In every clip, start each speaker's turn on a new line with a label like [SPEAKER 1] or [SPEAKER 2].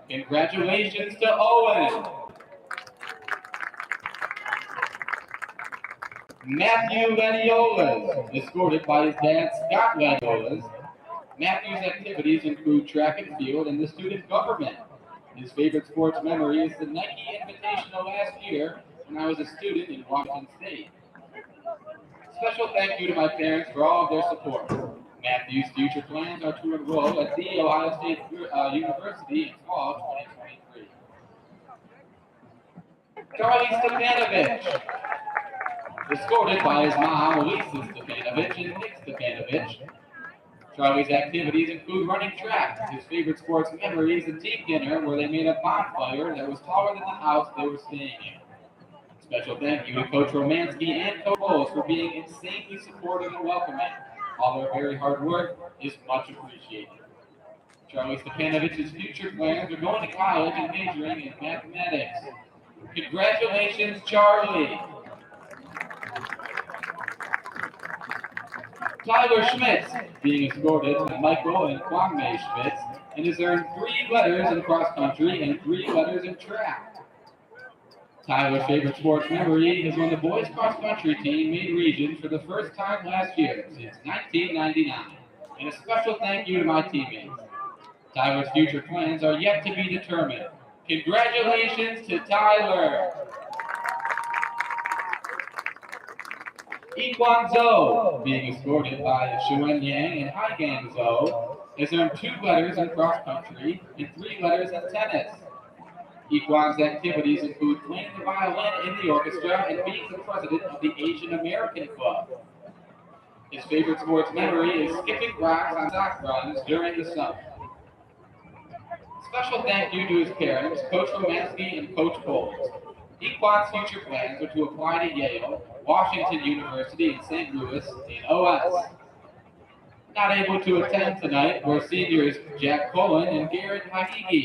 [SPEAKER 1] Congratulations to Owen. Matthew Laniolas, escorted by his dad, Scott Laniolas. Matthew's activities include track and field and the student government. His favorite sports memory is the Nike Invitational last year when I was a student in Washington State. Special thank you to my parents for all of their support. Matthew's future plans are to enroll at The Ohio State University in fall 2023. Charlie Stepanovich, escorted by his mom, Elisa Stepanovich, and Nick Stepanovich. Charlie's activities include running track. His favorite sports memory is a team dinner where they made a bonfire that was taller than the house they were staying in. Special thank you to Coach Romansky and Coach Bowles for being insanely supportive and welcoming. All their very hard work is much appreciated. Charlie Stepanovich's future plans are going to college and majoring in mathematics. Congratulations, Charlie! Tyler Schmitz, being escorted by Michael and Kwame Schmitz, and has earned 3 letters in cross country and 3 letters in track. Tyler's favorite sports memory is when the boys cross country team made regions for the first time last year since 1999. And a special thank you to my teammates. Tyler's future plans are yet to be determined. Congratulations to Tyler! Iquan Zhou, being escorted by Xuan Yang and Haigang Zhou, has earned 2 letters in cross country and 3 letters in tennis. Iquan's activities include playing the violin in the orchestra and being the president of the Asian American Club. His favorite sports memory is skipping rocks on sock runs during the summer. Special thank you to his parents, Coach Romansky and Coach Bowles. Iquan's future plans are to apply to Yale, Washington University, and St. Louis in OS. Not able to attend tonight were seniors Jack Cullen and Garrett Mahigi.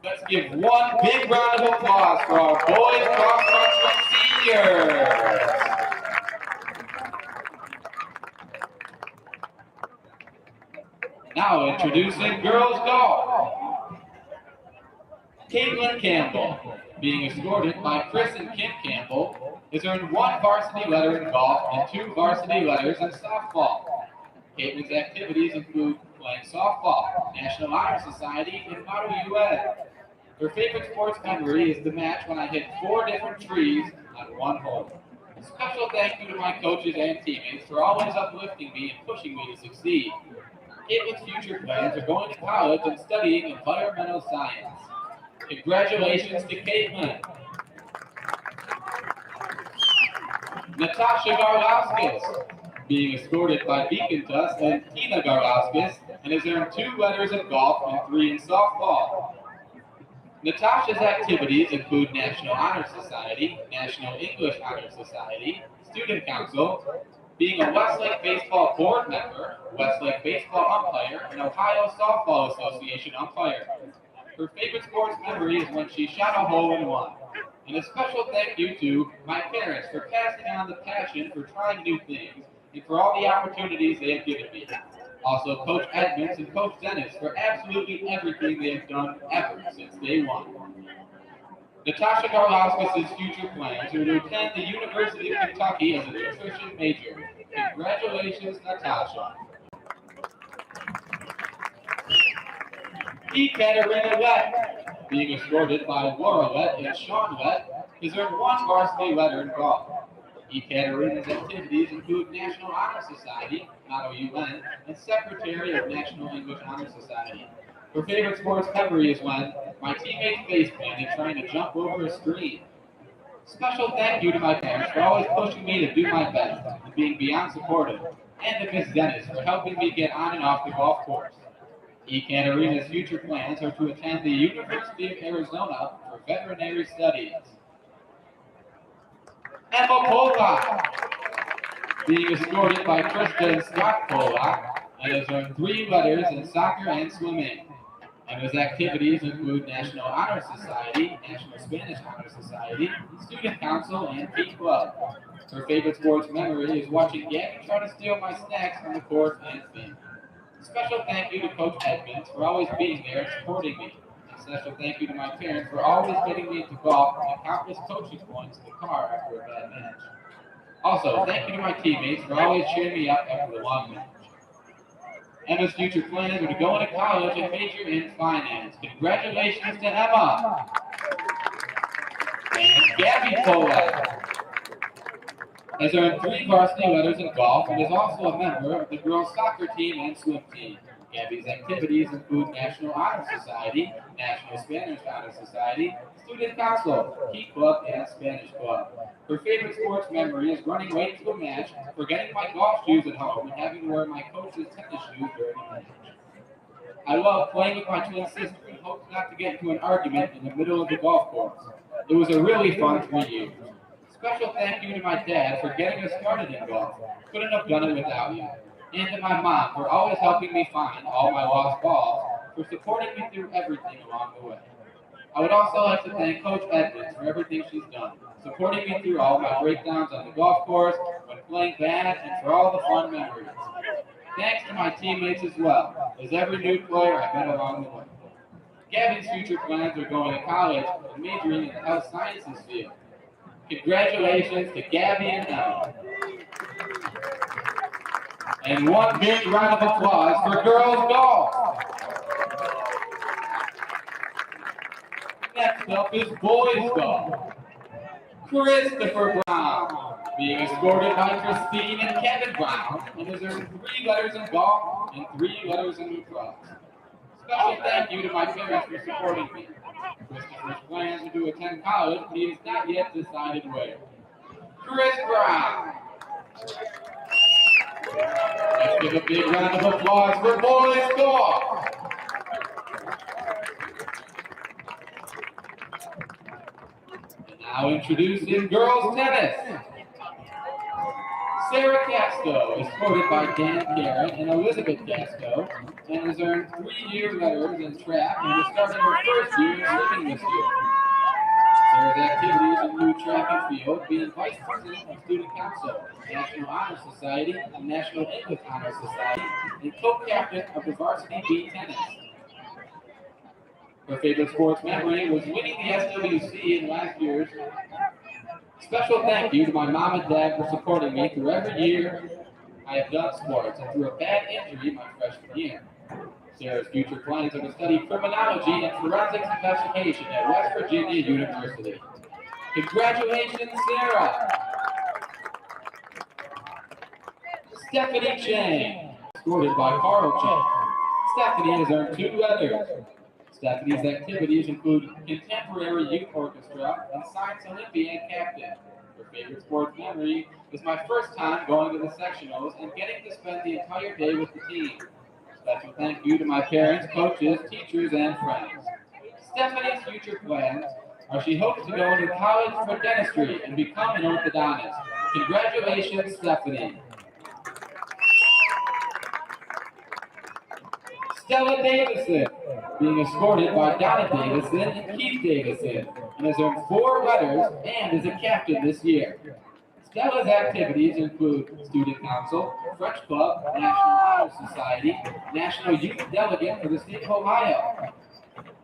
[SPEAKER 1] Let's give one big round of applause for our boys cross-country seniors. Now introducing girls golf. Caitlin Campbell, being escorted by Chris and Kim Campbell, has earned 1 varsity letter in golf and 2 varsity letters in softball. Caitlin's activities include playing softball, National Honor Society, and Model UN. Her favorite sports memory is the match when I hit 4 different trees on 1 hole. A special thank you to my coaches and teammates for always uplifting me and pushing me to succeed. Caitlin's future plans are going to college and studying environmental science. Congratulations to Caitlin. Natasha Garlauskas, being escorted by Beacon Tuss and Tina Garlauskas, and has earned 2 letters in golf and 3 in softball. Natasha's activities include National Honor Society, National English Honor Society, Student Council, being a Westlake Baseball Board member, Westlake Baseball umpire, and Ohio Softball Association umpire. Her favorite sports memory is when she shot a hole-in-one. And a special thank you to my parents for passing on the passion for trying new things and for all the opportunities they have given me. Also, Coach Edmonds and Coach Dennis for absolutely everything they have done ever since day one. Natasha Garlauskas' future plans are to attend the University of Kentucky as a nutrition major. Congratulations, Natasha. Ekaterina Lett, being escorted by Laura Lett and Sean Lett, has earned 1 varsity letter in golf. Ekaterina's activities include National Honor Society, Model UN, and Secretary of National English Honor Society. Her favorite sports memory is when my teammates face planted trying to jump over a stream. Special thank you to my parents for always pushing me to do my best and being beyond supportive, and to Ms. Dennis for helping me get on and off the golf course. Ekaterina's future plans are to attend the University of Arizona for veterinary studies. Emma Polak, being escorted by Krista and Scott Polak, and has earned 3 letters in soccer and swimming. Emma's activities include National Honor Society, National Spanish Honor Society, Student Council, and Tea Club. Her favorite sports memory is watching Gabby try to steal my snacks on the court and field. Special thank you to Coach Edmonds for always being there and supporting me, Special thank you to my parents for always getting me into golf and countless coaching points in the car after a bad match. Also, thank you to my teammates for always cheering me up after the long match. Emma's future plans are to go into college and major in finance. Congratulations to Emma. And Gabby Polak has earned 3 varsity letters in golf and is also a member of the girls' soccer team and swim team. Gabby's activities include National Honor Society, National Spanish Honor Society, Student Council, Key Club, and Spanish Club. Her favorite sports memory is running late to a match, forgetting my golf shoes at home, and having to wear my coach's tennis shoes during the match. I love playing with my twin sister and hope not to get into an argument in the middle of the golf course. It was a really fun 3 years. Special thank you to my dad for getting us started in golf. Couldn't have done it without you. And to my mom for always helping me find all my lost balls, for supporting me through everything along the way. I would also like to thank Coach Edmonds for everything she's done, supporting me through all my breakdowns on the golf course, when playing bad, and for all the fun memories. Thanks to my teammates as well, as every new player I've met along the way. Gabby's future plans are going to college and majoring in the health sciences field. Congratulations to Gabby and Emma. And one big round of applause for girls golf. Next up is boys golf. Christopher Brown, being escorted by Christine and Kevin Brown, and has earned 3 letters in golf and 3 letters in lacrosse. Special thank you to my parents for supporting me. Christopher's plans are to attend college, but he has not yet decided where. Chris Brown. Let's give a big round of applause for boys golf. And now introducing girls tennis. Sarah Casco is escorted by Dan Karen and Elizabeth Casco, and has earned 3-year letters in track and is starting her first year in swimming this year. Sarah's activities include track and field, being Vice President of Student Council, National Honor Society, and National English Honor Society, and co-captain of the varsity B tennis. Her favorite sports memory was winning the SWC in last year's. Special thank you to my mom and dad for supporting me through every year I have done sports and through a bad injury my freshman year. Sarah's future plans are to study criminology and forensics investigation at West Virginia University. Congratulations, Sarah! Stephanie Chang, escorted by Carl Chang. Stephanie has earned 2 letters. Stephanie's activities include contemporary youth orchestra and science Olympiad captain. Her favorite sports memory is my first time going to the sectionals and getting to spend the entire day with the team. Special thank you to my parents, coaches, teachers, and friends. Stephanie's future plans are she hopes to go into college for dentistry and become an orthodontist. Congratulations, Stephanie. Stella Davison, being escorted by Donna Davison and Keith Davison, and has earned 4 letters and is a captain this year. Stella's activities include Student Council, French Club, National Honor Society, National Youth Delegate for the state of Ohio.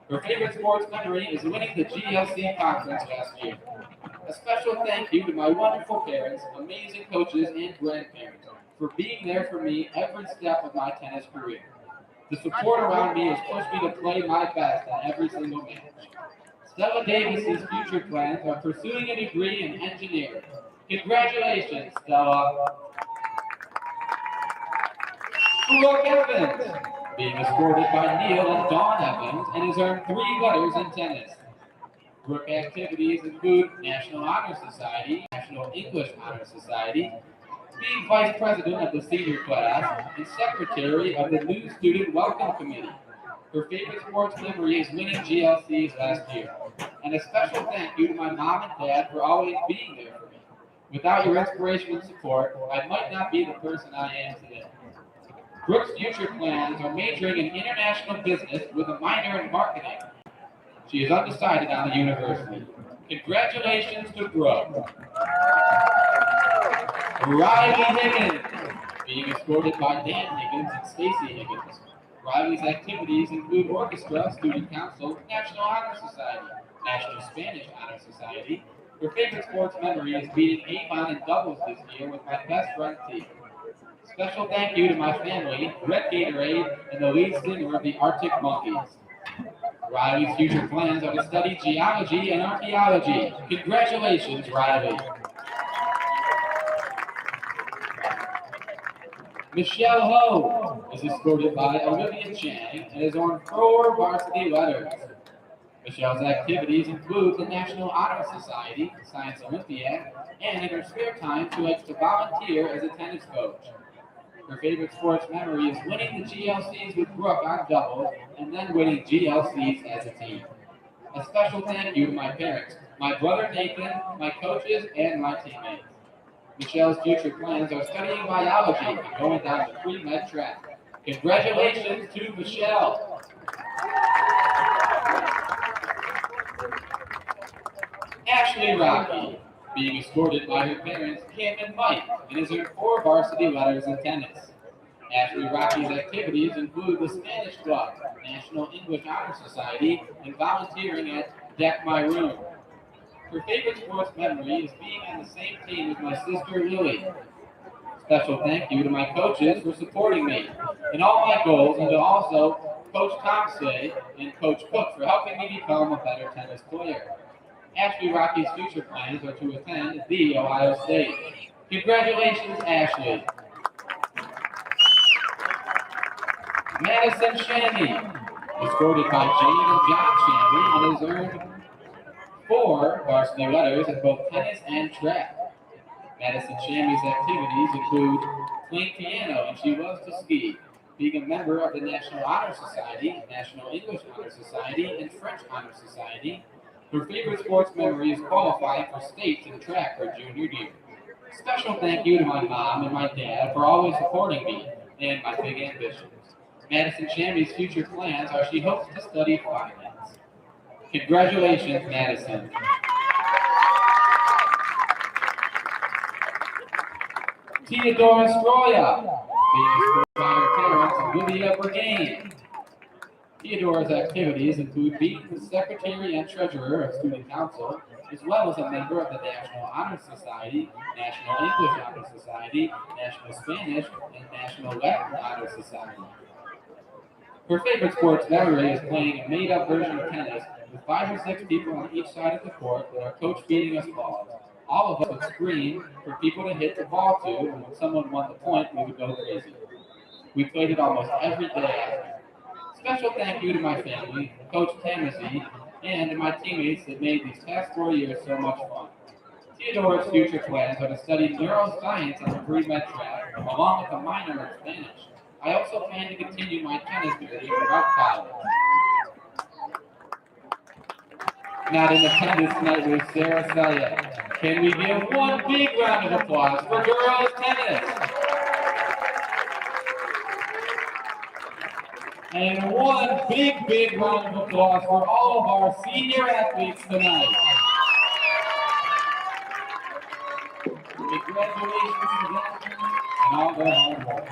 [SPEAKER 1] Her favorite sports memory is winning the GLC conference last year. A special thank you to my wonderful parents, amazing coaches, and grandparents for being there for me every step of my tennis career. The support around me has pushed me to play my best on every single match. Stella Davis's future plans are pursuing a degree in engineering. Congratulations, Stella. Brooke Evans, being escorted by Neil and Dawn Evans, and has earned 3 letters in tennis. Brooke activities include National Honor Society, National English Honor Society, being Vice President of the senior class and Secretary of the new Student Welcome Committee. Her favorite sports memory is winning GLCs last year. And a special thank you to my mom and dad for always being there for me. Without your inspiration and support, I might not be the person I am today. Brooke's future plans are majoring in international business with a minor in marketing. She is undecided on the university. Congratulations to Brooke. Riley Higgins, being escorted by Dan Higgins and Stacy Higgins. Riley's activities include orchestra, student council, National Honor Society, National Spanish Honor Society. Her favorite sports memory is beating Avon in doubles this year with my best friend team. Special thank you to my family, Red Gatorade, and the lead singer of the Arctic Monkeys. Riley's future plans are to study geology and archaeology. Congratulations, Riley. Michelle Ho is escorted by Olivia Chang and has earned 4 varsity letters. Michelle's activities include the National Honor Society, Science Olympiad, and in her spare time she likes to volunteer as a tennis coach. Her favorite sports memory is winning the GLCs with Brooke on doubles and then winning GLCs as a team. A special thank you to my parents, my brother Nathan, my coaches, and my teammates. Michelle's future plans are studying biology and going down the pre-med track. Congratulations to Michelle. Ashley Rocky, being escorted by her parents, Kim and Mike, and has earned 4 varsity letters in tennis. Ashley Rocky's activities include the Spanish Club, National English Honor Society, and volunteering at Deck My Room. Her favorite sports memory is being on the same team as my sister Lily. Special thank you to my coaches for supporting me in all my goals, and to also Coach Thompson and Coach Cook for helping me become a better tennis player. Ashley Rocky's future plans are to attend The Ohio State. Congratulations, Ashley. Madison Shammy, escorted by Jane and John Shammy, and has earned 4 varsity letters in both tennis and track. Madison Shammy's activities include playing piano, and she loves to ski, being a member of the National Honor Society, National English Honor Society, and French Honor Society. Her favorite sports memory is qualifying for states in track her junior year. Special thank you to my mom and my dad for always supporting me and my big ambitions. Madison Shammy's future plans are she hopes to study finance. Congratulations, Madison. Theodora Stroya, being escorted by her parents, Lydia Burgain. Theodora's activities include being the secretary and treasurer of student council, as well as a member of the National Honor Society, National English Honor Society, National Spanish, and National Latin Honor Society. Her favorite sports memory is playing a made-up version of tennis with 5 or 6 people on each side of the court with our coach feeding us balls. All of us would scream for people to hit the ball to, and when someone won the point, we would go crazy. We played it almost every day. Special thank you to my family, Coach Tamazi, and to my teammates that made these past 4 years so much fun. Theodora's future plans are to study neuroscience on the pre-med track, along with a minor in Spanish. I also plan to continue my tennis journey throughout college. Not in attendance tonight with Sarah Sayed. Can we give one big round of applause for girls tennis? And one big round of applause for all of our senior athletes tonight. Congratulations to them and all their hard work.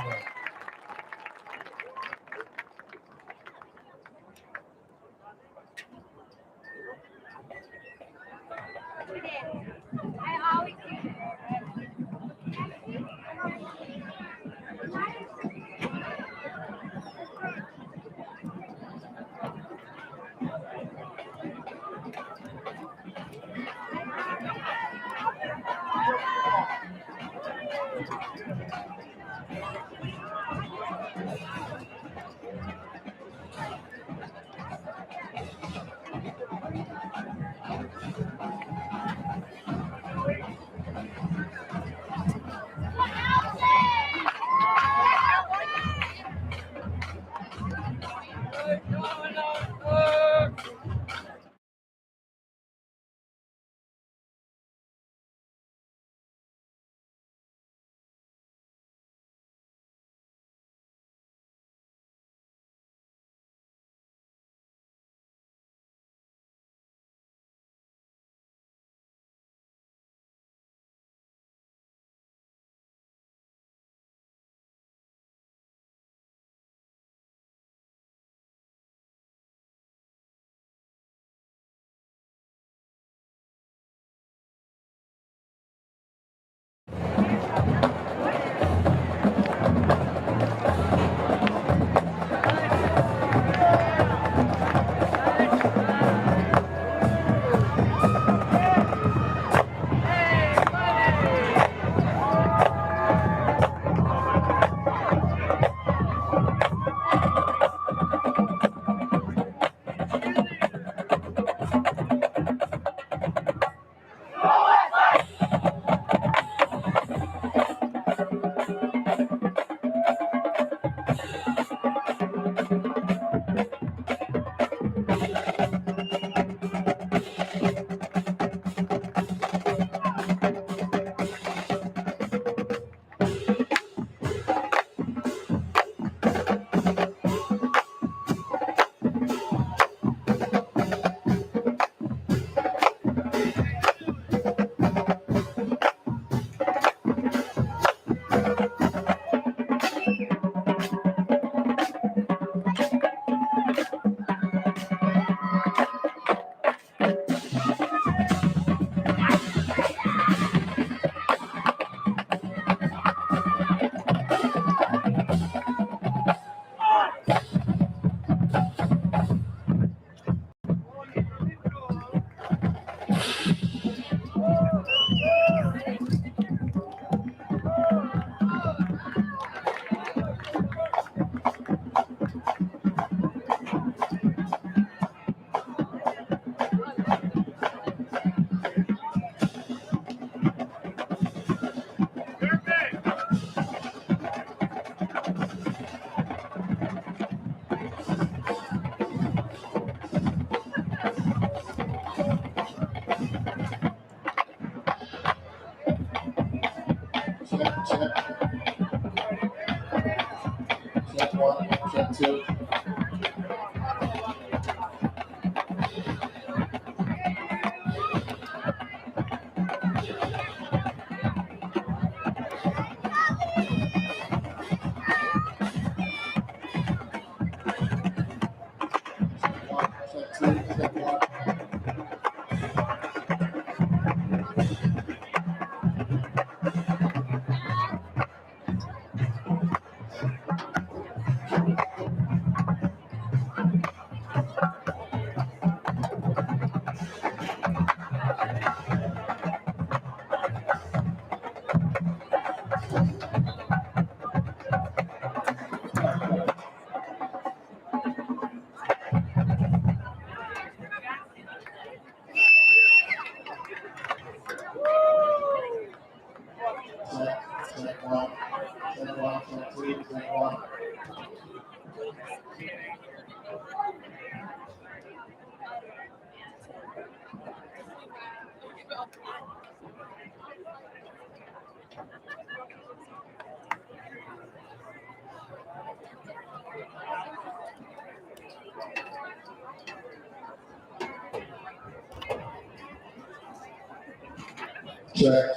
[SPEAKER 2] set 2.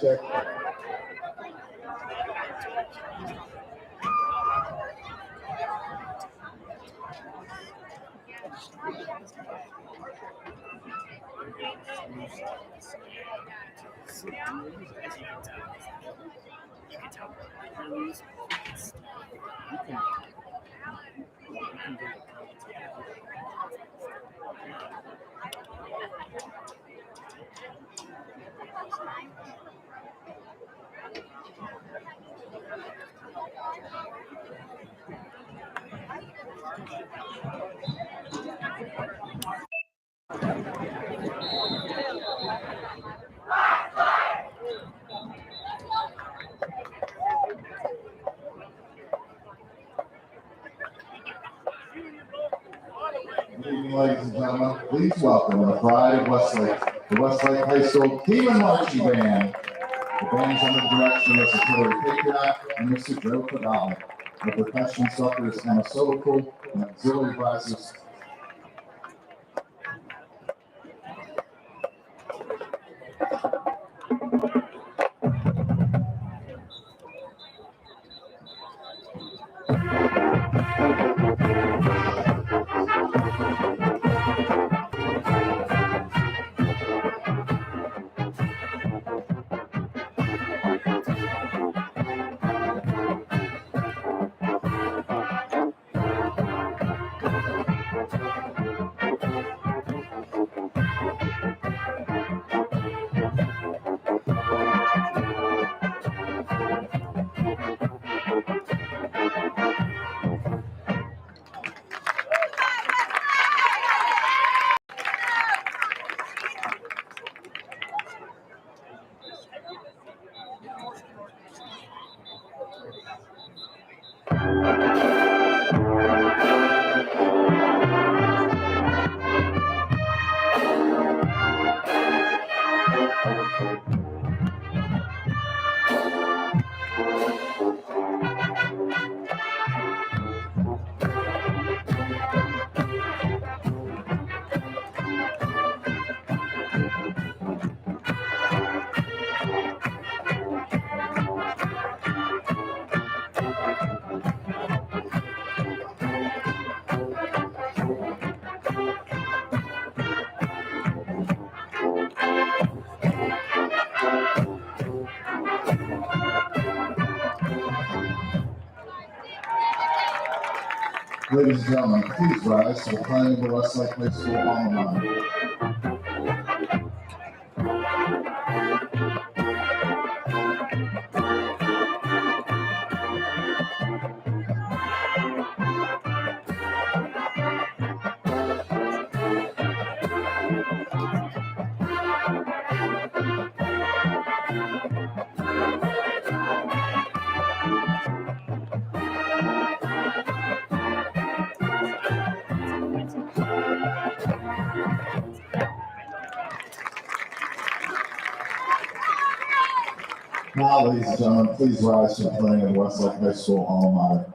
[SPEAKER 2] Check. Good evening, ladies and gentlemen. Please welcome the pride of Westlake, the Westlake High School Team and Marching Band. The band is under the direction of Secretary Patriot and Mr. Joe Padala. The percussion instructor is Emma Sobokul, and auxiliary classes. Ladies and gentlemen, please rise to the playing of the Westlake High School alma mater. Now, ladies and gentlemen, please rise to the playing of the Westlake High School alma mater.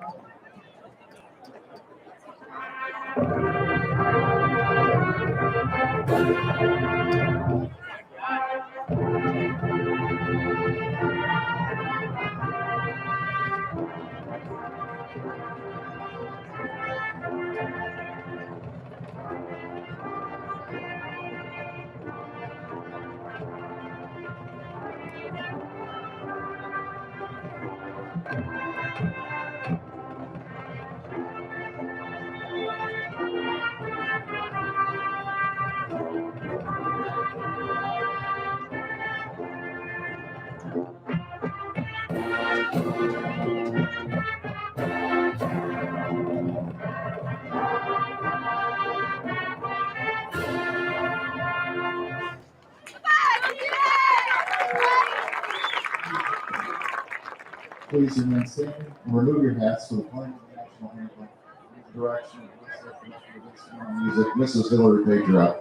[SPEAKER 2] Please remain standing and remove your hats for the playing of the national anthem. In the direction of music, Mrs. Hillary Patriot.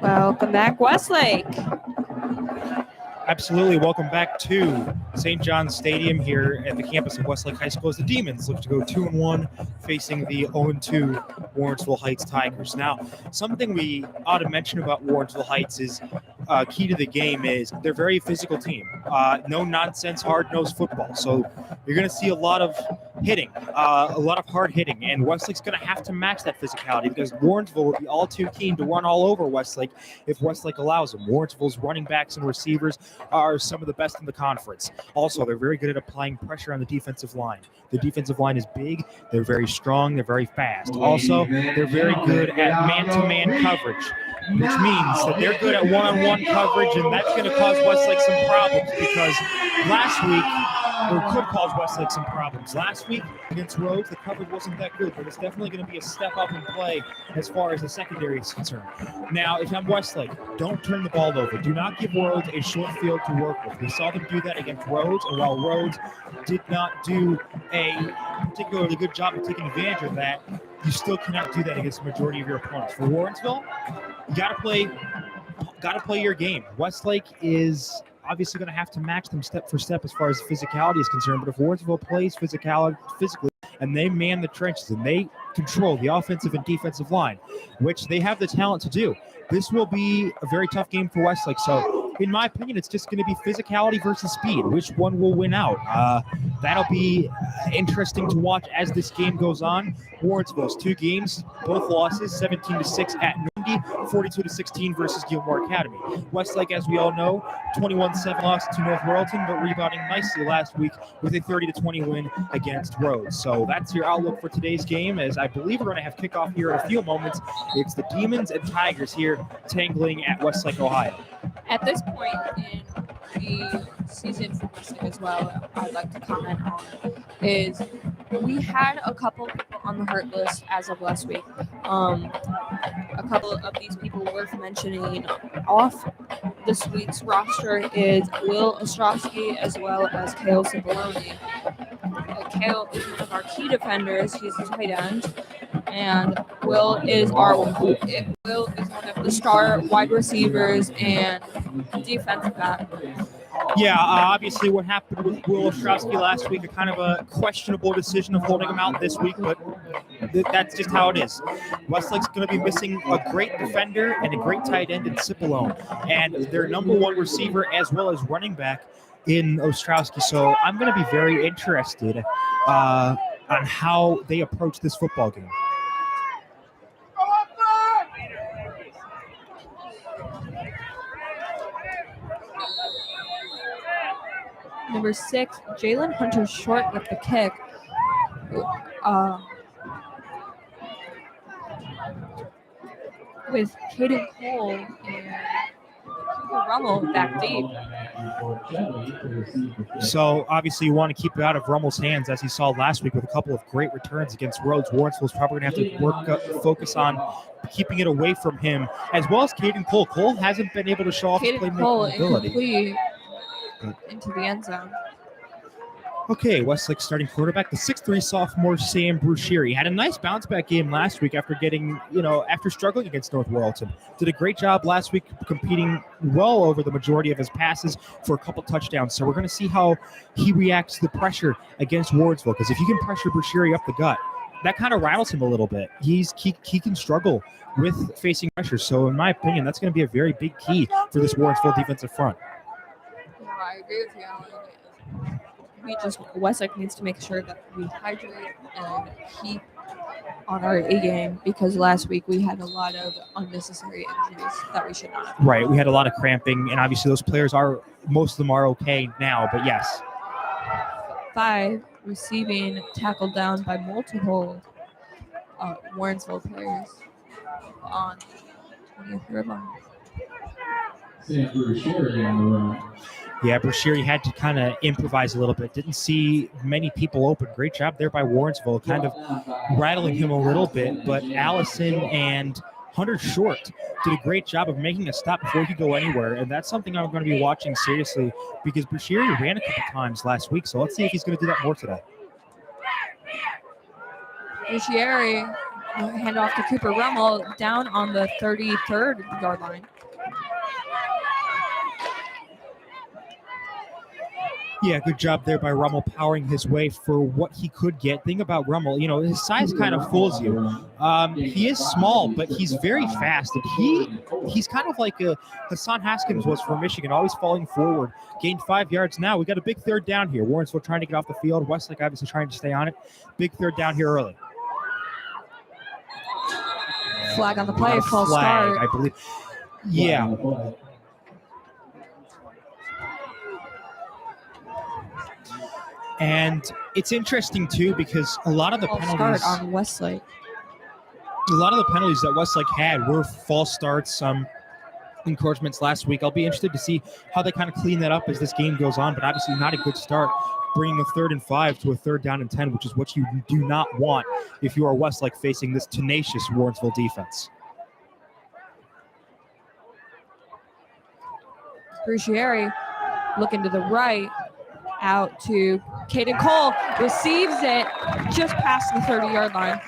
[SPEAKER 3] Welcome back, Westlake.
[SPEAKER 4] Absolutely. Welcome back to St. John's Stadium here at the campus of Westlake High School as the Demons look to go 2-1 facing the 0-2 Warrensville Heights Tigers. Now, something we ought to mention about Warrensville Heights is key to the game is they're a very physical team. No nonsense, hard-nosed football. So you're going to see a lot of hitting, a lot of hard hitting, and Westlake's going to have to match that physicality because Warrensville will be all too keen to run all over Westlake if Westlake allows them. Warrensville's running backs and receivers are some of the best in the conference. Also, they're very good at applying pressure on the defensive line. The defensive line is big, they're very strong, they're very fast. Also, they're very good at man-to-man coverage, which means that they're good at one-on-one coverage, and that's going to cause Westlake some problems because last week, or could cause Westlake some problems. Last week against Rhodes, the coverage wasn't that good, but it's definitely going to be a step up in play as far as the secondary is concerned. Now, if I'm Westlake, don't turn the ball over. Do not give Rhodes a short field to work with. We saw them do that against Rhodes, and while Rhodes did not do a particularly good job of taking advantage of that, you still cannot do that against the majority of your opponents. For Warrensville, you got to play your game. Westlake is obviously going to have to match them step for step as far as physicality is concerned. But if Warrensville plays physically and they man the trenches and they control the offensive and defensive line, which they have the talent to do, this will be a very tough game for Westlake. So in my opinion, it's just going to be physicality versus speed. Which one will win out? That'll be interesting to watch as this game goes on. Warrensville's 2 games, both losses, 17-6 at Normandy, 42-16 versus Gilmore Academy. Westlake, as we all know, 21-7 loss to North Royalton, but rebounding nicely last week with a 30-20 win against Rhodes. So that's your outlook for today's game, as I believe we're going to have kickoff here in a few moments. It's the Demons and Tigers here tangling at Westlake, Ohio.
[SPEAKER 3] At this point in the season for Westlake as well, I'd like to comment on is we had a couple people on the hurt list as of last week. A couple of these people worth mentioning off this week's roster is Will Ostrowski as well as Kale Cipollone. Kale is one of our key defenders. He's a tight end. And Will is one of the star wide receivers and defensive back.
[SPEAKER 4] Yeah, obviously what happened with Will Ostrowski last week, a kind of a questionable decision of holding him out this week, but that's just how it is. Westlake's going to be missing a great defender and a great tight end in Cipollone, and their number one receiver as well as running back in Ostrowski. So I'm going to be very interested on how they approach this football game.
[SPEAKER 3] Number 6, Jalen Hunter Short with the kick. With Caden Cole and Rummel back deep.
[SPEAKER 4] So obviously you want to keep it out of Rummel's hands, as he saw last week with a couple of great returns against Rhodes. Warrensville's probably going to have to focus on keeping it away from him, as well as Caden Cole. Cole hasn't been able to show off his playmaking ability.
[SPEAKER 3] Incomplete into the end zone.
[SPEAKER 4] Okay, Westlake starting quarterback, the 6'3" sophomore Sam Bruchieri. Had a nice bounce back game last week after after struggling against North Royalton. Did a great job last week competing well over the majority of his passes for a couple touchdowns. So we're going to see how he reacts to the pressure against Warrensville, because if you can pressure Bruchieri up the gut, that kind of rattles him a little bit. He can struggle with facing pressure. So in my opinion, that's going to be a very big key for this Warrensville defensive front.
[SPEAKER 3] Yeah, I agree with you, Alan. Westlake needs to make sure that we hydrate and keep on our A game, because last week we had a lot of unnecessary injuries that we should not have.
[SPEAKER 4] Right, we had a lot of cramping, and obviously those players most of them are okay now, but yes.
[SPEAKER 3] 5, receiving, tackled down by multiple Warrensville players on 20th line.
[SPEAKER 1] Sam Bruchieri on the run.
[SPEAKER 4] Yeah, Bruchieri had to kind of improvise a little bit. Didn't see many people open. Great job there by Warrensville, kind of rattling him a little bit. But Allison and Hunter Short did a great job of making a stop before he could go anywhere. And that's something I'm going to be watching seriously, because Bruchieri ran a couple times last week. So let's see if he's going to do that more today.
[SPEAKER 3] Bruchieri, hand off to Cooper Rummel down on the 33rd yard line.
[SPEAKER 4] Yeah, good job there by Rummel powering his way for what he could get. Thing about Rummel, his size kind of fools you. He is small, but he's very fast. And he's kind of like Hassan Haskins was for Michigan, always falling forward. Gained 5 yards now. We got a big third down here. Warrensville trying to get off the field. Westlake obviously trying to stay on it. Big third down here early.
[SPEAKER 3] Flag on the play, false
[SPEAKER 4] start.
[SPEAKER 3] start.
[SPEAKER 4] I believe. Yeah. And it's interesting too, because a lot of the penalties
[SPEAKER 3] on Westlake.
[SPEAKER 4] A lot of the penalties that Westlake had were false starts, encouragements last week. I'll be interested to see how they kind of clean that up as this game goes on, but obviously not a good start, bringing a 3rd and 5 to a 3rd down and 10, which is what you do not want if you are Westlake facing this tenacious Warrensville defense.
[SPEAKER 3] Bruchieri looking to the right, out to Caden Cole, receives it just past the 30-yard line.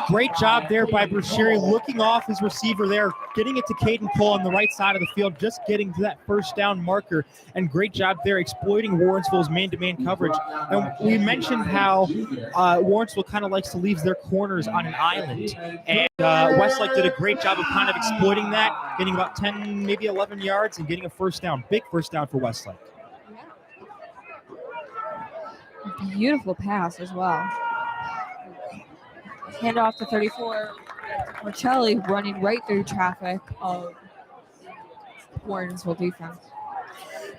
[SPEAKER 4] Great job there by Bruchieri, looking off his receiver there, getting it to Caden Cole on the right side of the field, just getting to that first down marker, and great job there exploiting Warrensville's man-to-man coverage. And we mentioned how Warrensville kind of likes to leave their corners on an island, and Westlake did a great job of kind of exploiting that, getting about 10, maybe 11 yards, and getting a first down. Big first down for Westlake.
[SPEAKER 3] Beautiful pass as well. Hand off to 34. Marcelli running right through traffic of Warrensville defense.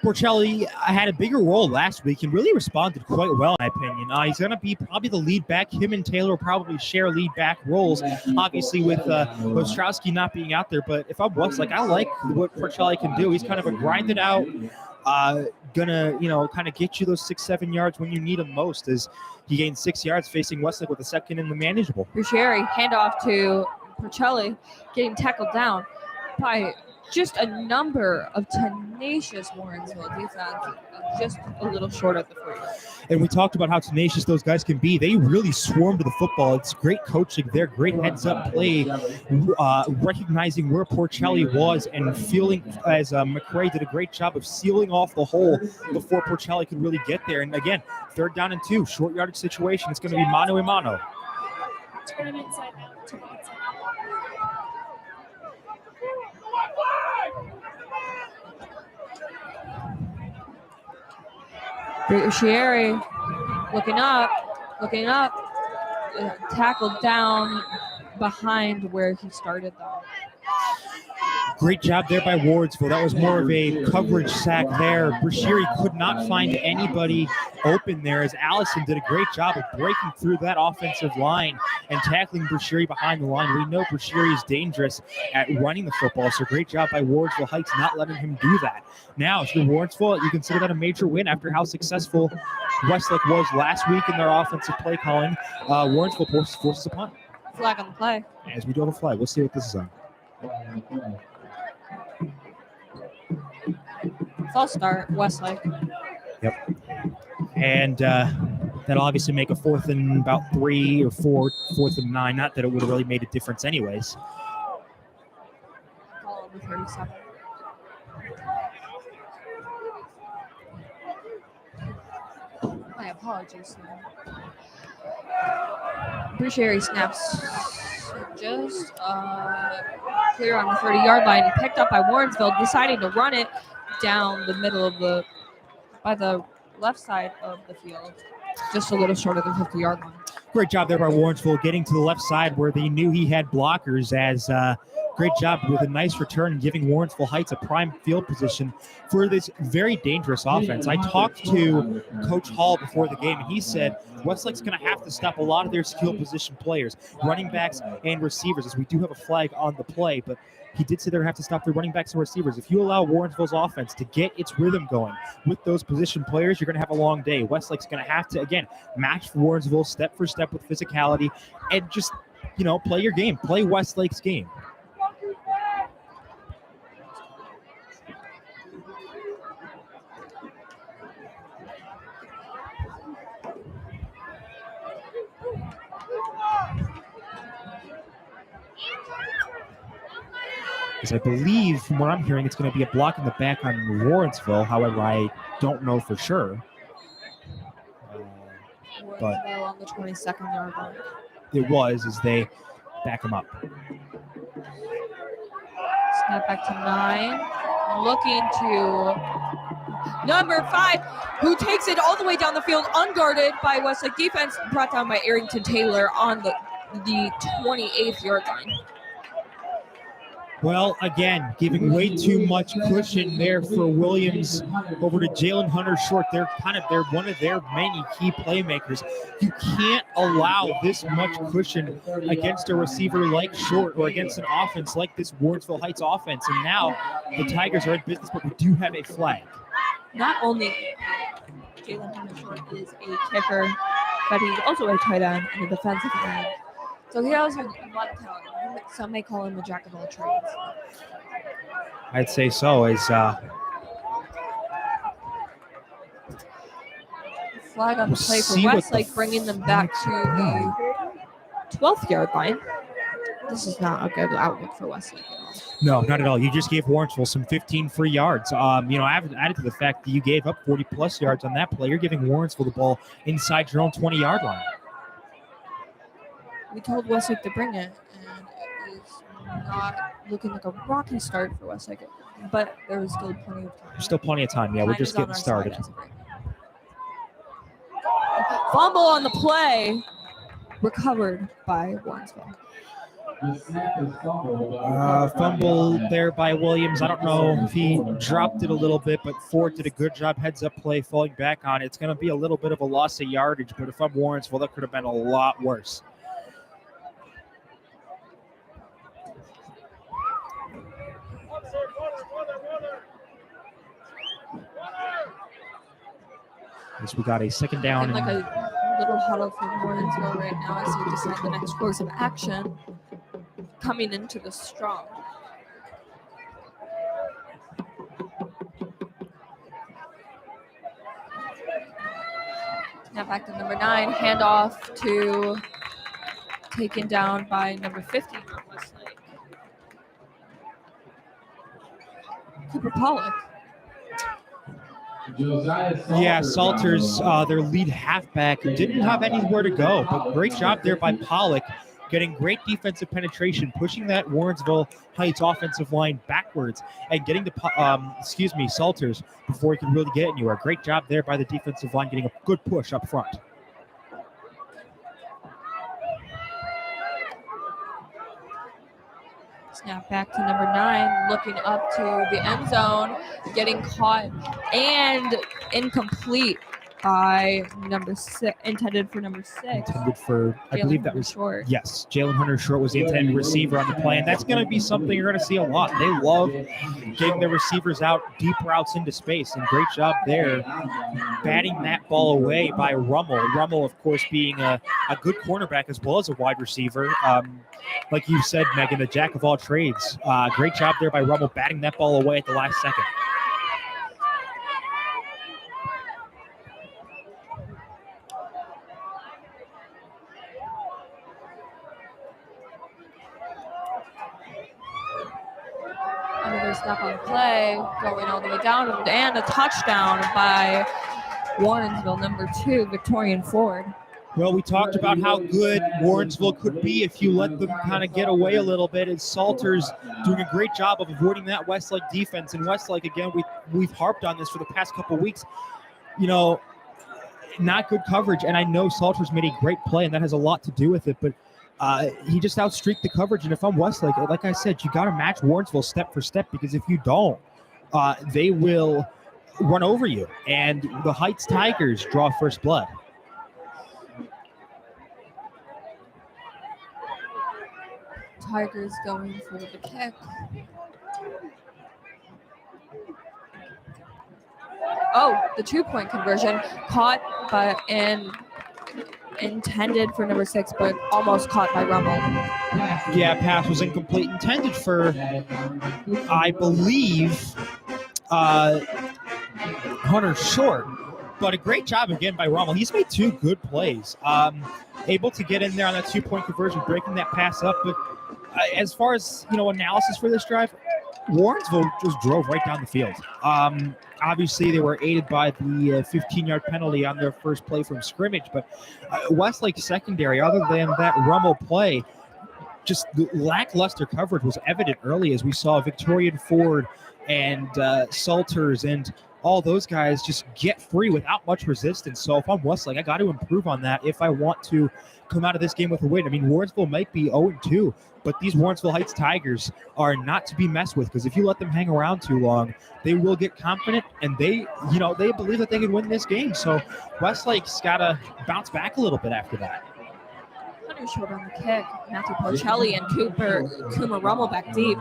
[SPEAKER 4] Porcelli had a bigger role last week and really responded quite well, in my opinion. He's going to be probably the lead back. Him and Taylor will probably share lead back roles, obviously with Ostrowski not being out there. But if I'm Westlake, I like what Porcelli can do. He's kind of a grinded out, gonna kind of get you those 6-7 yards when you need them most, as he gained 6 yards facing Westlake with a second in the manageable.
[SPEAKER 3] Bruchieri, handoff to Porcelli, getting tackled down by just a number of tenacious Warrensville defense, just a little short of the 40.
[SPEAKER 4] And we talked about how tenacious those guys can be. They really swarm to the football. It's great coaching there, great heads-up play, recognizing where Porcelli was and feeling as McRae did a great job of sealing off the hole before Porcelli could really get there. And again, 3rd down and 2, short yardage situation. It's going to be mano a mano.
[SPEAKER 5] Turn him inside out. Turn him inside
[SPEAKER 3] Bruscieri looking up, tackled down behind where he started though.
[SPEAKER 4] Great job there by Warrensville. That was more of a coverage sack there. Bruscieri could not find anybody open there as Allison did a great job of breaking through that offensive line and tackling Bruscieri behind the line. We know Bruscieri is dangerous at running the football, so great job by Warrensville Heights not letting him do that. Now, if you're Warrensville, you consider that a major win after how successful Westlake was last week in their offensive play calling. Warrensville forces a punt.
[SPEAKER 3] Flag on the play.
[SPEAKER 4] As we do have a flag, we'll see what this is on.
[SPEAKER 3] False start, Westlake.
[SPEAKER 4] Yep. And that'll obviously make a 4th and about 3 or 4, 4th and 9. Not that it would have really made a difference anyways.
[SPEAKER 3] Call over 37. My apologies. Bruscieri snaps just clear on the 30-yard line, picked up by Warrensville, deciding to run it down the middle of by the left side of the field, just a little short of the 50-yard line.
[SPEAKER 4] Great job there by Warrensville getting to the left side where they knew he had blockers. As great job with a nice return and giving Warrensville Heights a prime field position for this very dangerous offense. I talked to Coach Hall before the game, and he said Westlake's going to have to stop a lot of their skill position players, running backs and receivers, as we do have a flag on the play, but he did say they're going to have to stop their running backs and receivers. If you allow Warrensville's offense to get its rhythm going with those position players, you're going to have a long day. Westlake's going to have to, again, match Warrensville step for step with physicality and just, play your game. Play Westlake's game. As I believe, from what I'm hearing, it's going to be a block in the back on Warrensville. However, I don't know for sure. But
[SPEAKER 3] on the 22nd yard line.
[SPEAKER 4] It was as they back him up.
[SPEAKER 3] Snap back to 9. Looking to number 5, who takes it all the way down the field, unguarded by Westlake defense, brought down by Arrington Taylor on the 28th yard line.
[SPEAKER 4] Well, again, giving way too much cushion there for Williams over to Jalen Hunter Short. They're one of their many key playmakers. You can't allow this much cushion against a receiver like Short or against an offense like this Warrensville Heights offense. And now the Tigers are in business, but we do have a flag.
[SPEAKER 3] Not only Jalen Hunter Short is a kicker, but he's also a tight end and a defensive end. So he also has a lot of talent. Some may call him a jack of all trades.
[SPEAKER 4] I'd say so. As
[SPEAKER 3] flag on the play for Westlake, bringing them back to the 12th yard line. This is not a good outlook for Westlake at all.
[SPEAKER 4] No, not at all. You just gave Warrensville some 15 free yards. Added to the fact that you gave up 40-plus yards on that play, you're giving Warrensville the ball inside your own 20-yard line.
[SPEAKER 3] We told Westlake to bring it, and it is not looking like a rocky start for Westlake, but there was still plenty of time.
[SPEAKER 4] There's still plenty of time. Yeah, we're just getting started.
[SPEAKER 3] Fumble on the play, recovered by Warrensville.
[SPEAKER 4] Fumble there by Williams. I don't know if he dropped it a little bit, but Ford did a good job heads-up play, falling back on it. It's going to be a little bit of a loss of yardage, but if I'm Warrensville, that could have been a lot worse. As we got a second down.
[SPEAKER 3] And like a little huddle for Warrensville right now as we decide the next course of action coming into the strong. Now back to number 9, handoff to taken down by number 15 on Westlake. Cooper Pollock.
[SPEAKER 4] Yeah, Salters, their lead halfback, didn't have anywhere to go, but great job there by Pollock, getting great defensive penetration, pushing that Warrensville Heights offensive line backwards, and getting to Salters before he could really get anywhere. Great job there by the defensive line, getting a good push up front.
[SPEAKER 3] Snap back to number 9, looking up to the end zone, getting caught and incomplete by number 6, intended for number 6.
[SPEAKER 4] Intended for, I believe that was
[SPEAKER 3] Short.
[SPEAKER 4] Yes, Jalen Hunter Short was the intended receiver on the play, and that's going to be something you're going to see a lot. They love getting their receivers out deep routes into space, and great job there batting that ball away by Rummel. Rummel, of course, being a good cornerback as well as a wide receiver. Like you said, Megan, a jack of all trades. Great job there by Rummel batting that ball away at the last second.
[SPEAKER 3] Another snap on the play, going all the way down, and a touchdown by Warrensville, number 2, Victorian Ford.
[SPEAKER 4] Well, we talked about how good Warrensville could be if you let them kind of get away a little bit. And Salters doing a great job of avoiding that Westlake defense. And Westlake, again, we've harped on this for the past couple of weeks. You know, not good coverage. And I know Salters made a great play, and that has a lot to do with it. But he just outstreaked the coverage. And if I'm Westlake, like I said, you got to match Warrensville step for step, because if you don't, they will run over you. And the Heights Tigers draw first blood.
[SPEAKER 3] Tigers going for the kick. Oh, the 2-point conversion, caught by and intended for number 6, but almost caught by Rummel.
[SPEAKER 4] Yeah, pass was incomplete. Intended for, I believe, Hunter Short. But a great job again by Rummel. He's made 2 good plays. Able to get in there on that 2-point conversion, breaking that pass up. But as far as, analysis for this drive, Warrensville just drove right down the field. Obviously, they were aided by the 15-yard penalty on their first play from scrimmage. But Westlake secondary, other than that Rummel play, just the lackluster coverage was evident early, as we saw Victorian Ford and Salters and all those guys just get free without much resistance. So if I'm Westlake, I got to improve on that if I want to come out of this game with a win. I mean, Warrensville might be 0-2, but these Warrensville Heights Tigers are not to be messed with, because if you let them hang around too long, they will get confident, and they believe that they can win this game. So Westlake's got to bounce back a little bit after that.
[SPEAKER 3] Hunter Short on the kick. Matthew Porcelli and Kuma Rummel back deep.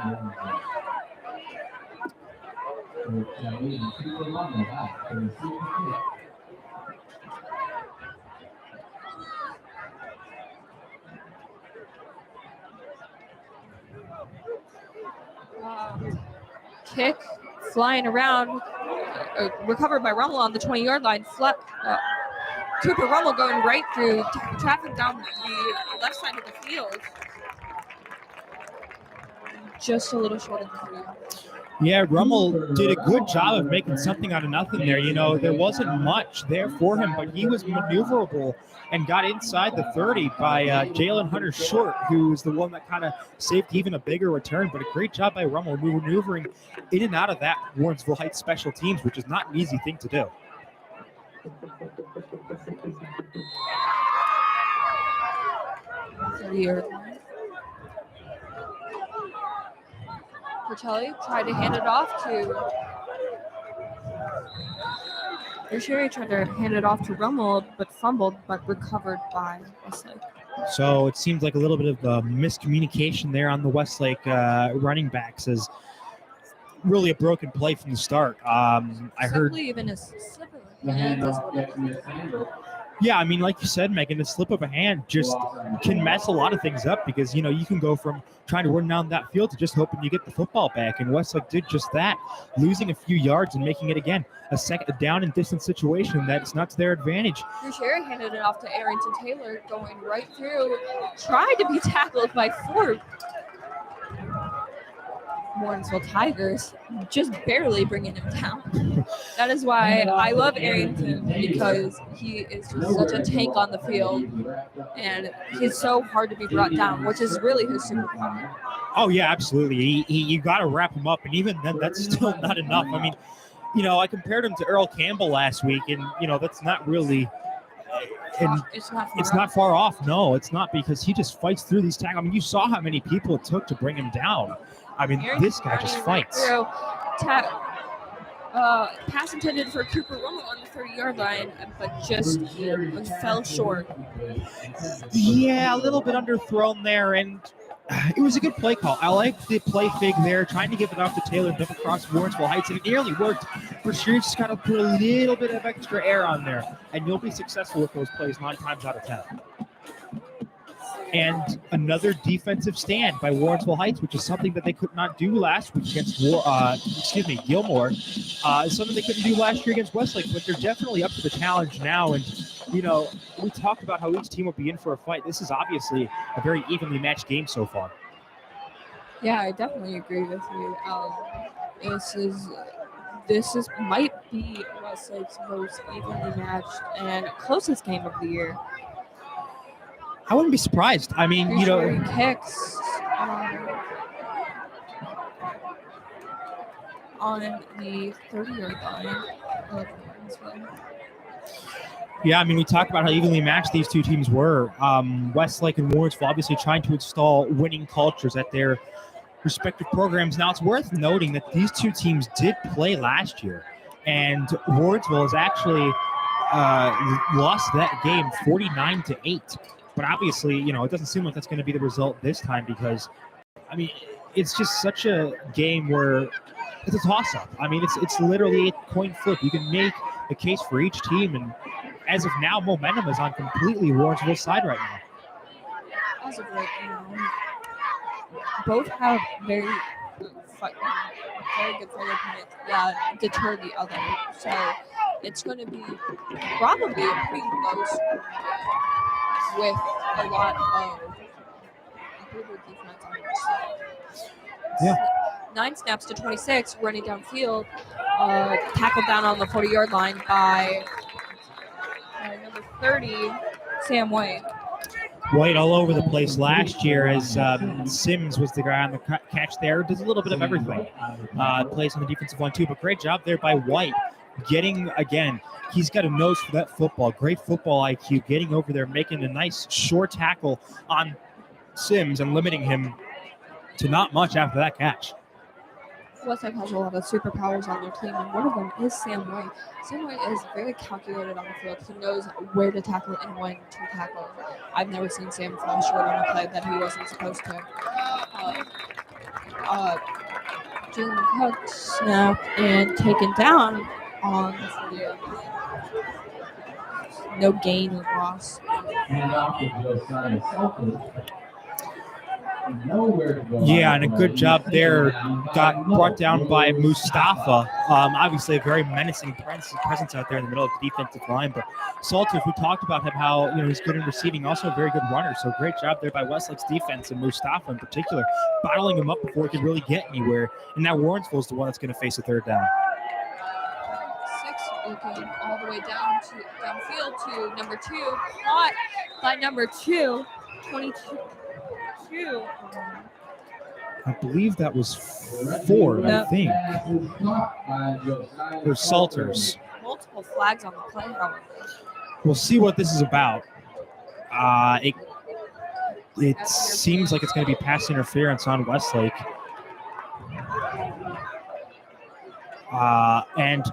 [SPEAKER 3] Kick flying around, recovered by Rummel on the 20-yard line. Cooper Rummel going right through traffic down the left side of the field. Just a little short of the 3.
[SPEAKER 4] Yeah, Rummel did a good job of making something out of nothing there. There wasn't much there for him, but he was maneuverable and got inside the 30 by Jalen Hunter Short, who was the one that kind of saved even a bigger return. But a great job by Rummel maneuvering in and out of that Warrensville Heights special teams, which is not an easy thing to do.
[SPEAKER 3] Porcelli tried to hand it off to Sherry, tried to hand it off to Rummel, but fumbled, but recovered by Westlake.
[SPEAKER 4] So it seems like a little bit of miscommunication there on the Westlake running backs, as really a broken play from the start. I heard
[SPEAKER 3] even a slip of the hand is what it is.
[SPEAKER 4] Yeah, I mean, like you said, Megan, the slip of a hand just can mess a lot of things up because, you know, you can go from trying to run down that field to just hoping you get the football back. And Westlake did just that, losing a few yards and making it, again, a down and distance situation that's not to their advantage.
[SPEAKER 3] Sherry handed it off to Arrington Taylor, going right through, tried to be tackled by 4 Warrensville Tigers, just barely bringing him down. That is why I love Arrington, because he is just such a tank on the field, and he's so hard to be brought down, which is really his superpower.
[SPEAKER 4] Oh, yeah, absolutely. You got to wrap him up, and even then, that's still not enough. I mean, you know, I compared him to Earl Campbell last week, and, you know, that's not really and
[SPEAKER 3] it's not
[SPEAKER 4] far off. No, it's not, because he just fights through these tackles. I mean, you saw how many people it took to bring him down. I mean, this guy just fights.
[SPEAKER 3] Pass intended for Cooper Romo on the 30-yard line, but just fell short.
[SPEAKER 4] Yeah, a little bit underthrown there, and it was a good play call. I like the play fake there, trying to give it off to Taylor, dump across Warrensville Heights, and it nearly worked. For sure, you just got to put a little bit of extra air on there, and you'll be successful with those plays 9 times out of 10. And another defensive stand by Warrensville Heights, which is something that they could not do last week against Gilmore. Something they couldn't do last year against Westlake, but they're definitely up to the challenge now. And, you know, we talked about how each team will be in for a fight. This is obviously a very evenly matched game so far.
[SPEAKER 3] Yeah, I definitely agree with you. This might be Westlake's most evenly matched and closest game of the year.
[SPEAKER 4] I wouldn't be surprised. I mean, you know,
[SPEAKER 3] he kicks on the 30-yard line.
[SPEAKER 4] Yeah, I mean, we talked about how evenly matched these two teams were. Westlake and Warrensville obviously trying to install winning cultures at their respective programs. Now, it's worth noting that these two teams did play last year, and Warrensville has actually lost that game 49-8. But obviously, you know, it doesn't seem like that's going to be the result this time, because, I mean, it's just such a game where it's a toss-up. I mean, it's literally a coin flip. You can make a case for each team, and as of now, momentum is on completely Warrensville's side right now.
[SPEAKER 3] As of right now, both have very good fight opponents that deter the other. So it's going to be probably a pretty close with a lot of brutal defense on each side.
[SPEAKER 4] Yeah.
[SPEAKER 3] 9 snaps to 26, running downfield, tackled down on the 40-yard line by number 30, Sam White.
[SPEAKER 4] White all over the place last year, as Sims was the guy on the catch there. Does a little bit of everything. Plays on the defensive line too, but great job there by White. Getting, again, he's got a nose for that football. Great football IQ. Getting over there, making a nice short tackle on Sims and limiting him to not much after that catch.
[SPEAKER 3] Westlake has a lot of superpowers on their team, and one of them is Sam White. Sam White is very calculated on the field. He knows where to tackle and when to tackle. I've never seen Sam fall short on a play that he wasn't supposed to. Jalen Cook snapped and taken down on the 40-yard line. No gain or loss.
[SPEAKER 4] Yeah, and a good job there. Got brought down by Mustafa. Obviously, a very menacing presence out there in the middle of the defensive line. But Salters, we talked about him, how he's good in receiving, also a very good runner. So great job there by Westlake's defense, and Mustafa in particular, bottling him up before he could really get anywhere. And now Warrensville is the one that's going to face a third down.
[SPEAKER 3] 6 looking all the way downfield to number 2, caught by number 2, 22.
[SPEAKER 4] I believe that was Ford, I think. Or Salters.
[SPEAKER 3] Multiple flags on the play, however.
[SPEAKER 4] We'll see what this is about. It seems like it's going to be pass interference on Westlake. And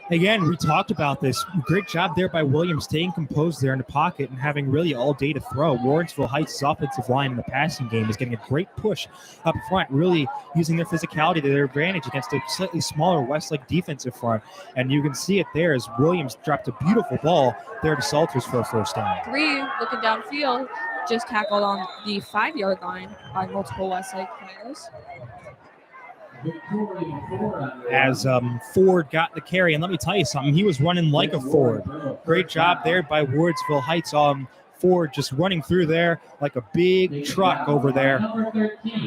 [SPEAKER 4] Again, we talked about this. Great job there by Williams, staying composed there in the pocket and having really all day to throw. Warrensville Heights' offensive line in the passing game is getting a great push up front, really using their physicality to their advantage against a slightly smaller Westlake defensive front. And you can see it there as Williams dropped a beautiful ball there to Salters for a first down.
[SPEAKER 3] 3 looking downfield, just tackled on the 5-yard line by multiple Westlake players.
[SPEAKER 4] As Ford got the carry, and let me tell you something, he was running like a Ford. Great job there by Warrensville Heights. Ford just running through there like a big truck over there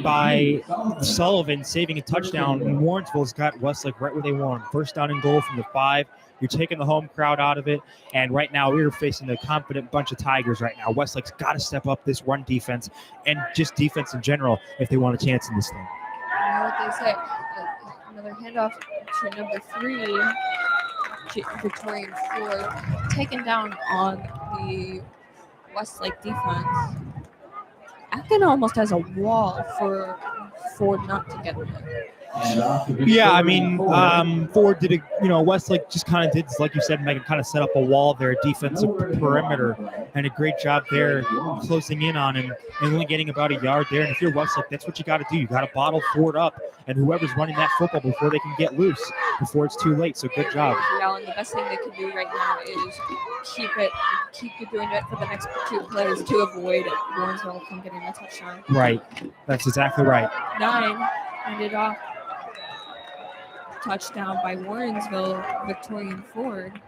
[SPEAKER 4] by Sullivan, saving a touchdown. And Warrensville's got Westlake right where they want him. First down and goal from the 5. You're taking the home crowd out of it. And right now we're facing a confident bunch of Tigers right now. Westlake's got to step up this run defense and just defense in general if they want a chance in this thing.
[SPEAKER 3] You know what they say? Another handoff to number 3, Victorian Ford, taken down on the Westlake defense. Acting almost as a wall for Ford not to get there.
[SPEAKER 4] Yeah, I mean, Ford did Westlake just kind of did, like you said, Megan, kind of set up a wall there, defensive perimeter, and a great job there closing in on him and only getting about a yard there. And if you're Westlake, that's what you got to do. You got to bottle Ford up and whoever's running that football before they can get loose, before it's too late. So good job.
[SPEAKER 3] Yeah, and the best thing they can do right now is keep doing it for the next 2 plays to avoid Warrensville from getting a touchdown.
[SPEAKER 4] Right. That's exactly right.
[SPEAKER 3] 9 ended off. Touchdown by Warrensville, Victorian Ford.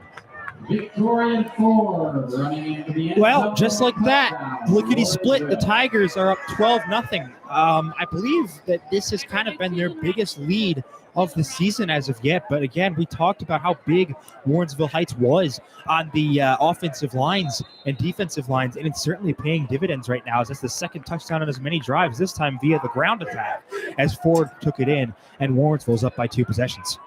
[SPEAKER 1] Victorian Ford running into the end
[SPEAKER 4] Well,
[SPEAKER 1] zone.
[SPEAKER 4] just like that, lickety split, the Tigers are up 12-0. I believe that this has kind of been their biggest lead of the season as of yet. But again, we talked about how big Warrensville Heights was on the offensive lines and defensive lines, and it's certainly paying dividends right now as that's the second touchdown on as many drives, this time via the ground attack, as Ford took it in, and Warrensville's up by 2 possessions.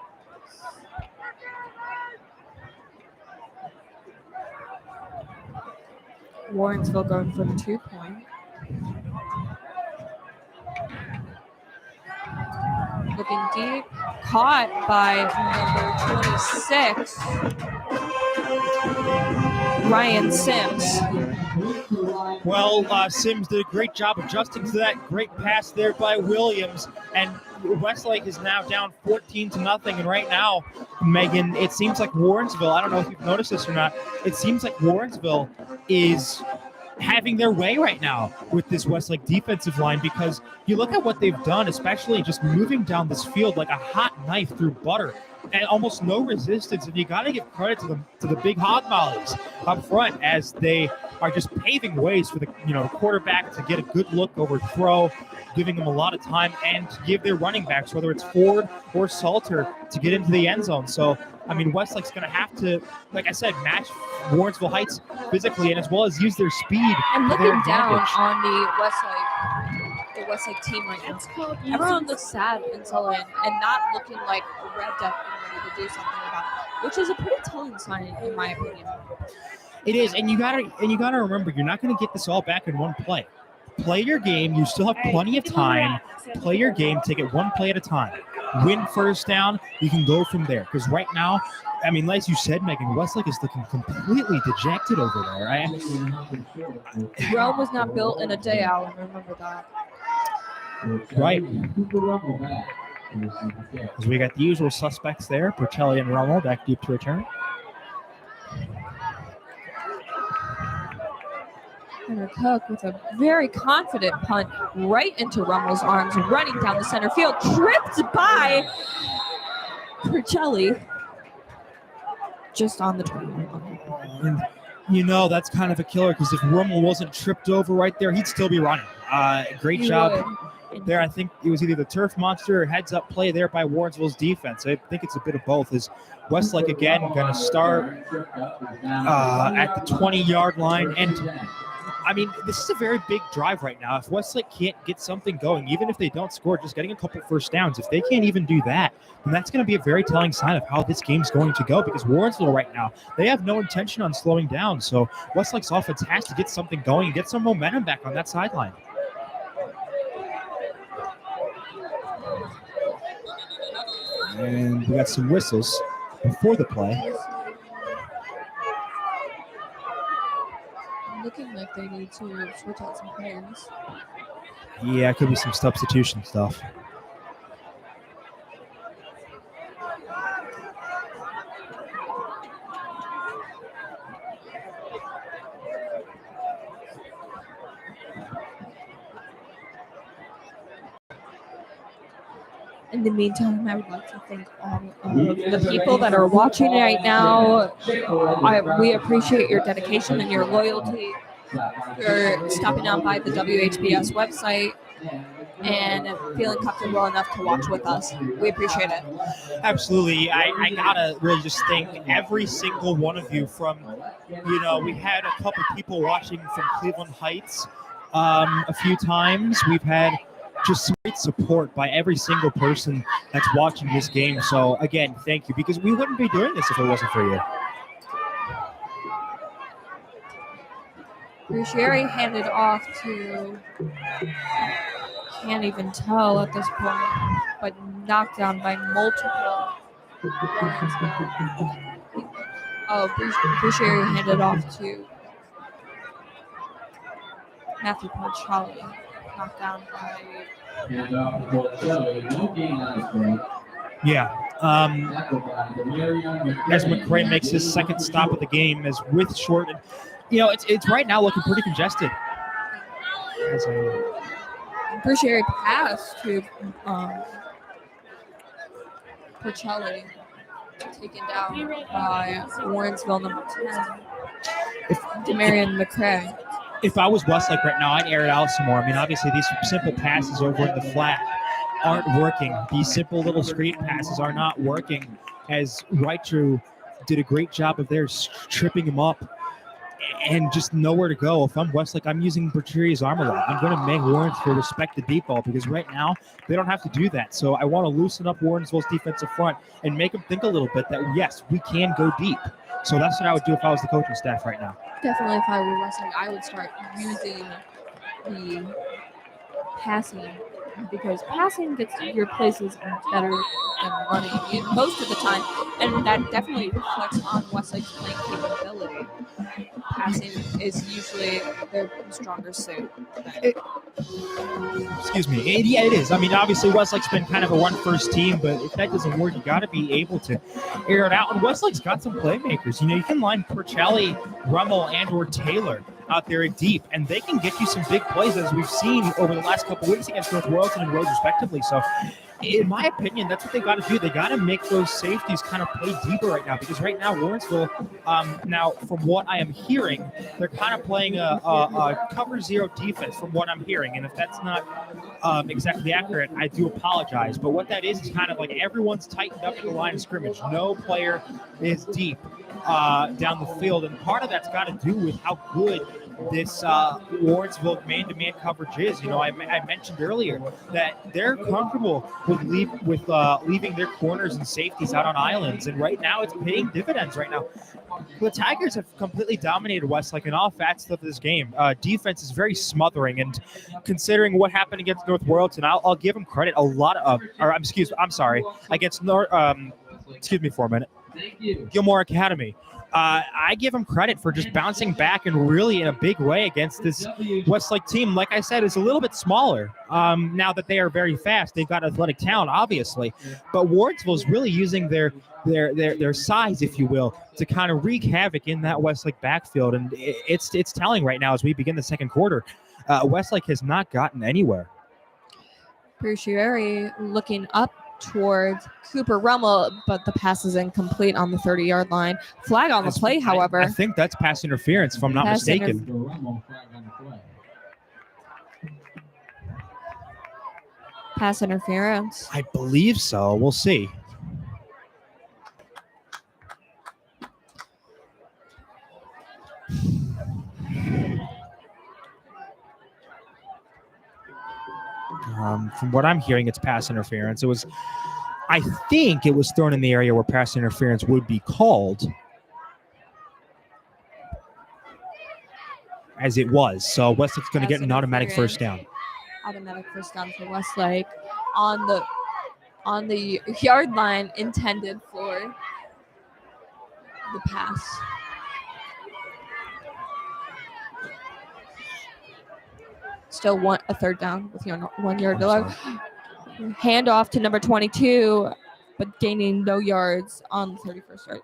[SPEAKER 3] Warrensville going for the 2-point. Looking deep, caught by number 26, Ryan Sims.
[SPEAKER 4] Well, Sims did a great job adjusting to that. Great pass there by Williams. And Westlake is now down 14-0. And right now, Megan, it seems like Warrensville, I don't know if you've noticed this or not, it seems like Warrensville is having their way right now with this Westlake defensive line, because you look at what they've done, especially just moving down this field like a hot knife through butter and almost no resistance. And you got to give credit to the big hog mollies up front as they are just paving ways for the quarterback to get a good look over throw, giving them a lot of time, and to give their running backs, whether it's Ford or Salter, to get into the end zone. So, I mean, Westlake's going to have to, like I said, match Warrensville Heights physically and as well as use their speed.
[SPEAKER 3] I'm
[SPEAKER 4] to their
[SPEAKER 3] looking down
[SPEAKER 4] advantage.
[SPEAKER 3] on the Westlake team right now. Everyone looks sad and sullen and not looking like revved up and ready to do something about it, which is a pretty telling sign in my opinion.
[SPEAKER 4] It is, and you gotta remember, you're not going to get this all back in one play. Play your game. You still have plenty of time. Play your game. Take it one play at a time. Win first down. You can go from there. Because right now, I mean, like you said, Megan, Westlake is looking completely dejected over there.
[SPEAKER 3] Rome was not built in a day, Alan. Remember that.
[SPEAKER 4] Right. As we got the usual suspects there, Porcelli and Rommel back deep to return.
[SPEAKER 3] Hunter Cook with a very confident punt right into Rummel's arms, running down the center field, tripped by Porcelli just on the 21.
[SPEAKER 4] That's kind of a killer, because if Rummel wasn't tripped over right there, he'd still be running. Great job there. I think it was either the turf monster or heads up play there by Warrensville's defense. I think it's a bit of both. Is Westlake again going to start at the 20-yard line? And I mean, this is a very big drive right now. If Westlake can't get something going, even if they don't score, just getting a couple first downs, if they can't even do that, then that's going to be a very telling sign of how this game's going to go, because Warrensville right now, they have no intention on slowing down. So Westlake's offense has to get something going and get some momentum back on that sideline. And we got some whistles before the play.
[SPEAKER 3] Looking like they need to switch out some players.
[SPEAKER 4] Yeah, it could be some substitution stuff.
[SPEAKER 3] In the meantime, I would like to thank all of the people that are watching right now. We appreciate your dedication and your loyalty. You're stopping on by the WHBS website and feeling comfortable enough to watch with us. We appreciate it.
[SPEAKER 4] Absolutely. I gotta really just thank every single one of you from, we had a couple people watching from Cleveland Heights a few times. We've had just great support by every single person that's watching this game. So again, thank you, because we wouldn't be doing this if it wasn't for you.
[SPEAKER 3] Brucieri handed off to, can't even tell at this point, but knocked down by multiple. Oh, Brucieri handed off to Matthew Porcelli, knocked down by.
[SPEAKER 4] Yeah. As McCray makes his second stop of the game, as with short, it's right now looking pretty congested.
[SPEAKER 3] Brucieri pass to Porcelli, taken down by Warrensville number 10, Demarion McCray.
[SPEAKER 4] If I was Westlake right now, I'd air it out some more. I mean, obviously, these simple passes over in the flat aren't working. These simple little screen passes are not working, as Right True did a great job of theirs, tripping him up and just nowhere to go. If I'm Westlake, I'm using Berturia's arm a lot. I'm going to make Warrensville respect the deep ball, because right now they don't have to do that. So I want to loosen up Warrensville's defensive front and make them think a little bit that, yes, we can go deep. So that's what I would do if I was the coaching staff right now.
[SPEAKER 3] Definitely, if I were Westlake, I would start using the passing, because passing gets your places better than running most of the time, and that definitely reflects on Westlake's playing capability. Passing is usually their stronger suit.
[SPEAKER 4] Excuse me. Yeah, it is. I mean, obviously, Westlake's been kind of a run-first team, but if that doesn't work, you got to be able to air it out. And Westlake's got some playmakers. You can line Porcelli, Rummel, and/or Taylor out there deep, and they can get you some big plays, as we've seen over the last couple weeks against North Royalton and Rhodes, respectively. So, in my opinion, that's what they got to do. They got to make those safeties kind of play deeper right now, because right now Warrensville, now from what I am hearing, they're kind of playing a cover zero defense from what I'm hearing. And if that's not exactly accurate, I do apologize. But what that is kind of like everyone's tightened up to the line of scrimmage. No player is deep down the field. And part of that's got to do with how good this Warrensville man-to-man coverage is. I mentioned earlier that they're comfortable with leaving their corners and safeties out on islands, and right now it's paying dividends. Right now, the Tigers have completely dominated Westlake in all facets of this game. Defense is very smothering, and considering what happened against North Royalton, I'll give them credit. Against excuse me for a minute. Gilmore Academy. I give them credit for just bouncing back and really in a big way against this Westlake team. Like I said, it's a little bit smaller now that they are very fast. They've got athletic talent, obviously, but Warrensville is really using their size, if you will, to kind of wreak havoc in that Westlake backfield, and it's telling right now as we begin the second quarter. Westlake has not gotten anywhere.
[SPEAKER 3] Brucieri looking up towards Cooper Rummel, but the pass is incomplete on the 30-yard line. Flag on the play, however.
[SPEAKER 4] I think that's pass interference, if I'm not mistaken.
[SPEAKER 3] Pass interference.
[SPEAKER 4] I believe so. We'll see. From what I'm hearing, it's pass interference. I think it was thrown in the area where pass interference would be called, as it was. So Westlake's going to get an automatic first down.
[SPEAKER 3] Automatic first down for Westlake on the yard line intended for the pass. Still a third down with 1 yard to go. Hand off to number 22, but gaining no yards on the 31st yard.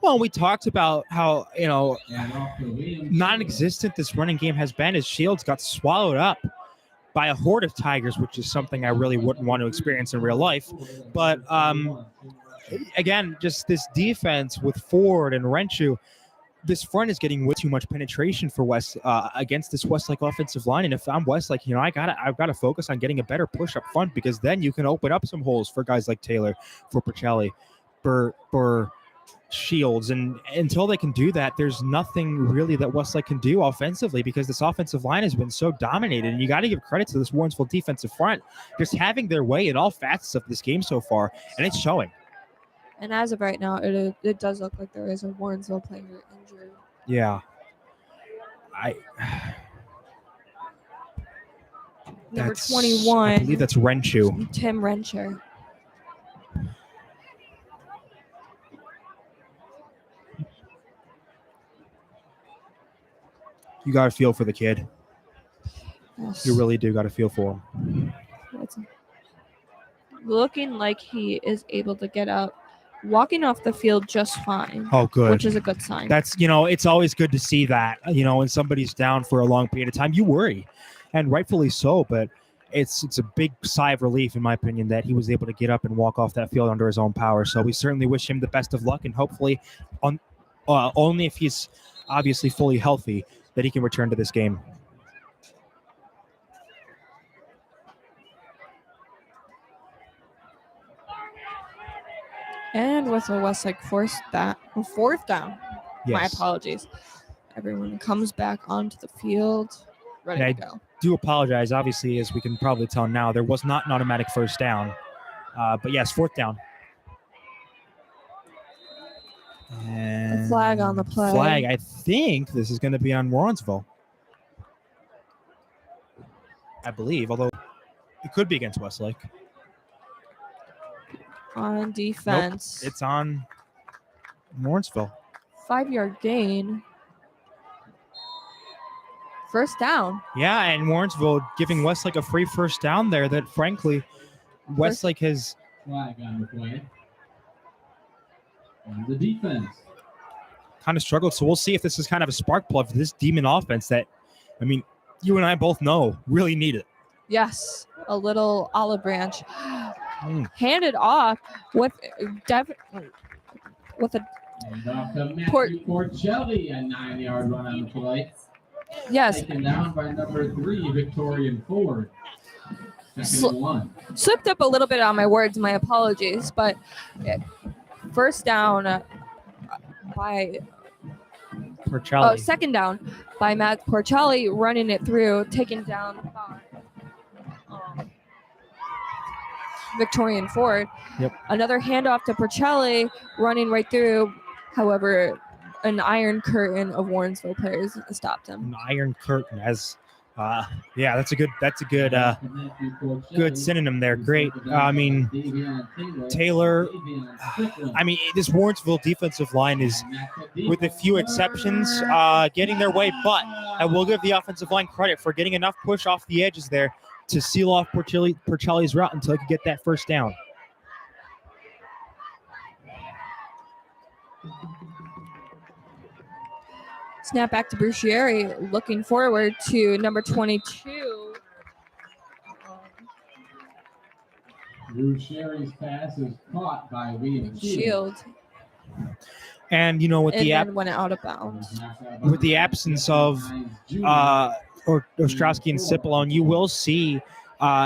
[SPEAKER 4] Well, we talked about how, non-existent this running game has been as Shields got swallowed up by a horde of Tigers, which is something I really wouldn't want to experience in real life. But again, just this defense with Ford and Renshaw, this front is getting way too much penetration for West against this Westlake offensive line. And if I'm Westlake, I've got to focus on getting a better push up front, because then you can open up some holes for guys like Taylor, for Porcelli, for Shields. And until they can do that, there's nothing really that Westlake can do offensively, because this offensive line has been so dominated. And you got to give credit to this Warrensville defensive front just having their way in all facets of this game so far, and it's showing.
[SPEAKER 3] And as of right now, it does look like there is a Warrensville player injured.
[SPEAKER 4] Yeah.
[SPEAKER 3] Number 21.
[SPEAKER 4] I believe that's Renshaw.
[SPEAKER 3] Tim Renshaw.
[SPEAKER 4] You got to feel for the kid.
[SPEAKER 3] Yes.
[SPEAKER 4] You really do got to feel for him.
[SPEAKER 3] It's looking like he is able to get up, walking off the field just fine.
[SPEAKER 4] Oh, good.
[SPEAKER 3] Which is a good sign.
[SPEAKER 4] That's, it's always good to see that, when somebody's down for a long period of time, you worry, and rightfully so, but it's a big sigh of relief, in my opinion, that he was able to get up and walk off that field under his own power. So we certainly wish him the best of luck, and hopefully only if he's obviously fully healthy that he can return to this game.
[SPEAKER 3] And with a Westlake fourth down.
[SPEAKER 4] Yes.
[SPEAKER 3] My apologies. Everyone comes back onto the field, ready to go.
[SPEAKER 4] Do apologize. Obviously, as we can probably tell now, there was not an automatic first down. But yes, fourth down. And
[SPEAKER 3] a flag on the play.
[SPEAKER 4] Flag. I think this is going to be on Warrensville. I believe, although it could be against Westlake.
[SPEAKER 3] On defense.
[SPEAKER 4] Nope, it's on Warrensville.
[SPEAKER 3] 5-yard gain. First down.
[SPEAKER 4] Yeah, and Warrensville giving Westlake a free first down there that, frankly, Westlake has...
[SPEAKER 1] Flag on the play. On the defense.
[SPEAKER 4] Kind of struggled, so we'll see if this is kind of a spark plug for this Demon offense that, you and I both know really need it.
[SPEAKER 3] Yes, a little olive branch. Handed off with a
[SPEAKER 1] And off to Matthew Porcelli, a 9-yard run on the play.
[SPEAKER 3] Yes.
[SPEAKER 1] Taken down by number 3, Victorian Ford. Second one.
[SPEAKER 3] Slipped up a little bit on my words, my apologies, but first down by
[SPEAKER 4] Porcelli.
[SPEAKER 3] second down by Matt Porcelli, running it through, taken down by Victorian Ford.
[SPEAKER 4] Yep.
[SPEAKER 3] Another handoff to Porcelli, running right through. However, an iron curtain of Warrensville players stopped him.
[SPEAKER 4] An iron curtain, as that's a good good synonym there. Great. Taylor. This Warrensville defensive line is, with a few exceptions, getting their way. But I will give the offensive line credit for getting enough push off the edges there to seal off Porcelli's route until he could get that first down.
[SPEAKER 3] Snap back to Brucieri, looking forward to number 22.
[SPEAKER 1] Brucieri's pass is caught by William
[SPEAKER 3] Shield.
[SPEAKER 4] And
[SPEAKER 3] then went out of bounds.
[SPEAKER 4] With the absence of Ostrowski and Cipollone, you will see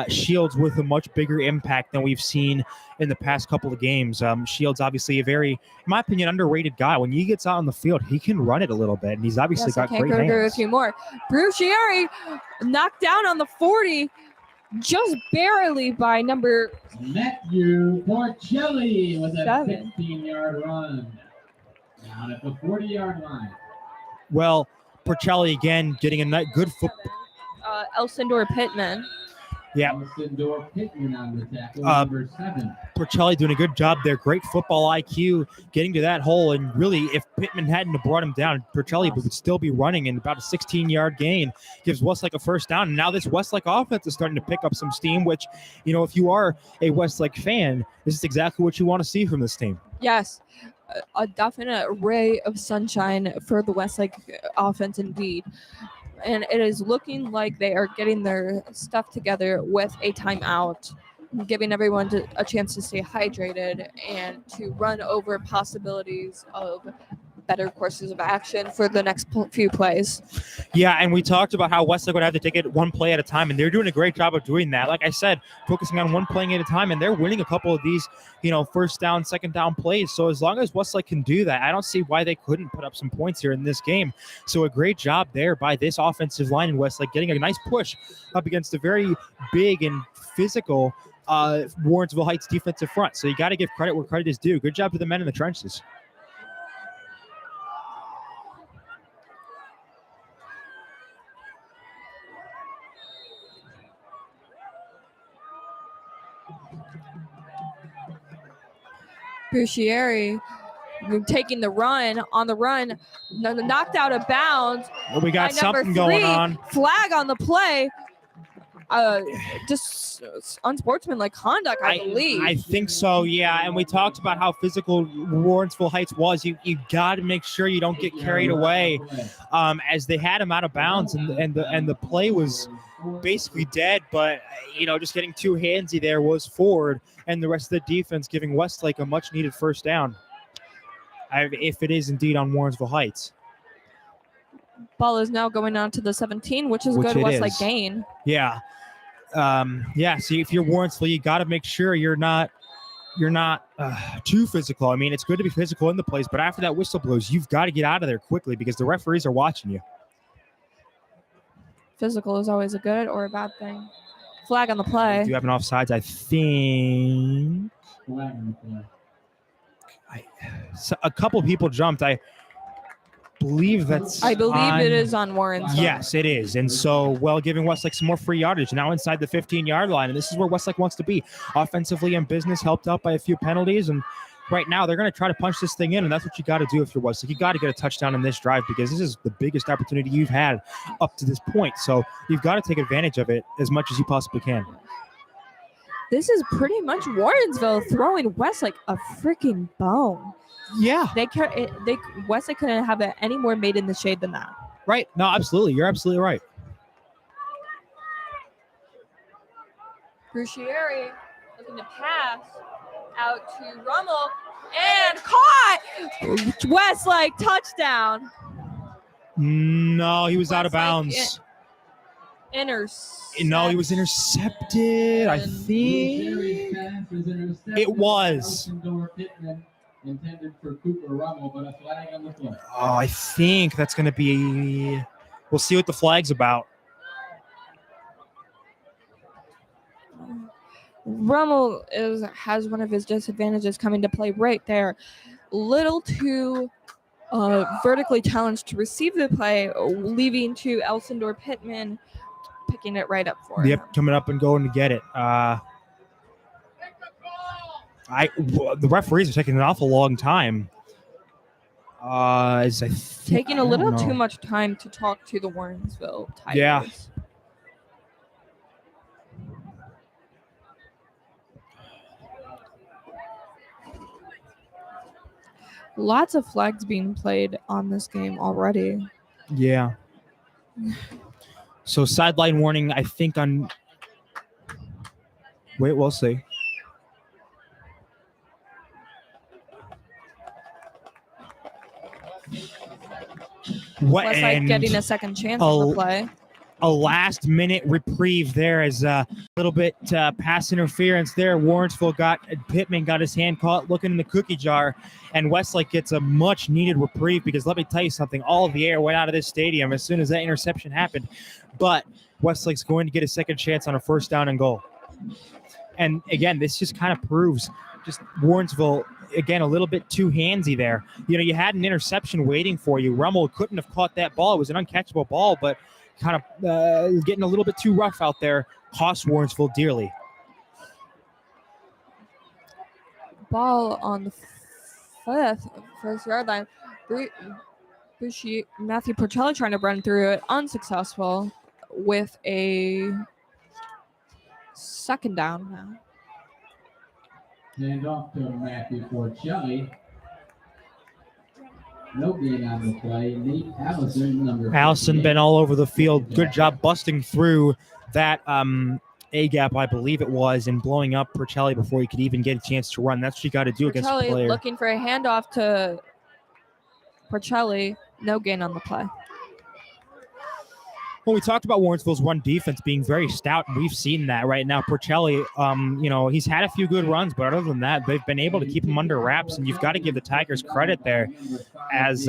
[SPEAKER 4] Shields with a much bigger impact than we've seen in the past couple of games. Shields obviously a very, in my opinion, underrated guy. When he gets out on the field, he can run it a little bit, and he's obviously got great hands.
[SPEAKER 3] I can't agree with you more. Brucieri knocked down on the 40, just barely by number
[SPEAKER 1] Matthew Porcelli with a 15-yard run. Down at the 40-yard line.
[SPEAKER 4] Well, Porcelli again getting a good football.
[SPEAKER 3] Elsindor Pittman.
[SPEAKER 4] Yeah.
[SPEAKER 1] Pittman on the tackle, number 7.
[SPEAKER 4] Porcelli doing a good job there. Great football IQ, getting to that hole. And really, if Pittman hadn't have brought him down, Porcelli would still be running in about a 16-yard gain. Gives Westlake a first down. And now this Westlake offense is starting to pick up some steam, which, if you are a Westlake fan, this is exactly what you want to see from this team.
[SPEAKER 3] Yes, a definite ray of sunshine for the Westlake offense indeed. And it is looking like they are getting their stuff together with a timeout, giving everyone a chance to stay hydrated and to run over possibilities of better courses of action for the next few plays.
[SPEAKER 4] Yeah, and we talked about how Westlake would have to take it one play at a time, and they're doing a great job of doing that. Like I said, focusing on one play at a time, and they're winning a couple of these, first down, second down plays. So as long as Westlake can do that, I don't see why they couldn't put up some points here in this game. So a great job there by this offensive line in Westlake, getting a nice push up against a very big and physical Warrensville Heights defensive front. So you got to give credit where credit is due. Good job to the men in the trenches.
[SPEAKER 3] Bucieri taking the run, knocked out of bounds.
[SPEAKER 4] Well, we got something
[SPEAKER 3] 3,
[SPEAKER 4] going on.
[SPEAKER 3] Flag on the play. Just unsportsmanlike conduct, I believe.
[SPEAKER 4] I think so, yeah. And we talked about how physical Warrensville Heights was. You got to make sure you don't get carried away as they had him out of bounds, and the play was basically dead. But just getting too handsy there was forward, and the rest of the defense giving Westlake a much needed first down. If it is indeed on Warrensville Heights.
[SPEAKER 3] Ball is now going on to the 17, which is a good Westlake gain.
[SPEAKER 4] Yeah. So if you're Warrensville, you got to make sure you're not too physical. I mean, it's good to be physical in the plays, but after that whistle blows, you've got to get out of there quickly because the referees are watching you.
[SPEAKER 3] Physical is always a good or a bad thing. Flag on the play.
[SPEAKER 4] Do you have an offsides? I think. A couple people jumped. I believe it
[SPEAKER 3] is on Warrensville.
[SPEAKER 4] Yes, it is. And so, giving Westlake some more free yardage now inside the 15-yard line. And this is where Westlake wants to be. Offensively in business, helped out by a few penalties. And right now, they're going to try to punch this thing in. And that's what you got to do if you're Westlake. You got to get a touchdown in this drive because this is the biggest opportunity you've had up to this point. So you've got to take advantage of it as much as you possibly can.
[SPEAKER 3] This is pretty much Warrensville throwing Westlake a freaking bone.
[SPEAKER 4] Yeah.
[SPEAKER 3] Westlake couldn't have it any more made in the shade than that.
[SPEAKER 4] Right. No, absolutely. You're absolutely right.
[SPEAKER 3] Bucieri looking to pass out to Rummel and caught. Westlake touchdown.
[SPEAKER 4] No, he was out of bounds.
[SPEAKER 3] No,
[SPEAKER 4] he was intercepted. I think it was.
[SPEAKER 1] Intended for Cooper Rummel, but a flag on the play.
[SPEAKER 4] Oh, I think that's going to be. We'll see what the flag's about.
[SPEAKER 3] Rummel has one of his disadvantages coming to play right there. Little too vertically challenged to receive the play, leaving to Elsendor Pittman picking it right up for him.
[SPEAKER 4] Yep, coming up and going to get it. The referees are taking an awful long time.
[SPEAKER 3] Taking a little too much time to talk to the Warrensville Tigers.
[SPEAKER 4] Yeah.
[SPEAKER 3] Lots of flags being played on this game already.
[SPEAKER 4] Yeah. So sideline warning, I think on. Wait, we'll see.
[SPEAKER 3] Westlake getting a second chance on the play.
[SPEAKER 4] A last-minute reprieve there as a little bit pass interference there. Pittman got his hand caught looking in the cookie jar, and Westlake gets a much-needed reprieve because let me tell you something, all of the air went out of this stadium as soon as that interception happened. But Westlake's going to get a second chance on a first down and goal. And, again, this just kind of proves just Warrensville, again, a little bit too handsy there. You had an interception waiting for you. Rummel couldn't have caught that ball. It was an uncatchable ball, but kind of getting a little bit too rough out there cost Warrensville dearly.
[SPEAKER 3] Ball on the first yard line. Matthew Porcelli trying to run through it, unsuccessful with a second down now.
[SPEAKER 6] Hand off to Matthew Porcelli. No gain on the play. Nate Allison, number
[SPEAKER 4] Allison
[SPEAKER 6] 58.
[SPEAKER 4] been all over the field. Good job busting through that A-gap, I believe it was, and blowing up Porcelli before he could even get a chance to run. That's what you got to do against a
[SPEAKER 3] Porcelli
[SPEAKER 4] player.
[SPEAKER 3] looking for a handoff to Porcelli. No gain on the play.
[SPEAKER 4] Well, we talked about Warrensville's run defense being very stout, and we've seen that right now. Porcelli, he's had a few good runs, but other than that, they've been able to keep him under wraps, and you've got to give the Tigers credit there as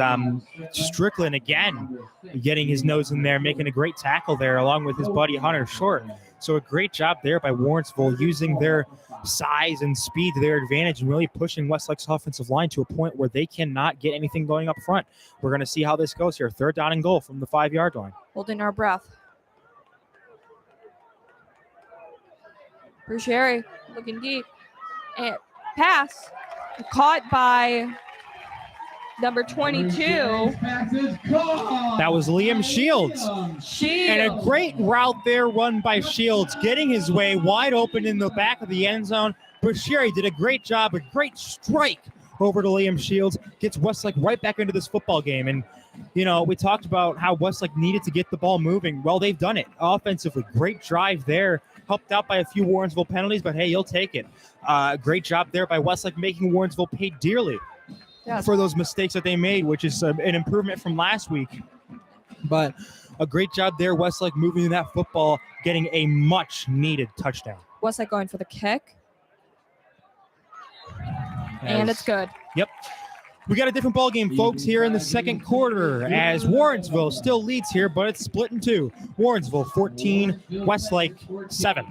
[SPEAKER 4] Strickland, again, getting his nose in there, making a great tackle there along with his buddy Hunter Short. So a great job there by Warrensville using their size and speed to their advantage and really pushing Westlake's offensive line to a point where they cannot get anything going up front. We're going to see how this goes here. 3rd down and goal from the 5-yard line.
[SPEAKER 3] Holding our breath. Brucieri looking deep. And pass caught by number 22.
[SPEAKER 4] That was Liam Shields. And a great route there run by Shields, getting his way wide open in the back of the end zone. Brucieri did a great job, a great strike over to Liam Shields, gets Westlake right back into this football game. And, we talked about how Westlake needed to get the ball moving. Well, they've done it. Offensively, great drive there. Helped out by a few Warrensville penalties, but hey, you'll take it. Great job there by Westlake, making Warrensville pay dearly for those mistakes that they made, which is an improvement from last week. But a great job there, Westlake moving that football, getting a much-needed touchdown.
[SPEAKER 3] Westlake going for the kick. And it's good.
[SPEAKER 4] Yep. We got a different ball game, folks, here in the second quarter as Warrensville still leads here, but it's split in two. Warrensville 14, Westlake 7.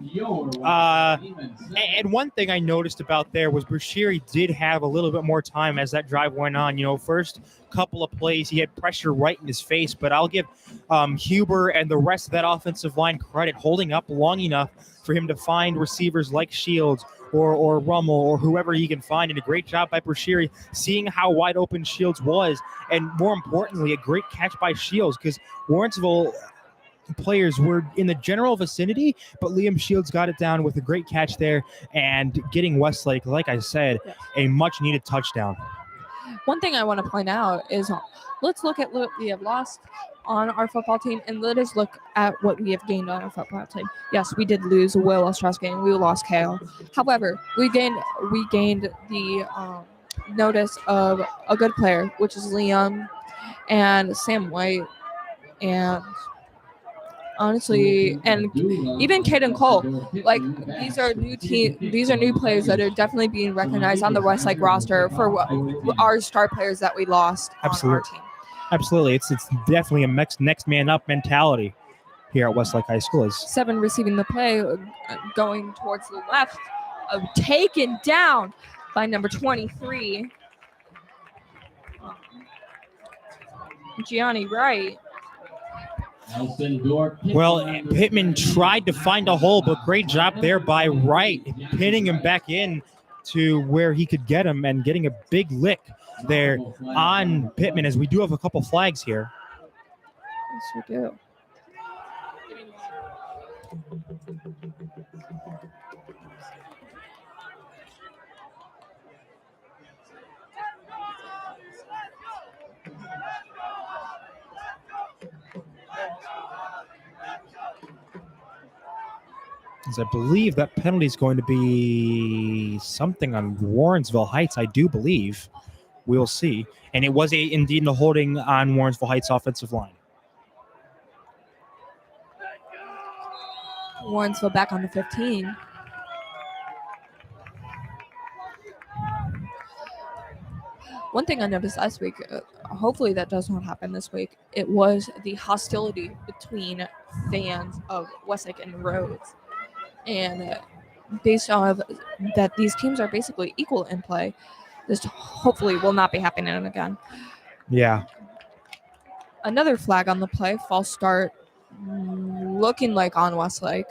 [SPEAKER 4] And one thing I noticed about there was Brucieri did have a little bit more time as that drive went on. First couple of plays, he had pressure right in his face, but I'll give Huber and the rest of that offensive line credit holding up long enough for him to find receivers like Shields or Rummel or whoever he can find. And a great job by Brucieri seeing how wide open Shields was. And more importantly, a great catch by Shields because Warrensville players were in the general vicinity, but Liam Shields got it down with a great catch there and getting Westlake, like I said, a much needed touchdown.
[SPEAKER 3] One thing I want to point out is let's look at what we have lost on our football team and let us look at what we have gained on our football team. Yes, we did lose Will Ostrowski and we lost Kale. However, we gained the notice of a good player, which is Liam and Sam White, and honestly, and even Caden Cole. Like these are new players that are definitely being recognized on the Westlake roster for our star players that we lost on our team.
[SPEAKER 4] Absolutely. It's definitely a next man up mentality here at Westlake High School.
[SPEAKER 3] 7 receiving the play, going towards the left, taken down by number 23, Gianni Wright.
[SPEAKER 4] Well, Pittman tried to find a hole, but great job there by Wright, pinning him back in to where he could get him and getting a big lick there on Pittman, as we do have a couple flags here.
[SPEAKER 3] Yes, we do.
[SPEAKER 4] As I believe that penalty is going to be something on Warrensville Heights, I do believe. We'll see. And it was indeed the holding on Warrensville Heights offensive line.
[SPEAKER 3] Warrensville back on the 15. One thing I noticed last week, hopefully that does not happen this week, it was the hostility between fans of Westlake and Rhodes. And based on that these teams are basically equal in play, this hopefully will not be happening again.
[SPEAKER 4] Yeah.
[SPEAKER 3] Another flag on the play, false start looking like on Westlake.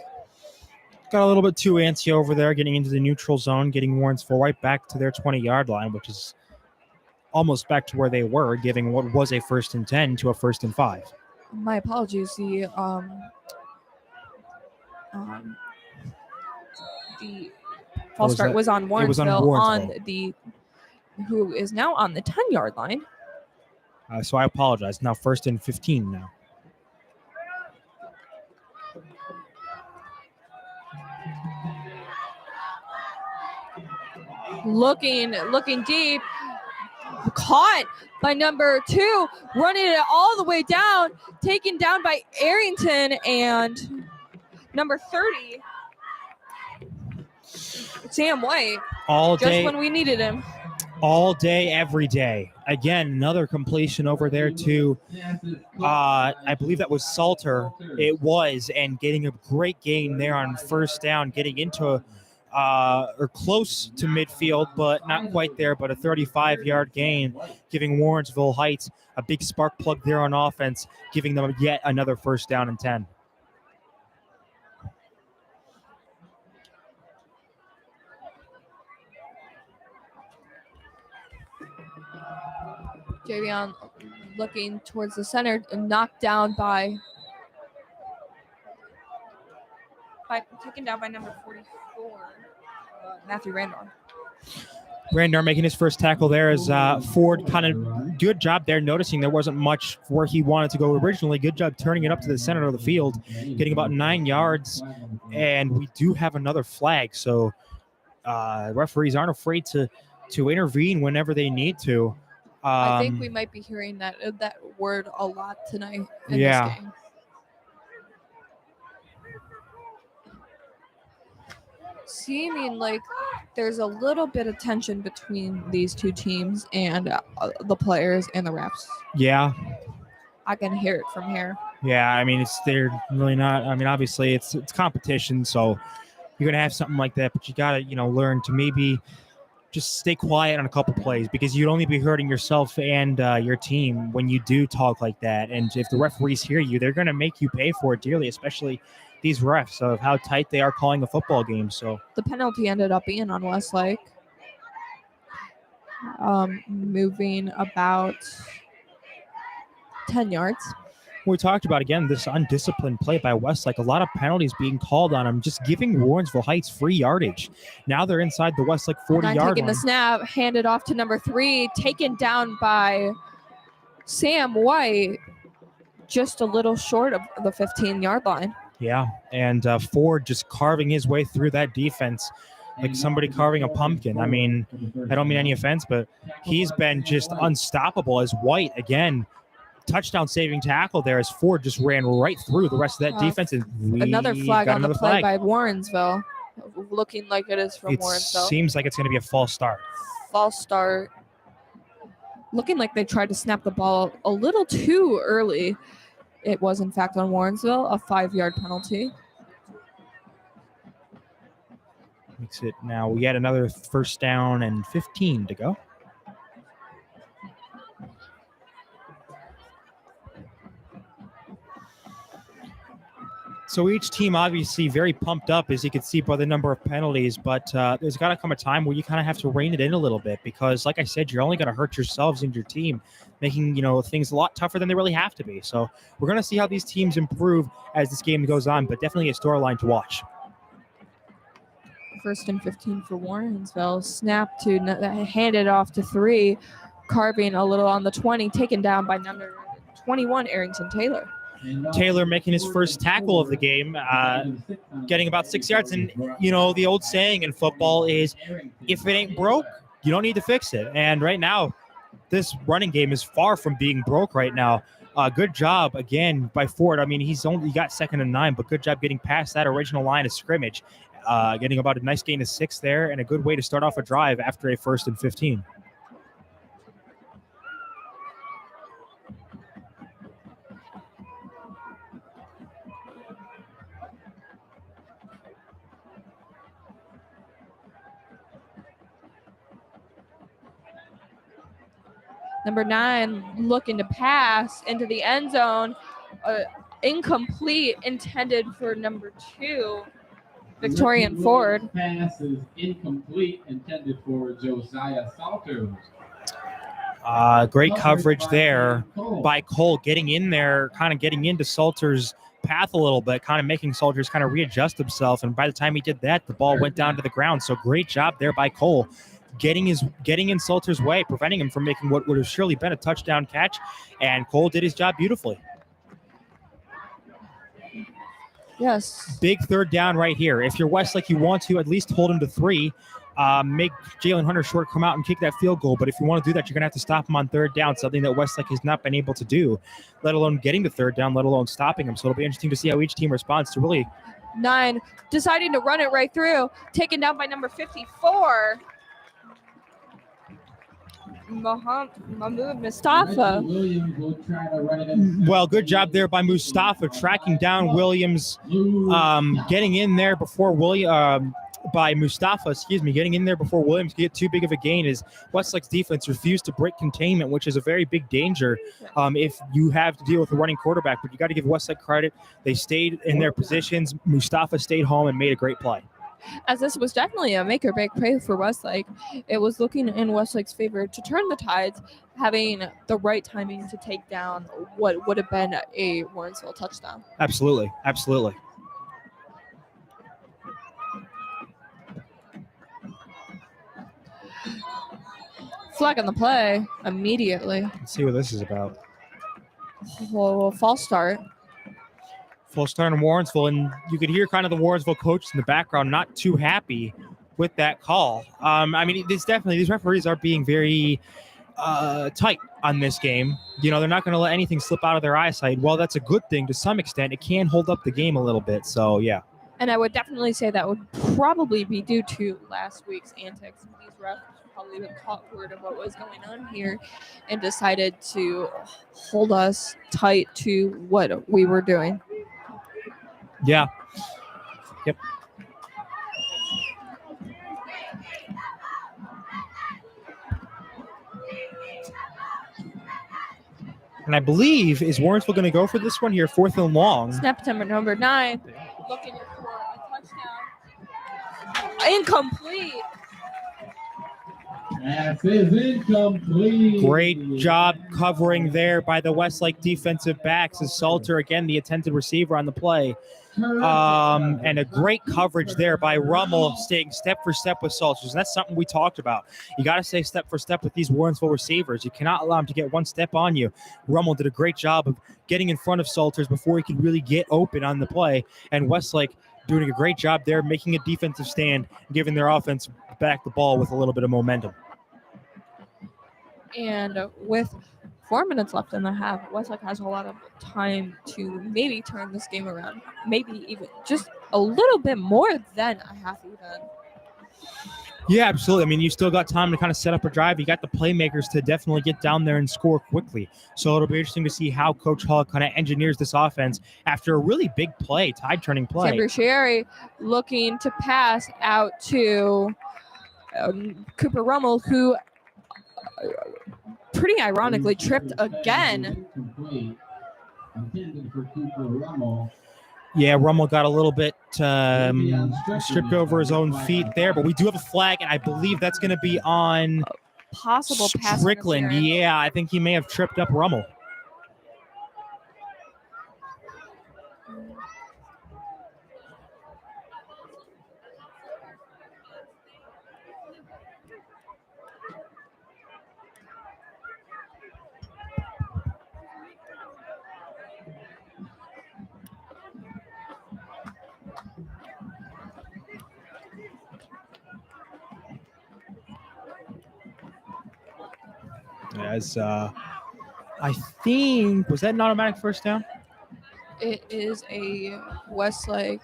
[SPEAKER 4] Got a little bit too antsy over there, getting into the neutral zone, getting Warrensville right back to their 20-yard line, which is almost back to where they were, giving what was a 1st and 10 to a 1st and 5.
[SPEAKER 3] My apologies. The false start was on
[SPEAKER 4] It was on
[SPEAKER 3] Warrensville,
[SPEAKER 4] Warrensville.
[SPEAKER 3] who is now on the 10-yard line.
[SPEAKER 4] So I apologize. Now 1st and 15 now.
[SPEAKER 3] Looking deep, caught by number 2, running it all the way down, taken down by Arrington and number 30, Sam White.
[SPEAKER 4] All day,
[SPEAKER 3] just when we needed him.
[SPEAKER 4] All day, every day. Again, another completion over there to, I believe that was Salter. It was, and getting a great gain there on 1st down, getting into or close to midfield, but not quite there, but a 35-yard gain, giving Warrensville Heights a big spark plug there on offense, giving them yet another 1st down and 10.
[SPEAKER 3] Javion looking towards the center, knocked down by taken down by number 44, Matthew Randall.
[SPEAKER 4] Randar making his first tackle there as Ford kind of good job there, noticing there wasn't much where he wanted to go originally. Good job turning it up to the center of the field, getting about 9 yards, and we do have another flag. So referees aren't afraid to intervene whenever they need to.
[SPEAKER 3] I think we might be hearing that word a lot tonight in this game. Seeming like there's a little bit of tension between these two teams and the players and the refs.
[SPEAKER 4] Yeah.
[SPEAKER 3] I can hear it from here.
[SPEAKER 4] Yeah, I mean, they're really not. I mean, obviously, it's competition, so you're going to have something like that, but you got to, learn to maybe just stay quiet on a couple plays, because you'd only be hurting yourself and your team when you do talk like that. And if the referees hear you, they're going to make you pay for it dearly, especially these refs of how tight they are calling a football game. So
[SPEAKER 3] the penalty ended up being on Westlake, moving about 10 yards.
[SPEAKER 4] We talked about, again, this undisciplined play by Westlake, a lot of penalties being called on them, just giving Warrensville Heights free yardage. Now they're inside the Westlake 40-yard line.
[SPEAKER 3] Taking the snap, handed off to number 3, taken down by Sam White, just a little short of the 15-yard line.
[SPEAKER 4] Yeah, and Ford just carving his way through that defense like somebody carving a pumpkin. I mean, I don't mean any offense, but he's been just unstoppable as White, again, touchdown saving tackle there as Ford just ran right through the rest of that defense. And
[SPEAKER 3] another flag on the play by Warrensville, looking like it is from Warrensville.
[SPEAKER 4] It seems like it's going to be a false start.
[SPEAKER 3] False start. Looking like they tried to snap the ball a little too early. It was, in fact, on Warrensville, a 5-yard penalty.
[SPEAKER 4] Makes it now yet another 1st down and 15 to go. So each team obviously very pumped up, as you can see by the number of penalties, but there's got to come a time where you kind of have to rein it in a little bit, because like I said, you're only going to hurt yourselves and your team, making things a lot tougher than they really have to be. So we're going to see how these teams improve as this game goes on, but definitely a storyline to watch.
[SPEAKER 3] 1st and 15 for Warrensville. Snap to handed off to 3, carving a little on the 20, taken down by number 21, Arrington Taylor.
[SPEAKER 4] Taylor making his first tackle of the game, getting about 6 yards. And, the old saying in football is, if it ain't broke, you don't need to fix it. And right now, this running game is far from being broke right now. Good job, again, by Ford. I mean, he's only got 2nd and 9, but good job getting past that original line of scrimmage, getting about a nice gain of 6 there, and a good way to start off a drive after a 1st and 15.
[SPEAKER 3] Number 9 looking to pass into the end zone. incomplete, intended for number 2, Victorian Ford.
[SPEAKER 6] Pass is incomplete, intended for Josiah Salters.
[SPEAKER 4] Great coverage there by Cole, getting in there, kind of getting into Salter's path a little bit, kind of making Salters kind of readjust himself. And by the time he did that, the ball went down to the ground. So great job there by Cole, getting in Salter's way, preventing him from making what would have surely been a touchdown catch. And Cole did his job beautifully.
[SPEAKER 3] Yes.
[SPEAKER 4] Big third down right here. If you're Westlake, you want to at least hold him to 3. Make Jalen Hunter Short come out and kick that field goal. But if you want to do that, you're going to have to stop him on third down, something that Westlake has not been able to do, let alone getting to third down, let alone stopping him. So it'll be interesting to see how each team responds to really.
[SPEAKER 3] 9, deciding to run it right through, taken down by number 54. Mahmoud Mustafa.
[SPEAKER 6] Williams will try to run it in.
[SPEAKER 4] Well, good job there by Mustafa tracking down Williams, getting in there before getting in there before Williams could get too big of a gain. As Westlake's defense refused to break containment, which is a very big danger if you have to deal with a running quarterback. But you got to give Westlake credit. They stayed in their positions. Mustafa stayed home and made a great play.
[SPEAKER 3] As this was definitely a make or break play for Westlake. It was looking in Westlake's favor to turn the tides, having the right timing to take down what would have been a Warrensville touchdown.
[SPEAKER 4] Absolutely.
[SPEAKER 3] Flag on the play immediately.
[SPEAKER 4] Let's see what this is about.
[SPEAKER 3] Well, false start.
[SPEAKER 4] Full start in Warrensville, and you could hear kind of the Warrensville coaches in the background not too happy with that call. These referees are being very tight on this game. You know, they're not going to let anything slip out of their eyesight. Well, that's a good thing to some extent. It can hold up the game a little bit, so yeah.
[SPEAKER 3] And I would definitely say that would probably be due to last week's antics. These refs probably caught word of what was going on here and decided to hold us tight to what we were doing.
[SPEAKER 4] Yeah. Yep. And I believe, is Warrensville going to go for this one here, 4th and long?
[SPEAKER 3] Snap to number 9. Looking for a touchdown. Incomplete.
[SPEAKER 6] Pass is incomplete.
[SPEAKER 4] Great job covering there by the Westlake defensive backs as Salter, again, the intended receiver on the play. And a great coverage there by Rummel, staying step for step with Salters. And that's something we talked about. You got to stay step for step with these Warrensville receivers. You cannot allow them to get one step on you. Rummel did a great job of getting in front of Salters before he could really get open on the play. And Westlake doing a great job there, making a defensive stand, giving their offense back the ball with a little bit of momentum.
[SPEAKER 3] And with 4 minutes left in the half, Westlake has a lot of time to maybe turn this game around. Maybe even just a little bit more than a half even.
[SPEAKER 4] Yeah, absolutely. I mean, you still got time to kind of set up a drive. You got the playmakers to definitely get down there and score quickly. So it'll be interesting to see how Coach Hall kind of engineers this offense after a really big play, tide-turning play.
[SPEAKER 3] Sherry looking to pass out to Cooper Rummel, who pretty ironically tripped again.
[SPEAKER 6] Intended for Cooper Rummel.
[SPEAKER 4] Yeah, Rummel got a little bit stripped over his own feet there, but we do have a flag, and I believe that's going to be on
[SPEAKER 3] possible pass
[SPEAKER 4] Strickland.
[SPEAKER 3] interference.
[SPEAKER 4] Yeah, I think he may have tripped up Rummel. As I think, was that an automatic first down?
[SPEAKER 3] It is a Westlake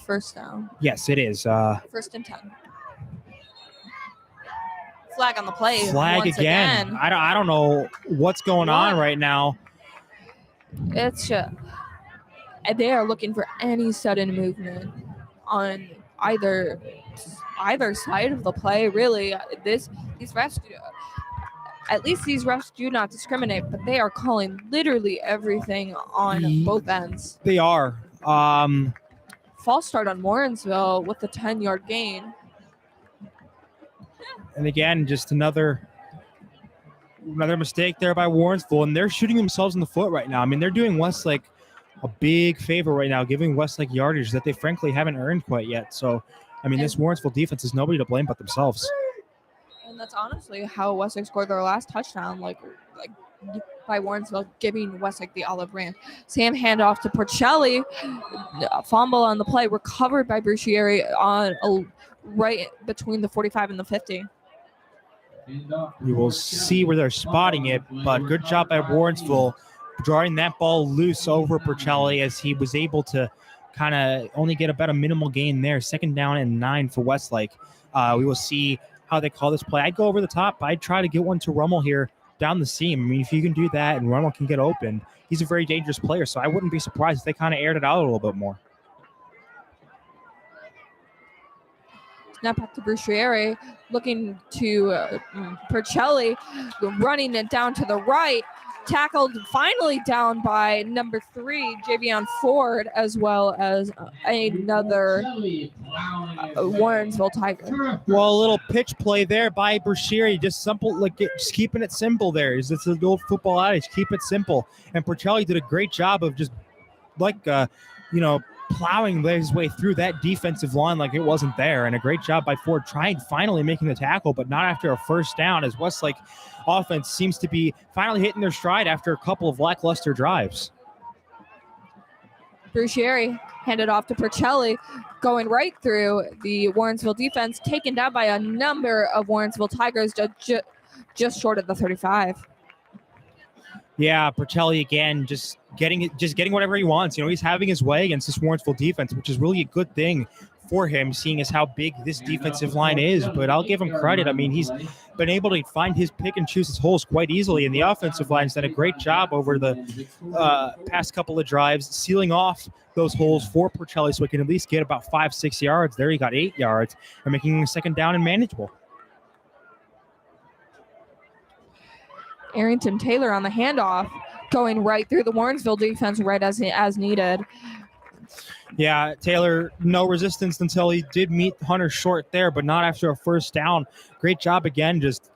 [SPEAKER 3] first down.
[SPEAKER 4] Yes, it is.
[SPEAKER 3] 1st and 10. Flag on the play.
[SPEAKER 4] Flag
[SPEAKER 3] once
[SPEAKER 4] again. I don't know what's going on right now.
[SPEAKER 3] It's just, they are looking for any sudden movement on either side of the play. Really, these refs at least these refs do not discriminate, but they are calling literally everything on both ends.
[SPEAKER 4] They are.
[SPEAKER 3] False start on Warrensville with the 10-yard gain.
[SPEAKER 4] And again, just another mistake there by Warrensville, and they're shooting themselves in the foot right now. I mean, they're doing Westlake a big favor right now, giving Westlake yardage that they frankly haven't earned quite yet. So, I mean, this Warrensville defense is nobody to blame but themselves.
[SPEAKER 3] And that's honestly how Westlake scored their last touchdown, like by Warrensville, giving Westlake the olive branch. Sam handoff to Porcelli, fumble on the play, recovered by Brucieri on right between the 45 and the 50.
[SPEAKER 4] You will see where they're spotting it, but good job by Warrensville drawing that ball loose over Porcelli as he was able to kind of only get about a minimal gain there. 2nd down and 9 for Westlake. We will see how they call this play. I'd go over the top. I'd try to get one to Rummel here down the seam. I mean, if you can do that and Rummel can get open, he's a very dangerous player, so I wouldn't be surprised if they kind of aired it out a little bit more.
[SPEAKER 3] Snap back to Brucieri, looking to Porcelli, running it down to the right. Tackled finally down by number 3, Javion Ford, as well as another Warrensville Tiger.
[SPEAKER 4] Well, a little pitch play there by Brucieri, just simple, just keeping it simple there. It's the old football adage, keep it simple. And Porcelli did a great job of just plowing his way through that defensive line like it wasn't there. And a great job by Ford trying finally making the tackle, but not after a 1st down, as Westlake offense seems to be finally hitting their stride after a couple of lackluster drives.
[SPEAKER 3] Brucieri handed off to Porcelli, going right through the Warrensville defense, taken down by a number of Warrensville Tigers just short of the 35.
[SPEAKER 4] Yeah, Porcelli again, just getting whatever he wants. He's having his way against this Warrensville defense, which is really a good thing for him, seeing as how big this defensive line is. But I'll give him credit. I mean, he's been able to find his pick and choose his holes quite easily, and the offensive line's done a great job over the past couple of drives, sealing off those holes for Porcelli so he can at least get about 5-6 yards. There he got 8 yards, and making 2nd down and manageable.
[SPEAKER 3] Arrington Taylor on the handoff, going right through the Warrensville defense right as needed.
[SPEAKER 4] Yeah, Taylor, no resistance until he did meet Hunter short there, but not after a 1st down. Great job again, just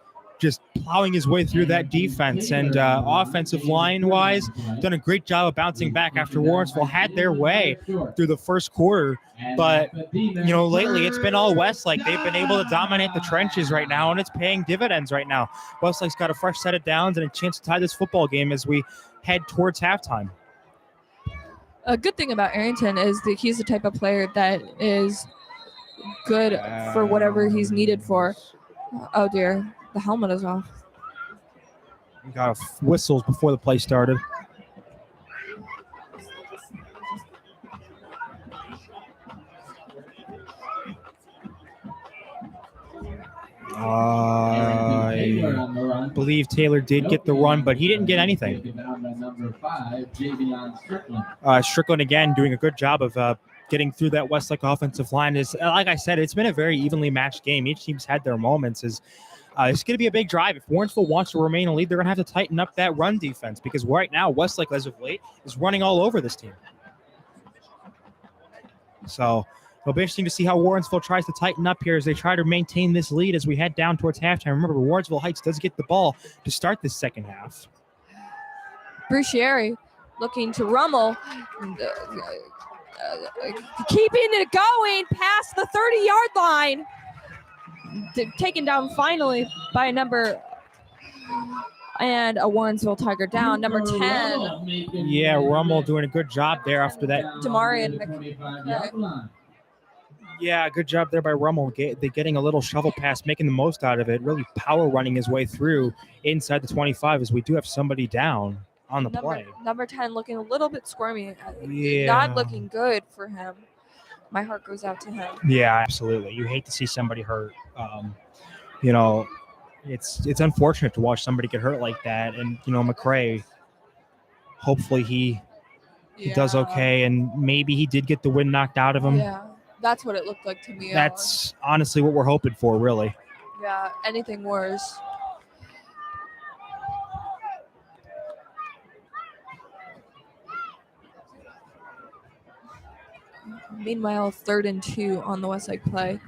[SPEAKER 4] plowing his way through that defense. And offensive line-wise, done a great job of bouncing back after Warrensville had their way through the 1st quarter. But, lately it's been all Westlake. They've been able to dominate the trenches right now, and it's paying dividends right now. Westlake's got a fresh set of downs and a chance to tie this football game as we head towards halftime.
[SPEAKER 3] A good thing about Arrington is that he's the type of player that is good for whatever he's needed for. Oh, dear. The helmet is off.
[SPEAKER 4] We got whistles before the play started. I believe Taylor did get the run, but he didn't get anything. Strickland again doing a good job of getting through that Westlake offensive line. Is like I said, it's been a very evenly matched game. Each team's had their moments. It's going to be a big drive. If Warrensville wants to remain in lead, they're going to have to tighten up that run defense, because right now Westlake, as of late, is running all over this team. So it'll be interesting to see how Warrensville tries to tighten up here as they try to maintain this lead as we head down towards halftime. Remember, Warrensville Heights does get the ball to start this 2nd half.
[SPEAKER 3] Brucieri looking to Rummel, keeping it going past the 30-yard line. Taken down finally by a number, and a Warrensville Tiger down, number 10.
[SPEAKER 4] Yeah, Rummel doing a good job there after that.
[SPEAKER 3] Demarian.
[SPEAKER 4] Yeah, good job there by Rummel. They're getting a little shovel pass, making the most out of it, really power running his way through inside the 25 as we do have somebody down on the play.
[SPEAKER 3] Number 10 looking a little bit squirmy.
[SPEAKER 4] Yeah.
[SPEAKER 3] Not looking good for him. My heart goes out to him.
[SPEAKER 4] Yeah, absolutely. You hate to see somebody hurt. It's unfortunate to watch somebody get hurt like that. And, McCray, hopefully he does okay. And maybe he did get the wind knocked out of him.
[SPEAKER 3] Yeah, that's what it looked like to me.
[SPEAKER 4] That's honestly what we're hoping for, really.
[SPEAKER 3] Yeah, anything worse. Meanwhile, 3rd and 2 on the Westlake play.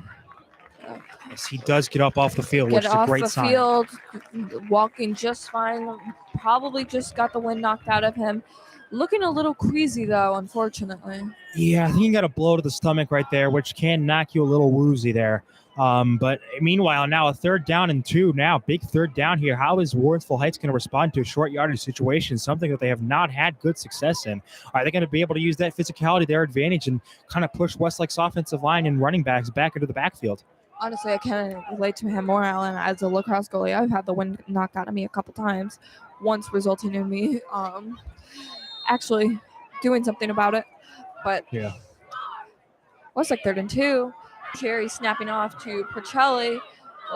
[SPEAKER 4] Yes, he does get up off the field, which
[SPEAKER 3] Get
[SPEAKER 4] is a
[SPEAKER 3] off
[SPEAKER 4] great
[SPEAKER 3] the
[SPEAKER 4] sign.
[SPEAKER 3] field, walking just fine. Probably just got the wind knocked out of him. Looking a little queasy, though, unfortunately.
[SPEAKER 4] Yeah, I think he got a blow to the stomach right there, which can knock you a little woozy there. But meanwhile, now a 3rd down and 2. Now, big 3rd down here. How is Warrensville Heights going to respond to a short yardage situation, something that they have not had good success in? Are they going to be able to use that physicality to their advantage and kind of push Westlake's offensive line and running backs back into the backfield?
[SPEAKER 3] Honestly, I can't relate to him more, Alan. As a lacrosse goalie, I've had the wind knocked out of me a couple times, once resulting in me actually doing something about it. But
[SPEAKER 4] yeah,
[SPEAKER 3] Westlake 3rd and 2. Cherry snapping off to Porcelli,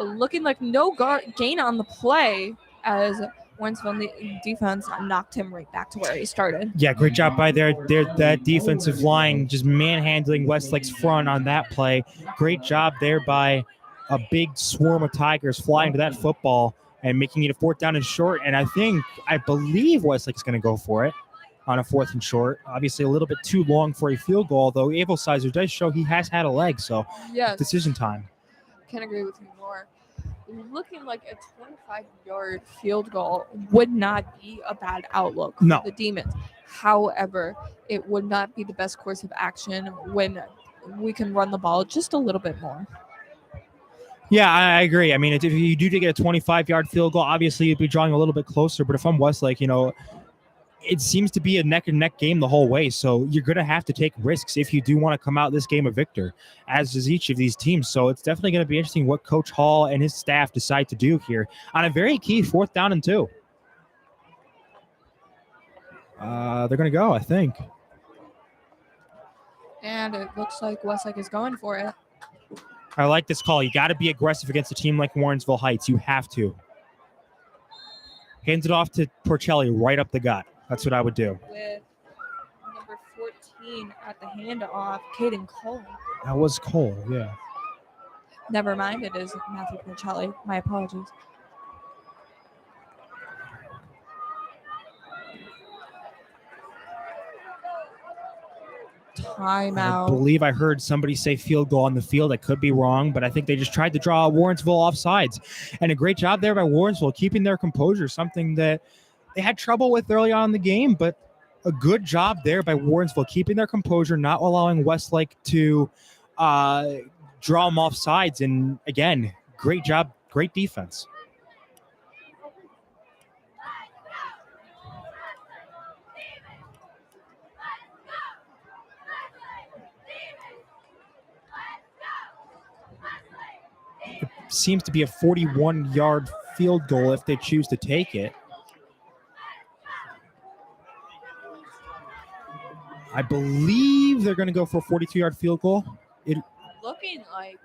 [SPEAKER 3] looking like no gain on the play as Warrensville defense knocked him right back to where he started.
[SPEAKER 4] Yeah, great job by that defensive line, just manhandling Westlake's front on that play. Great job there by a big swarm of Tigers flying to that football and making it a 4th down and short. And I believe Westlake's going to go for it on a 4th and short. Obviously a little bit too long for a field goal, though Abel Sizer does show he has had a leg, so
[SPEAKER 3] yes,
[SPEAKER 4] decision time.
[SPEAKER 3] Can't agree with you more. Looking like a 25-yard field goal would not be a bad outlook for the Demons. However, it would not be the best course of action when we can run the ball just a little bit more.
[SPEAKER 4] Yeah, I agree. I mean, if you do get a 25-yard field goal, obviously you'd be drawing a little bit closer. But if I'm Westlake, it seems to be a neck-and-neck game the whole way. So you're going to have to take risks if you do want to come out this game a victor, as does each of these teams. So it's definitely going to be interesting what Coach Hall and his staff decide to do here on a very key 4th down and 2. They're going to go, I think.
[SPEAKER 3] And it looks like Westlake is going for it.
[SPEAKER 4] I like this call. You got to be aggressive against a team like Warrensville Heights. You have to. Hands it off to Porcelli right up the gut. That's what I would do.
[SPEAKER 3] With number 14 at the handoff, Caden Cole.
[SPEAKER 4] That was Cole, yeah.
[SPEAKER 3] Never mind, it is Matthew Porcelli. My apologies. Timeout.
[SPEAKER 4] I believe I heard somebody say field goal on the field. I could be wrong, but I think they just tried to draw Warrensville offsides. And a great job there by Warrensville, keeping their composure, something that they had trouble with early on in the game, but a good job there by Warrensville, keeping their composure, not allowing Westlake to draw them off sides. And again, great job, great defense. It seems to be a 41-yard field goal if they choose to take it. I believe they're going to go for a 42-yard field goal.
[SPEAKER 3] Looking like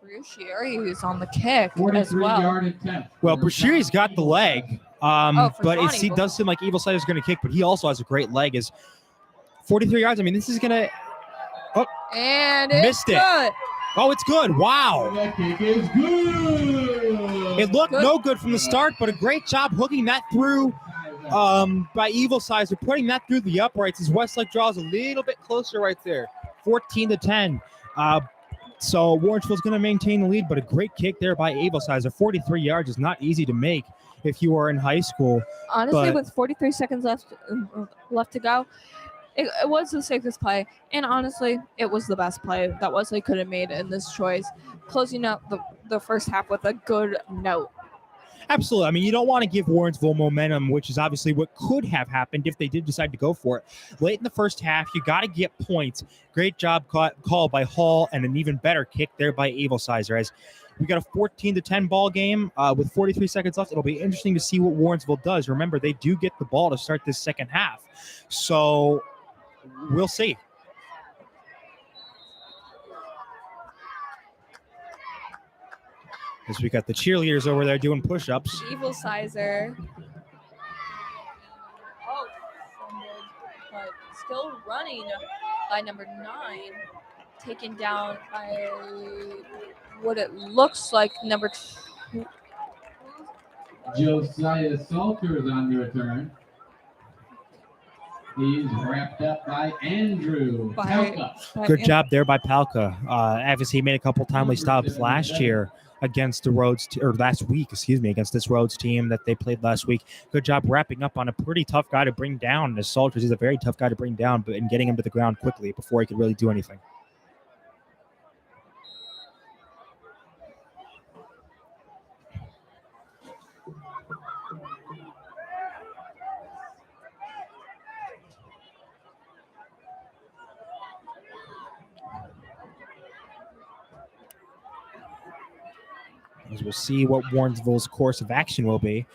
[SPEAKER 3] Brucieri is on the kick as
[SPEAKER 6] 43-yard
[SPEAKER 3] well.
[SPEAKER 6] attempt.
[SPEAKER 4] Well, Brucieri's got the leg, but
[SPEAKER 3] Bonnie,
[SPEAKER 4] it does seem like Evil Sider's going to kick, but he also has a great leg. Is 43 yards. I mean, this is going to... Oh,
[SPEAKER 3] and it's
[SPEAKER 4] missed it.
[SPEAKER 3] good.
[SPEAKER 4] Oh, it's good. Wow.
[SPEAKER 6] That kick is good.
[SPEAKER 4] It looked no good from the start, but a great job hooking that through by Evil Sizer, putting that through the uprights as Westlake draws a little bit closer right there, 14-10. So Warrensville's going to maintain the lead, but a great kick there by Evil Sizer. 43 yards is not easy to make if you are in high school.
[SPEAKER 3] Honestly, with 43 seconds left to go, it was the safest play. And honestly, it was the best play that Westlake could have made in this choice, closing out the first half with a good note.
[SPEAKER 4] Absolutely. I mean, you don't want to give Warrensville momentum, which is obviously what could have happened if they did decide to go for it. Late in the first half, you got to get points. Great job called by Hall, and an even better kick there by Evil Sizer. As we got a 14-10 ball game with 43 seconds left. It'll be interesting to see what Warrensville does. Remember, they do get the ball to start this second half. So we'll see. As we got the cheerleaders over there doing push-ups.
[SPEAKER 3] Evil Sizer. Oh, but still running by number 9. Taken down by what it looks like number 2.
[SPEAKER 6] Josiah Salter is on the return. He's wrapped up by Andrew Palka.
[SPEAKER 4] Good job there by Palka. Obviously, he made a couple timely stops last year against the Rhodes, or last week, excuse me, against this Rhodes team that they played last week. Good job wrapping up on a pretty tough guy to bring down. As Salters is a very tough guy to bring down, but and getting him to the ground quickly before he could really do anything. As we'll see what Warrensville's course of action will be.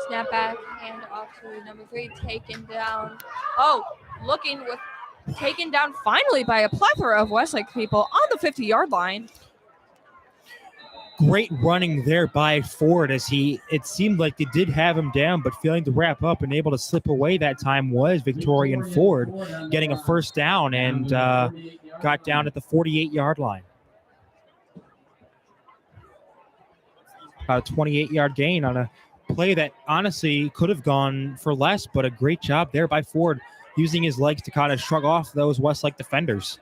[SPEAKER 3] Snap back, hand off to number 3, taken down. Oh, taken down finally by a plethora of Westlake people on the 50-yard line.
[SPEAKER 4] Great running there by Ford as it seemed like they did have him down, but failing to wrap up and able to slip away that time was Victorian Ford, getting a first down and got down at the 48-yard line. About a 28-yard gain on a play that honestly could have gone for less, but a great job there by Ford using his legs to kind of shrug off those Westlake defenders.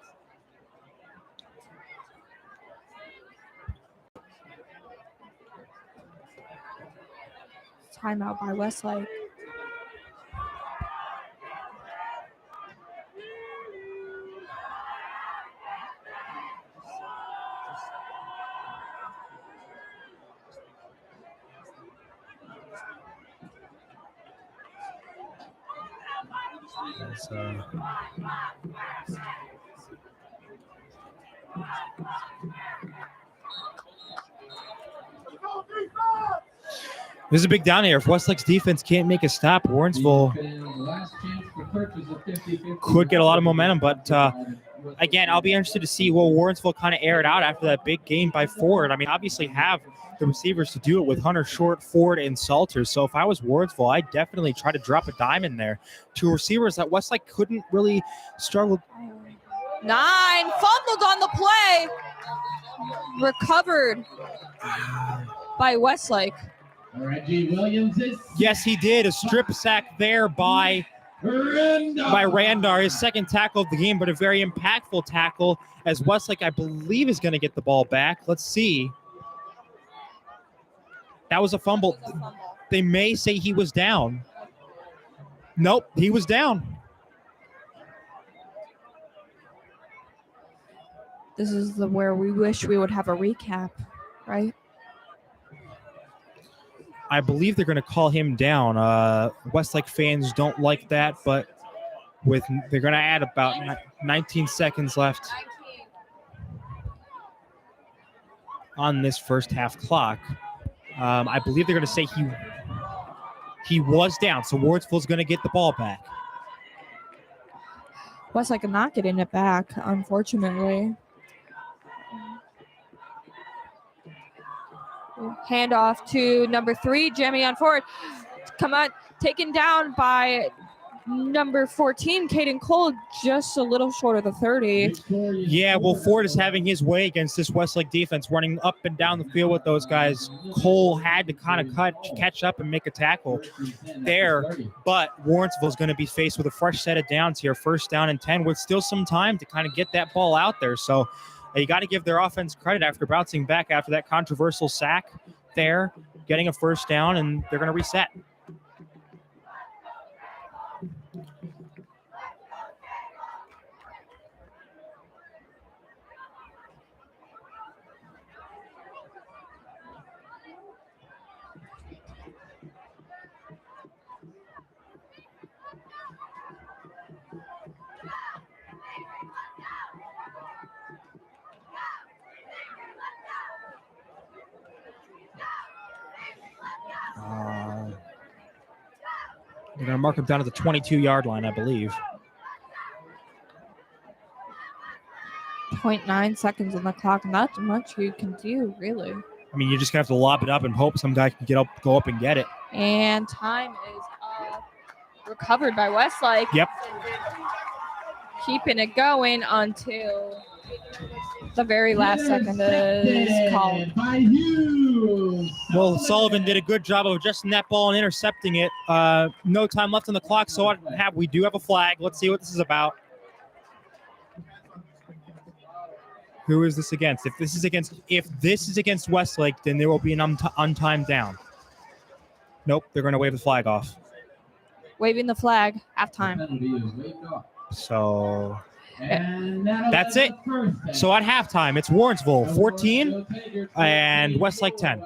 [SPEAKER 3] Timeout by Westlake.
[SPEAKER 4] This is a big down here. If Westlake's defense can't make a stop, Warrensville could get a lot of momentum. But again, I'll be interested to see will Warrensville kind of air it out after that big gain by Ford. I mean, obviously have the receivers to do it with Hunter, Short, Ford, and Salters. So if I was Warrensville, I'd definitely try to drop a dime in there to receivers that Westlake couldn't really struggle.
[SPEAKER 3] 9 fumbled on the play. Recovered by Westlake.
[SPEAKER 6] Reggie Williams is.
[SPEAKER 4] Yes, he did. A strip sack there by Randar, his second tackle of the game, but a very impactful tackle as Westlake, I believe, is going to get the ball back. Let's see. That was a fumble. They may say he was down. Nope, he was down.
[SPEAKER 3] This is where we wish we would have a recap, right?
[SPEAKER 4] I believe they're going to call him down. Westlake fans don't like that, but they're going to add about 19 seconds left on this first half clock. I believe they're going to say he was down, so Warrensville's going to get the ball back.
[SPEAKER 3] Westlake not getting it back, unfortunately. Handoff to number 3, Jamion Ford. Come on, taken down by number 14, Caden Cole, just a little short of the 30.
[SPEAKER 4] Yeah, well, Ford is having his way against this Westlake defense, running up and down the field with those guys. Cole had to kind of catch up and make a tackle there, but Warrensville is going to be faced with a fresh set of downs here, first down and 10, with still some time to kind of get that ball out there. So you got to give their offense credit after bouncing back after that controversial sack there, getting a first down, and they're going to reset. They're going to mark him down at the 22-yard line, I believe.
[SPEAKER 3] 0.9 seconds on the clock. Not much you can do, really.
[SPEAKER 4] I mean, you're just going to have to lob it up and hope some guy can go up and get it.
[SPEAKER 3] And time is up. Recovered by Westlake.
[SPEAKER 4] Yep.
[SPEAKER 3] Keeping it going until the very last second is called.
[SPEAKER 6] By Hughes.
[SPEAKER 4] Well, Sullivan did a good job of adjusting that ball and intercepting it. No time left on the clock, so we do have a flag. Let's see what this is about. Who is this against? If this is against Westlake, then there will be an untimed down. Nope, they're going to wave the flag off.
[SPEAKER 3] Waving the flag, halftime.
[SPEAKER 6] Penalty is waved off.
[SPEAKER 4] So
[SPEAKER 6] And
[SPEAKER 4] that's it. So at halftime, it's Warrensville 14 and Westlake 10.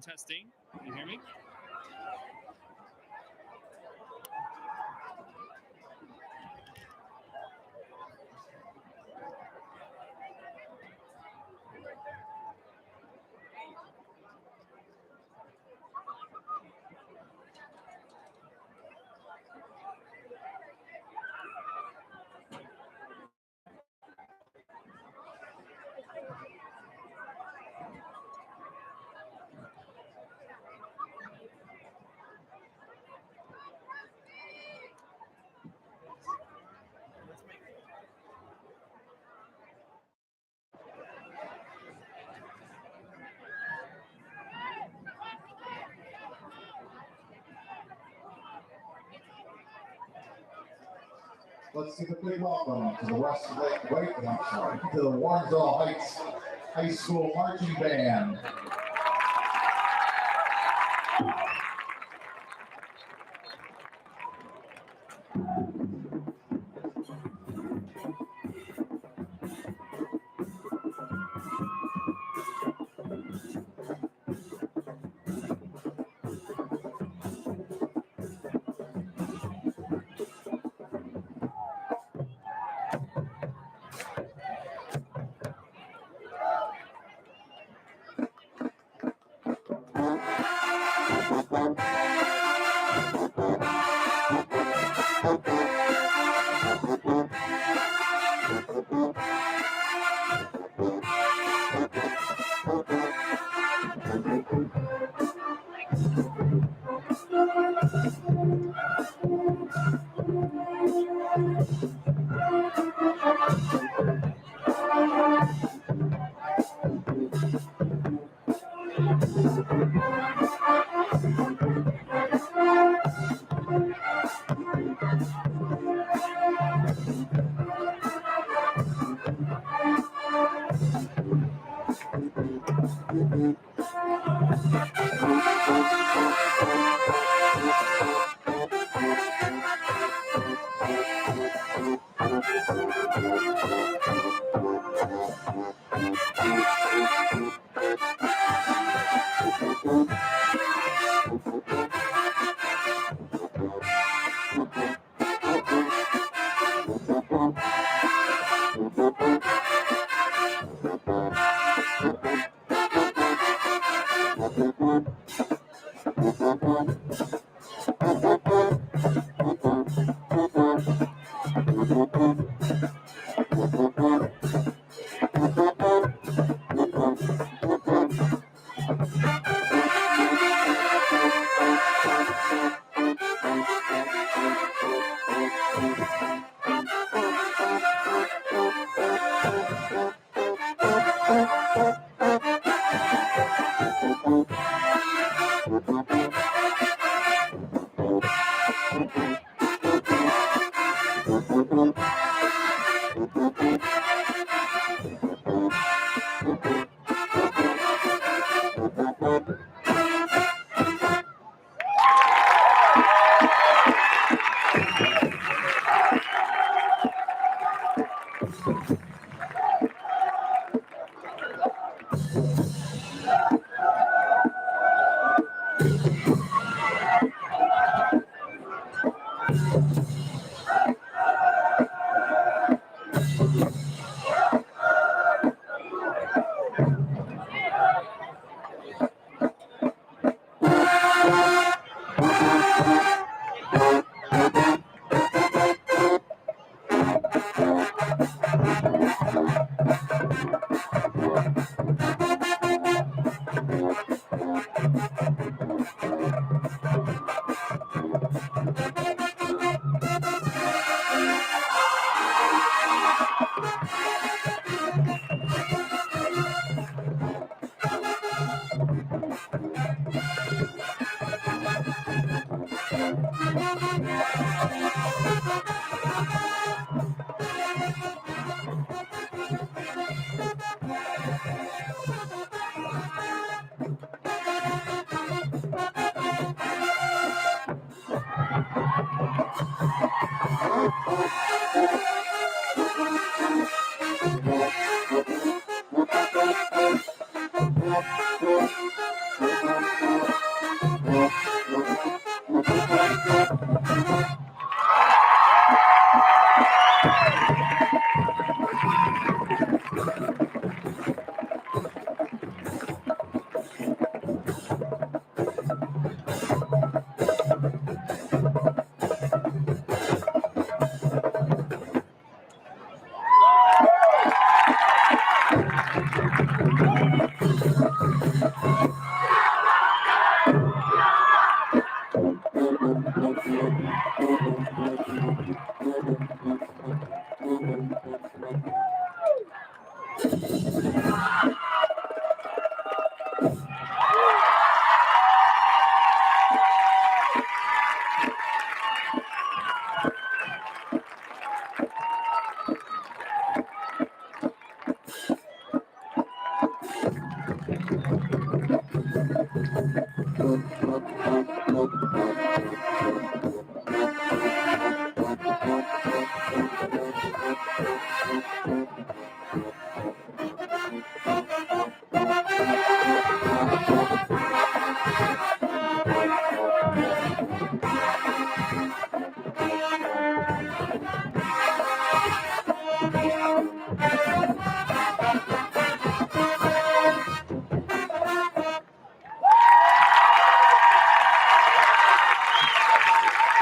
[SPEAKER 7] Testing. Can you hear me?
[SPEAKER 2] Let's give a big welcome to the Westlake, to the Warrensville Heights High School Marching Band.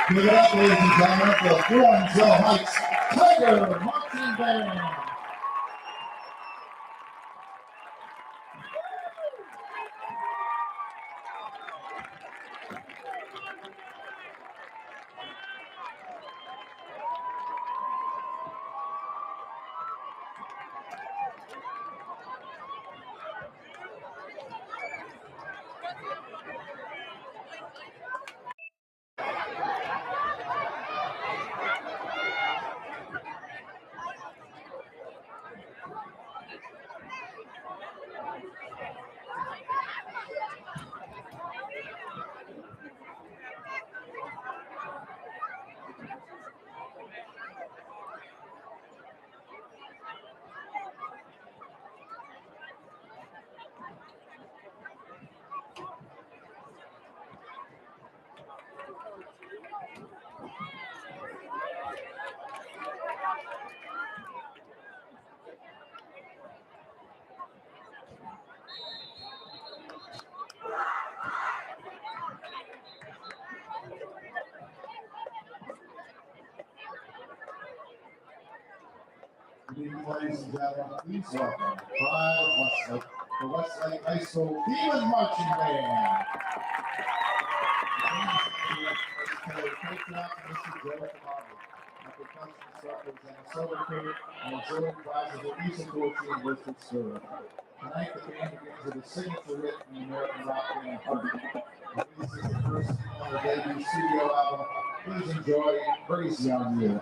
[SPEAKER 2] Give it up, ladies and gentlemen, for Warrensville Heights Tiger Marching Band. Good evening, ladies and gentlemen. Please welcome the pride of Westlake, the Westlake High School Demon Marching Band. And observing classes of music poetry and listed service. Tonight, the band begins with a signature hit in the American rock band Heart. This is the first on the debut studio album. Please enjoy Crazy on You.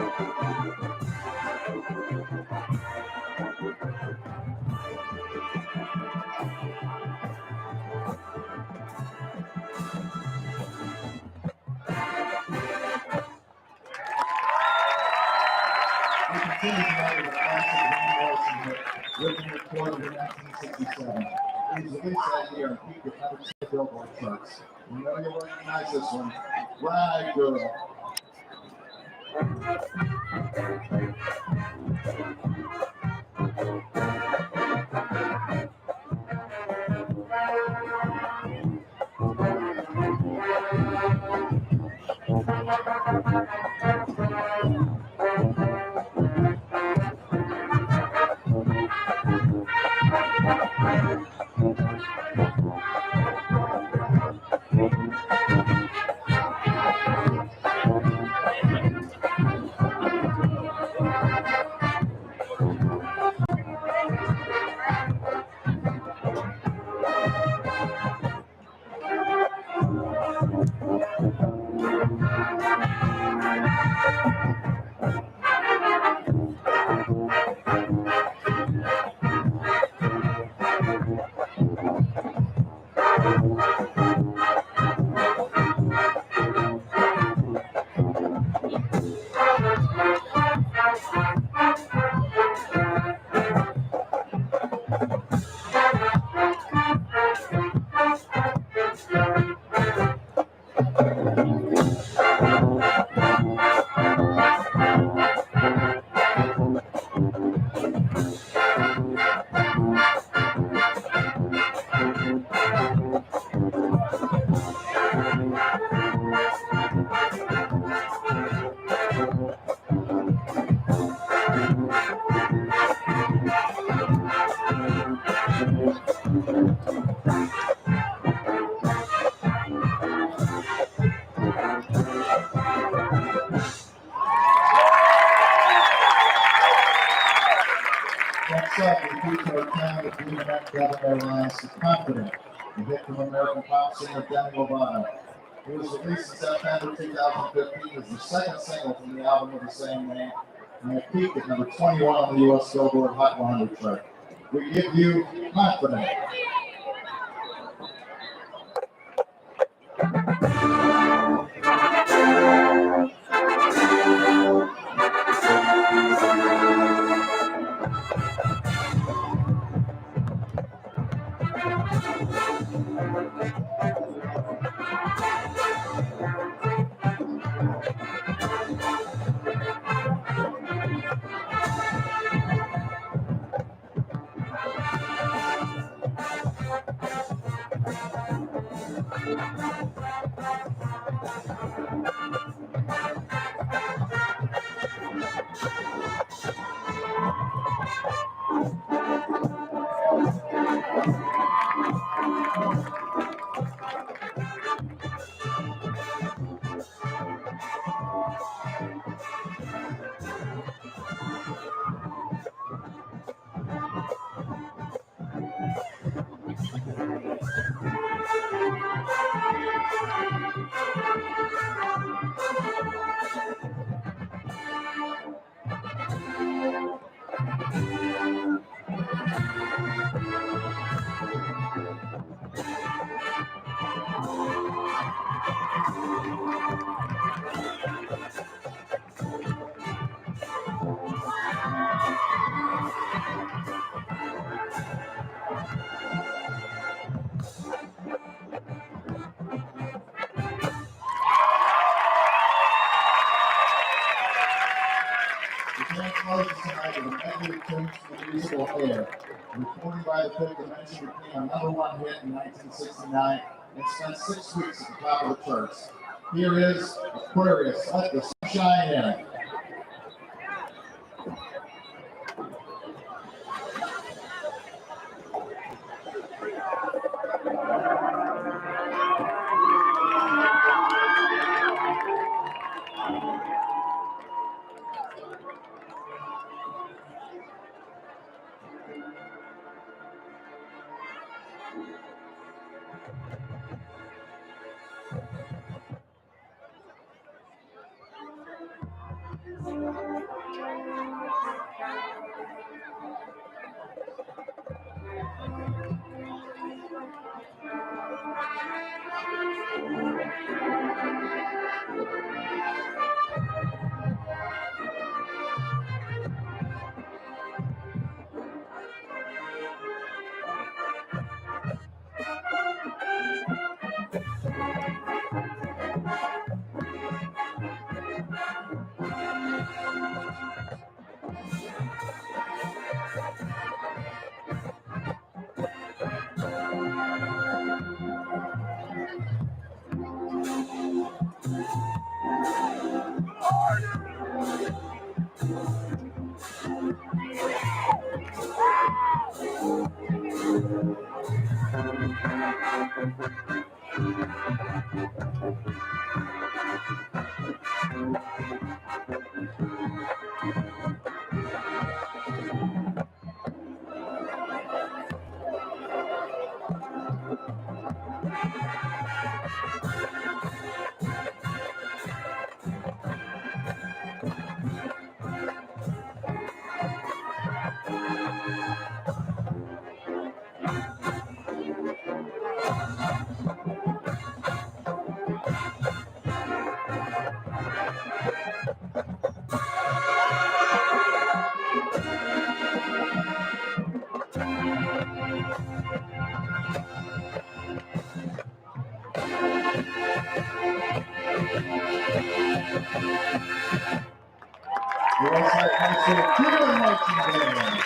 [SPEAKER 2] We continue tonight with a classic Warrensville hit, written and recorded in 1967. It was released that year and peaked at number 2 Billboard charts. You know you'll recognize this one. Ride, Girl. Next up, we feature our town of Green Neck Devil Airlines, The Confident, a hit from American pop singer Demi Lovato. It was released in September 2015 as the second single from the album of the same name, and it peaked at number 21 on the U.S. Billboard Hot 100 chart. We give you Confident. The band closes tonight with a medley of tunes from the musical Hair. Recorded by the Fifth Dimension, became a #1 hit in 1969 and spent 6 weeks at the top of the charts. Here is Aquarius, Let the Sunshine In. The Westlake High School Cleveland Marching Band.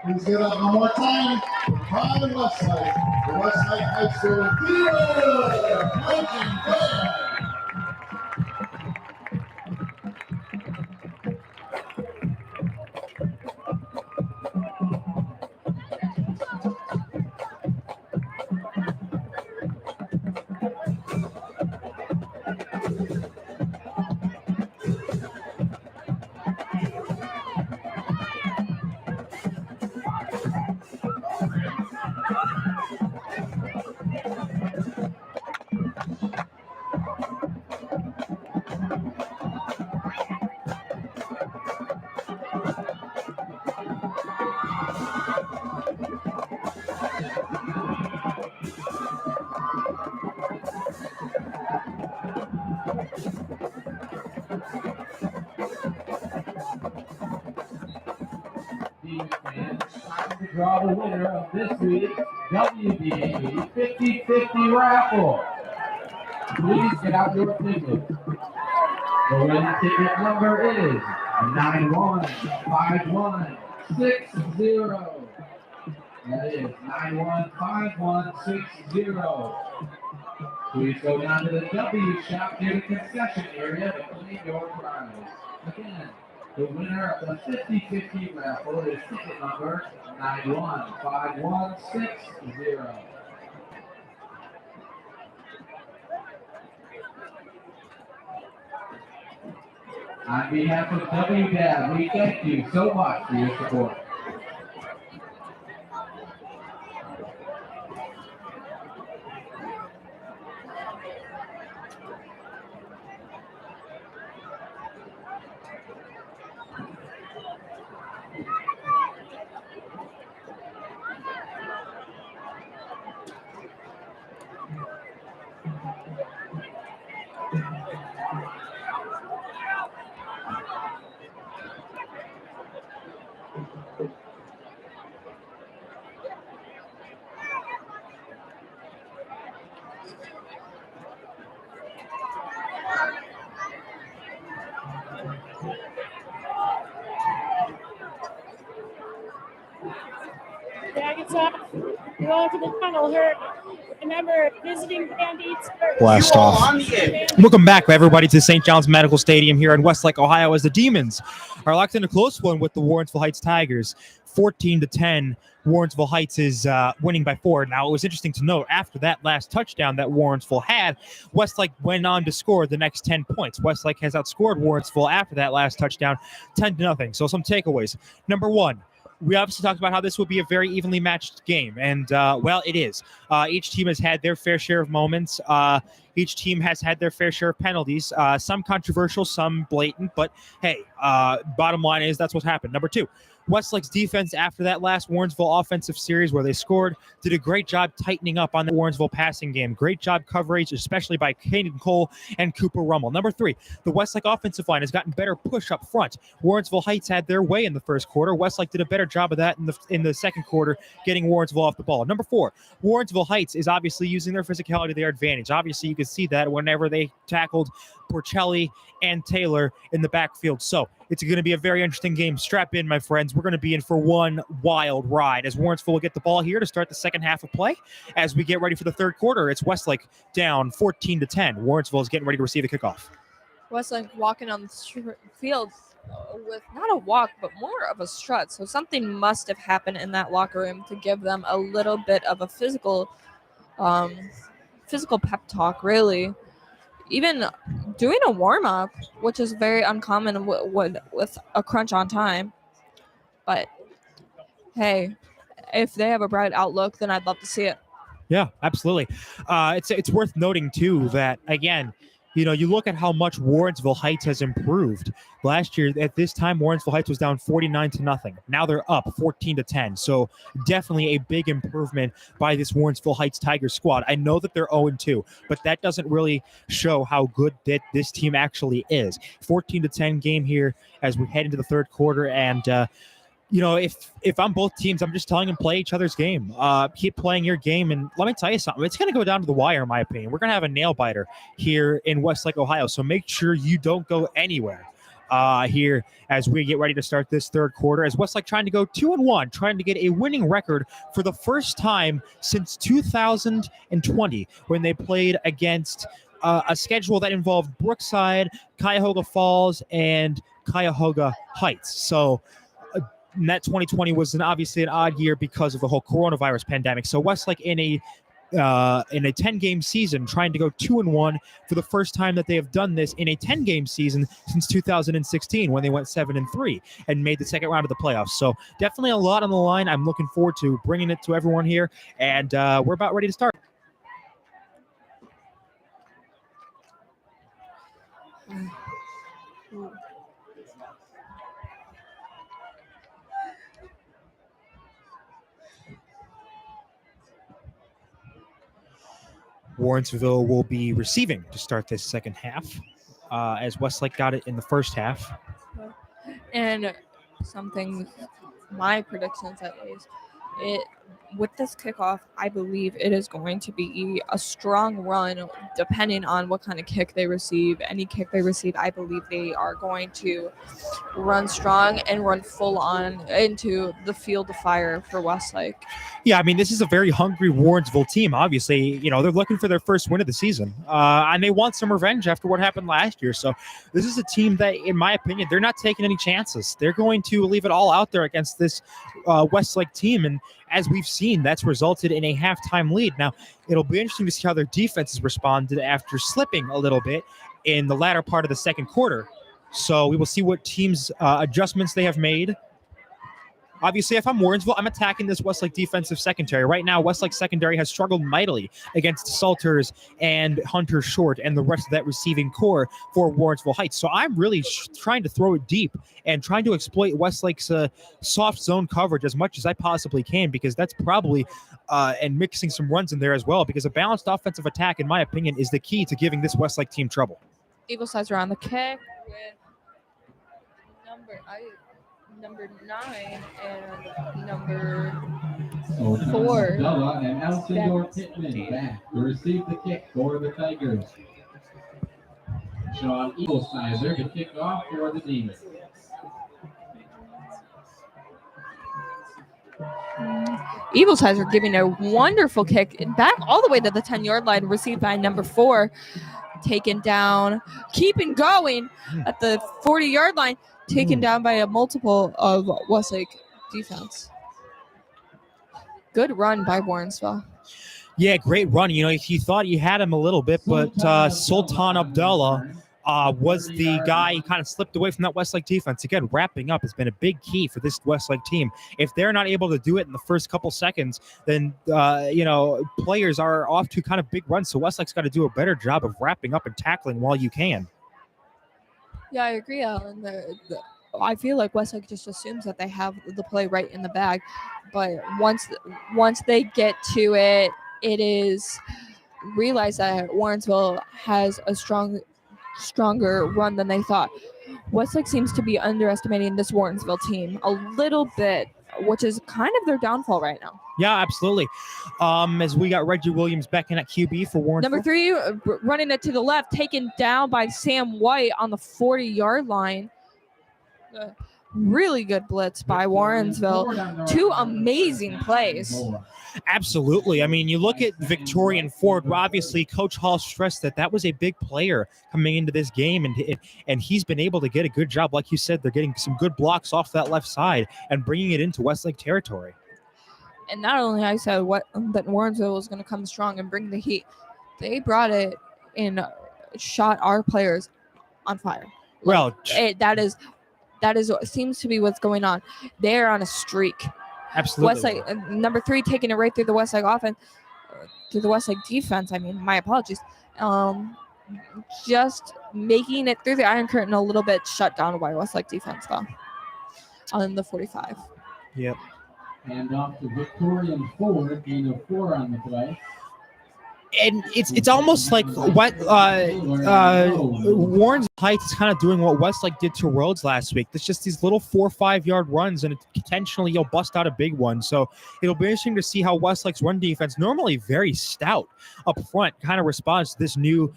[SPEAKER 2] Please get up one more time. Pride of Westlake. The Westlake High School Cleveland Marching Band.
[SPEAKER 6] Time to draw the winner of this week's WBA 50-50 raffle. Please get out your tickets. The winning ticket number is 915160. That is 915160. Please go down to the W shop near the concession area to claim your prize. Again, the winner of the 50-50 raffle is ticket number 915160. On behalf of WDAB, we thank you so much for your support.
[SPEAKER 5] Jackets up. Go on to the tunnel here. Remember, visiting band eats first.
[SPEAKER 4] Blast off. Welcome back, everybody, to St. John's Medical Stadium here in Westlake, Ohio, as the Demons are locked in a close one with the Warrensville Heights Tigers. 14-10. Warrensville Heights is winning by 4. Now, it was interesting to note, after that last touchdown that Warrensville had, Westlake went on to score the next 10 points. Westlake has outscored Warrensville after that last touchdown 10-0. So some takeaways. Number one, we obviously talked about how this would be a very evenly matched game, and, well, it is. Each team has had their fair share of moments. Each team has had their fair share of penalties, some controversial, some blatant, but hey, bottom line is that's what's happened. Number two, Westlake's defense after that last Warrensville offensive series where they scored did a great job tightening up on the Warrensville passing game. Great job coverage, especially by Caden Cole and Cooper Rummel. Number 3, the Westlake offensive line has gotten better push up front. Warrensville Heights had their way in the first quarter. Westlake did a better job of that in the second quarter, getting Warrensville off the ball. Number 4, Warrensville Heights is obviously using their physicality to their advantage. Obviously, you could see that whenever they tackled Porcelli and Taylor in the backfield. So it's going to be a very interesting game. Strap in, my friends. We're going to be in for one wild ride as Warrensville will get the ball here to start the second half of play. As we get ready for the third quarter, it's Westlake down 14-10. Warrensville is getting ready to receive a kickoff.
[SPEAKER 3] Westlake walking on the field with not a walk, but more of a strut. So something must have happened in that locker room to give them a little bit of a physical pep talk, really. Even doing a warm-up, which is very uncommon with a crunch on time. But, hey, if they have a bright outlook, then I'd love to see it.
[SPEAKER 4] Yeah, absolutely. It's worth noting, too, that, again, you look at how much Warrensville Heights has improved. Last year, at this time, Warrensville Heights was down 49-0. Now they're up 14-10. So definitely a big improvement by this Warrensville Heights Tigers squad. I know that they're 0-2, but that doesn't really show how good that this team actually is. 14-10 game here as we head into the third quarter. And, if I'm both teams, I'm just telling them play each other's game. Keep playing your game. And let me tell you something. It's going to go down to the wire, in my opinion. We're going to have a nail biter here in Westlake, Ohio. So make sure you don't go anywhere here as we get ready to start this third quarter. As Westlake trying to go 2-1, trying to get a winning record for the first time since 2020 when they played against a schedule that involved Brookside, Cuyahoga Falls, and Cuyahoga Heights. So that 2020 was obviously an odd year because of the whole coronavirus pandemic. So Westlake in a 10-game season trying to go 2-1 for the first time that they have done this in a 10-game season since 2016 when they went 7-3 and made the second round of the playoffs. So definitely a lot on the line. I'm looking forward to bringing it to everyone here, and we're about ready to start. Warrensville will be receiving to start this second half, as Westlake got it in the first half.
[SPEAKER 3] And my predictions at least, with this kickoff, I believe it is going to be a strong run depending on what kind of kick they receive. Any kick they receive, I believe they are going to run strong and run full on into the field of fire for Westlake.
[SPEAKER 4] Yeah, I mean, this is a very hungry Warrensville team. Obviously, they're looking for their first win of the season, and they want some revenge after what happened last year. So this is a team that, in my opinion, they're not taking any chances. They're going to leave it all out there against this Westlake team, and as we've seen, that's resulted in a halftime lead. Now, it'll be interesting to see how their defense has responded after slipping a little bit in the latter part of the second quarter. So we will see what teams' adjustments they have made. Obviously, if I'm Warrensville, I'm attacking this Westlake defensive secondary. Right now, Westlake secondary has struggled mightily against Salters and Hunter Short and the rest of that receiving core for Warrensville Heights. So I'm really trying to throw it deep and trying to exploit Westlake's soft zone coverage as much as I possibly can, because that's probably and mixing some runs in there as well, because a balanced offensive attack, in my opinion, is the key to giving this Westlake team trouble.
[SPEAKER 3] Eagle sides are on the kick with number 9 and number 4.
[SPEAKER 6] And Elsinore Pittman back to receive the kick for the Tigers. Sean Eaglesizer to kick off for the Demons.
[SPEAKER 3] Eaglesizer giving a wonderful kick back all the way to the 10-yard line, received by number 4. Taken down, keeping going at the 40-yard line, taken down by a multiple of Westlake defense. Good run by Warrensville.
[SPEAKER 4] Yeah, great run. He thought he had him a little bit, but Sultan Abdullah was the guy. He kind of slipped away from that Westlake defense. Again, wrapping up has been a big key for this Westlake team. If they're not able to do it in the first couple seconds, then, players are off to kind of big runs. So Westlake's got to do a better job of wrapping up and tackling while you can.
[SPEAKER 3] Yeah, I agree, Alan. I feel like Westlake just assumes that they have the play right in the bag, but once they get to it, it is realized that Warrensville has a stronger run than they thought. Westlake seems to be underestimating this Warrensville team a little bit, which is kind of their downfall right now.
[SPEAKER 4] Yeah, absolutely. As we got Reggie Williams back in at QB for Warrensville.
[SPEAKER 3] Number 3, running it to the left, taken down by Sam White on the 40-yard line. Really good blitz by Warrensville. 2 amazing plays.
[SPEAKER 4] Absolutely. I mean, you look at Victorian Ford. Obviously, Coach Hall stressed that was a big player coming into this game, and he's been able to get a good job. Like you said, they're getting some good blocks off that left side and bringing it into Westlake territory.
[SPEAKER 3] And not only I said that Warrensville was going to come strong and bring the heat, they brought it and shot our players on fire.
[SPEAKER 4] Well,
[SPEAKER 3] that is what seems to be what's going on. They're on a streak.
[SPEAKER 4] Absolutely.
[SPEAKER 3] Westlake, number 3, taking it right through the Westlake offense, through the Westlake defense. I mean, my apologies. Just making it through the Iron Curtain a little bit shut down by Westlake defense, though, on the 45.
[SPEAKER 4] Yep.
[SPEAKER 6] Hand off to Victorian Ford, gain of 4 on the play.
[SPEAKER 4] And it's almost like what Warrensville Heights is kind of doing what Westlake did to Rhodes last week. It's just these little 4 or 5 yard runs, and potentially you'll bust out a big one. So it'll be interesting to see how Westlake's run defense, normally very stout up front, kind of responds to this new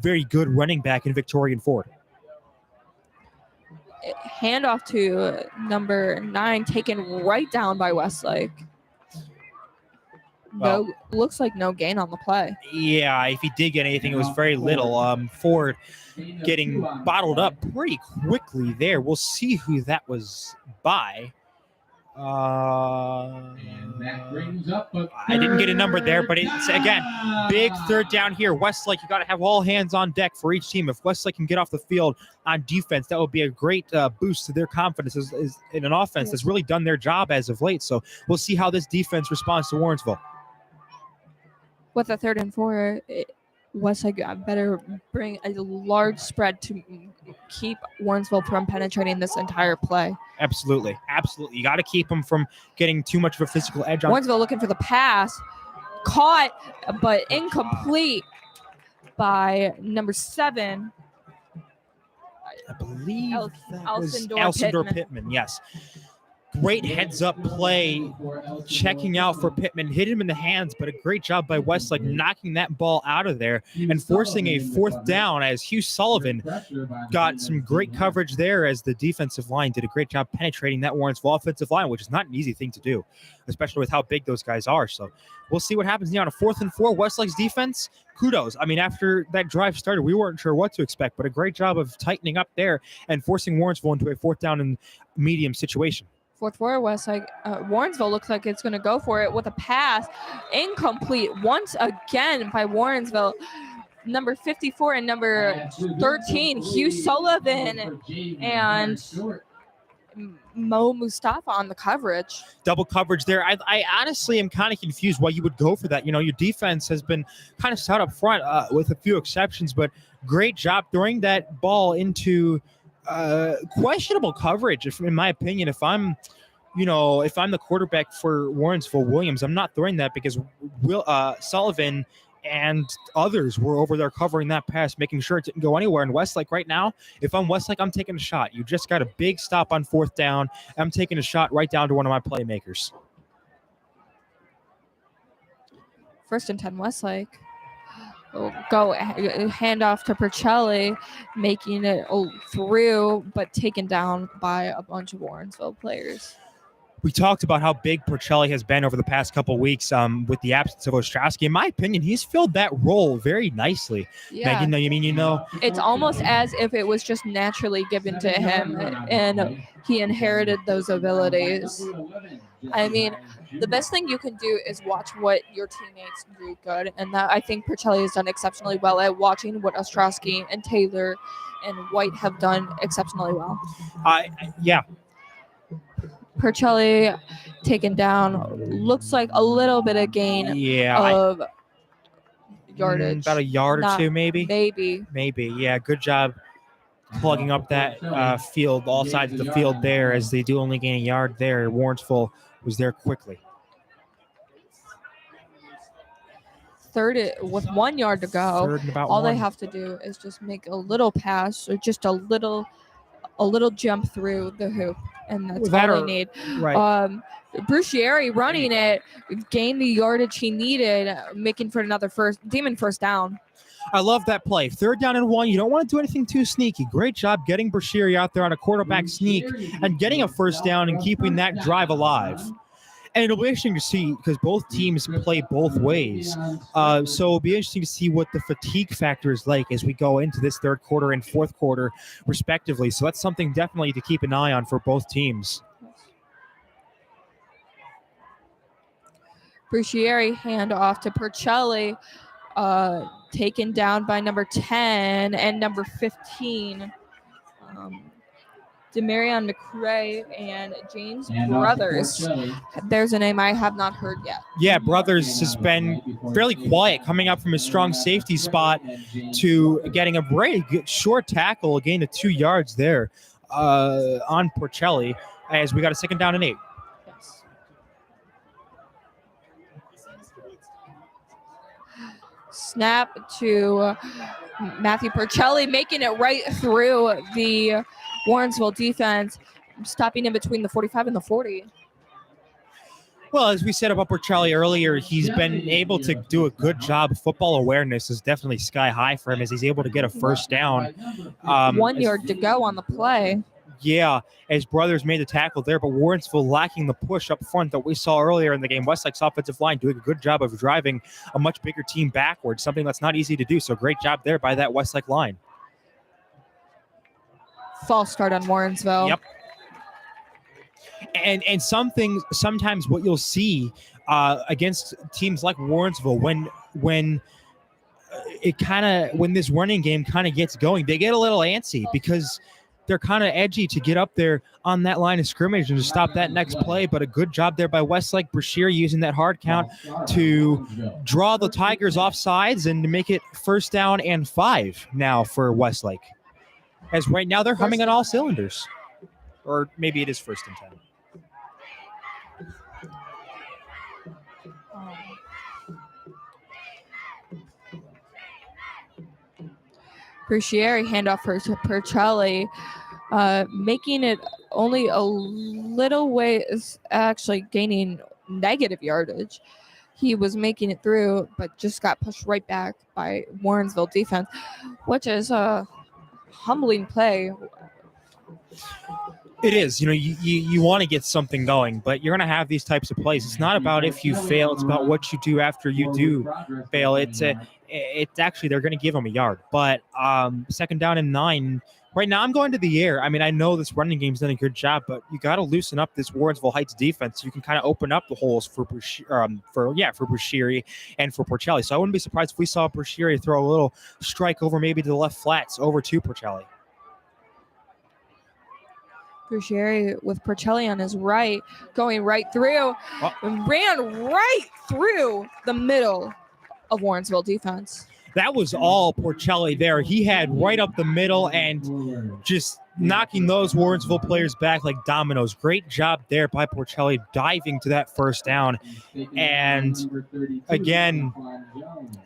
[SPEAKER 4] very good running back in Victorian Ford.
[SPEAKER 3] Handoff to number 9, taken right down by Westlake.
[SPEAKER 4] Well,
[SPEAKER 3] looks like no gain on the play.
[SPEAKER 4] Yeah, if he did get anything, it was very little. Ford getting bottled up pretty quickly there. We'll see who that was by. I didn't get a number there, but it's, again, big 3rd down here. Westlake, you got to have all hands on deck for each team. If Westlake can get off the field on defense, that would be a great boost to their confidence is in an offense that's really done their job as of late. So we'll see how this defense responds to Warrensville.
[SPEAKER 3] With a 3rd and 4, Westlake better bring a large spread to keep Warrensville from penetrating this entire play.
[SPEAKER 4] Absolutely. You got to keep them from getting too much of a physical edge on.
[SPEAKER 3] Warrensville looking for the pass, caught but incomplete by number 7.
[SPEAKER 4] I believe that was
[SPEAKER 3] Alcindor
[SPEAKER 4] Pittman. Yes. Great heads-up play, checking out for Pittman. Hit him in the hands, but a great job by Westlake knocking that ball out of there and forcing a 4th down as Hugh Sullivan got some great coverage there as the defensive line did a great job penetrating that Warrensville offensive line, which is not an easy thing to do, especially with how big those guys are. So we'll see what happens now on a 4th and 4. Westlake's defense, kudos. I mean, after that drive started, we weren't sure what to expect, but a great job of tightening up there and forcing Warrensville into a 4th down and medium situation.
[SPEAKER 3] 4th for Westlake. Warrensville looks like it's going to go for it with a pass. Incomplete once again by Warrensville. Number 54 and number 13, Hugh Sullivan and Mo Mustafa on the coverage.
[SPEAKER 4] Double coverage there. I honestly am kind of confused why you would go for that. You know, your defense has been kind of stout up front with a few exceptions, but great job throwing that ball into questionable coverage, in my opinion. If I'm the quarterback for Warrensville Williams, I'm not throwing that because Sullivan and others were over there covering that pass, making sure it didn't go anywhere. And Westlake right now, if I'm Westlake, I'm taking a shot. You just got a big stop on 4th down. I'm taking a shot right down to one of my playmakers.
[SPEAKER 3] 1st and 10 Westlake. Go hand off to Percelli, making it through, but taken down by a bunch of Warrensville players.
[SPEAKER 4] We talked about how big Percelli has been over the past couple of weeks with the absence of Ostrowski. In my opinion, he's filled that role very nicely.
[SPEAKER 3] Yeah.
[SPEAKER 4] Megan,
[SPEAKER 3] it's almost as if it was just naturally given to him, and he inherited those abilities. I mean, the best thing you can do is watch what your teammates do good, and that I think Percelli has done exceptionally well at watching what Ostrowski and Taylor and White have done exceptionally well.
[SPEAKER 4] Yeah.
[SPEAKER 3] Percelli taken down. Looks like a little bit of gain of yardage.
[SPEAKER 4] About a yard or two, maybe.
[SPEAKER 3] Maybe.
[SPEAKER 4] Yeah, good job plugging up that field, all sides of the field there, as they do only gain a yard there. Warrensville was there quickly.
[SPEAKER 3] Third with 1 yard to go.
[SPEAKER 4] Third and about
[SPEAKER 3] All
[SPEAKER 4] one.
[SPEAKER 3] they have to do is just make a little pass or just a little jump through the hoop, and that's
[SPEAKER 4] That
[SPEAKER 3] all
[SPEAKER 4] or-
[SPEAKER 3] they need.
[SPEAKER 4] Right.
[SPEAKER 3] Brucieri running it, gained the yardage he needed, making for another Demon first down.
[SPEAKER 4] I love that play. 3rd down and 1. You don't want to do anything too sneaky. Great job getting Brucieri out there on a quarterback sneak and getting a first down and keeping that drive alive. And it'll be interesting to see because both teams play both ways. So it'll be interesting to see what the fatigue factor is like as we go into this 3rd quarter and 4th quarter, respectively. So that's something definitely to keep an eye on for both teams.
[SPEAKER 3] Brucieri hand off to Percelli, taken down by number 10 and number 15. Demarion McRae and James Brothers. There's a name I have not heard yet.
[SPEAKER 4] Yeah, Brothers has been fairly quiet coming up from his strong safety spot to getting a very good short tackle, a gain of 2 yards there on Porcelli as we got a 2nd down and 8.
[SPEAKER 3] Yes. Snap to Matthew Porcelli, making it right through the Warrensville defense, stopping in between the 45 and the 40.
[SPEAKER 4] Well, as we said about Porcelli earlier, he's been able to do a good job. Football awareness is definitely sky high for him as he's able to get a first down.
[SPEAKER 3] 1 yard to go on the play.
[SPEAKER 4] Yeah, as Brothers made the tackle there, but Warrensville lacking the push up front that we saw earlier in the game. Westlake's offensive line doing a good job of driving a much bigger team backwards, something that's not easy to do. So great job there by that Westlake line.
[SPEAKER 3] False start on Warrensville.
[SPEAKER 4] Yep. And sometimes what you'll see against teams like Warrensville when this running game kind of gets going, they get a little antsy because they're kind of edgy to get up there on that line of scrimmage and to stop that next play. But a good job there by Westlake. Brashear using that hard count to draw the Tigers off sides and to make it 1st down and 5 now for Westlake. As right now they're humming on all cylinders. Or maybe it is 1st and 10.
[SPEAKER 3] Brucieri handoff for Percelli, making it only a little way, actually gaining negative yardage. He was making it through, but just got pushed right back by Warrensville defense, which is a humbling play.
[SPEAKER 4] It is. You want to get something going, but you're going to have these types of plays. It's not about if you fail. It's about what you do after you do fail. It's actually, they're going to give them a yard. But 2nd down and 9. Right now, I'm going to the air. I mean, I know this running game's done a good job, but you got to loosen up this Warrensville Heights defense. You can kind of open up the holes for Brucieri and for Porcelli. So I wouldn't be surprised if we saw Brucieri throw a little strike over maybe to the left flats over to Porcelli.
[SPEAKER 3] Brucieri with Porcelli on his right, going right through, ran right through the middle of Warrensville defense.
[SPEAKER 4] That was all Porcelli there. He had right up the middle and just knocking those Warrensville players back like dominoes. Great job there by Porcelli diving to that 1st down. And again,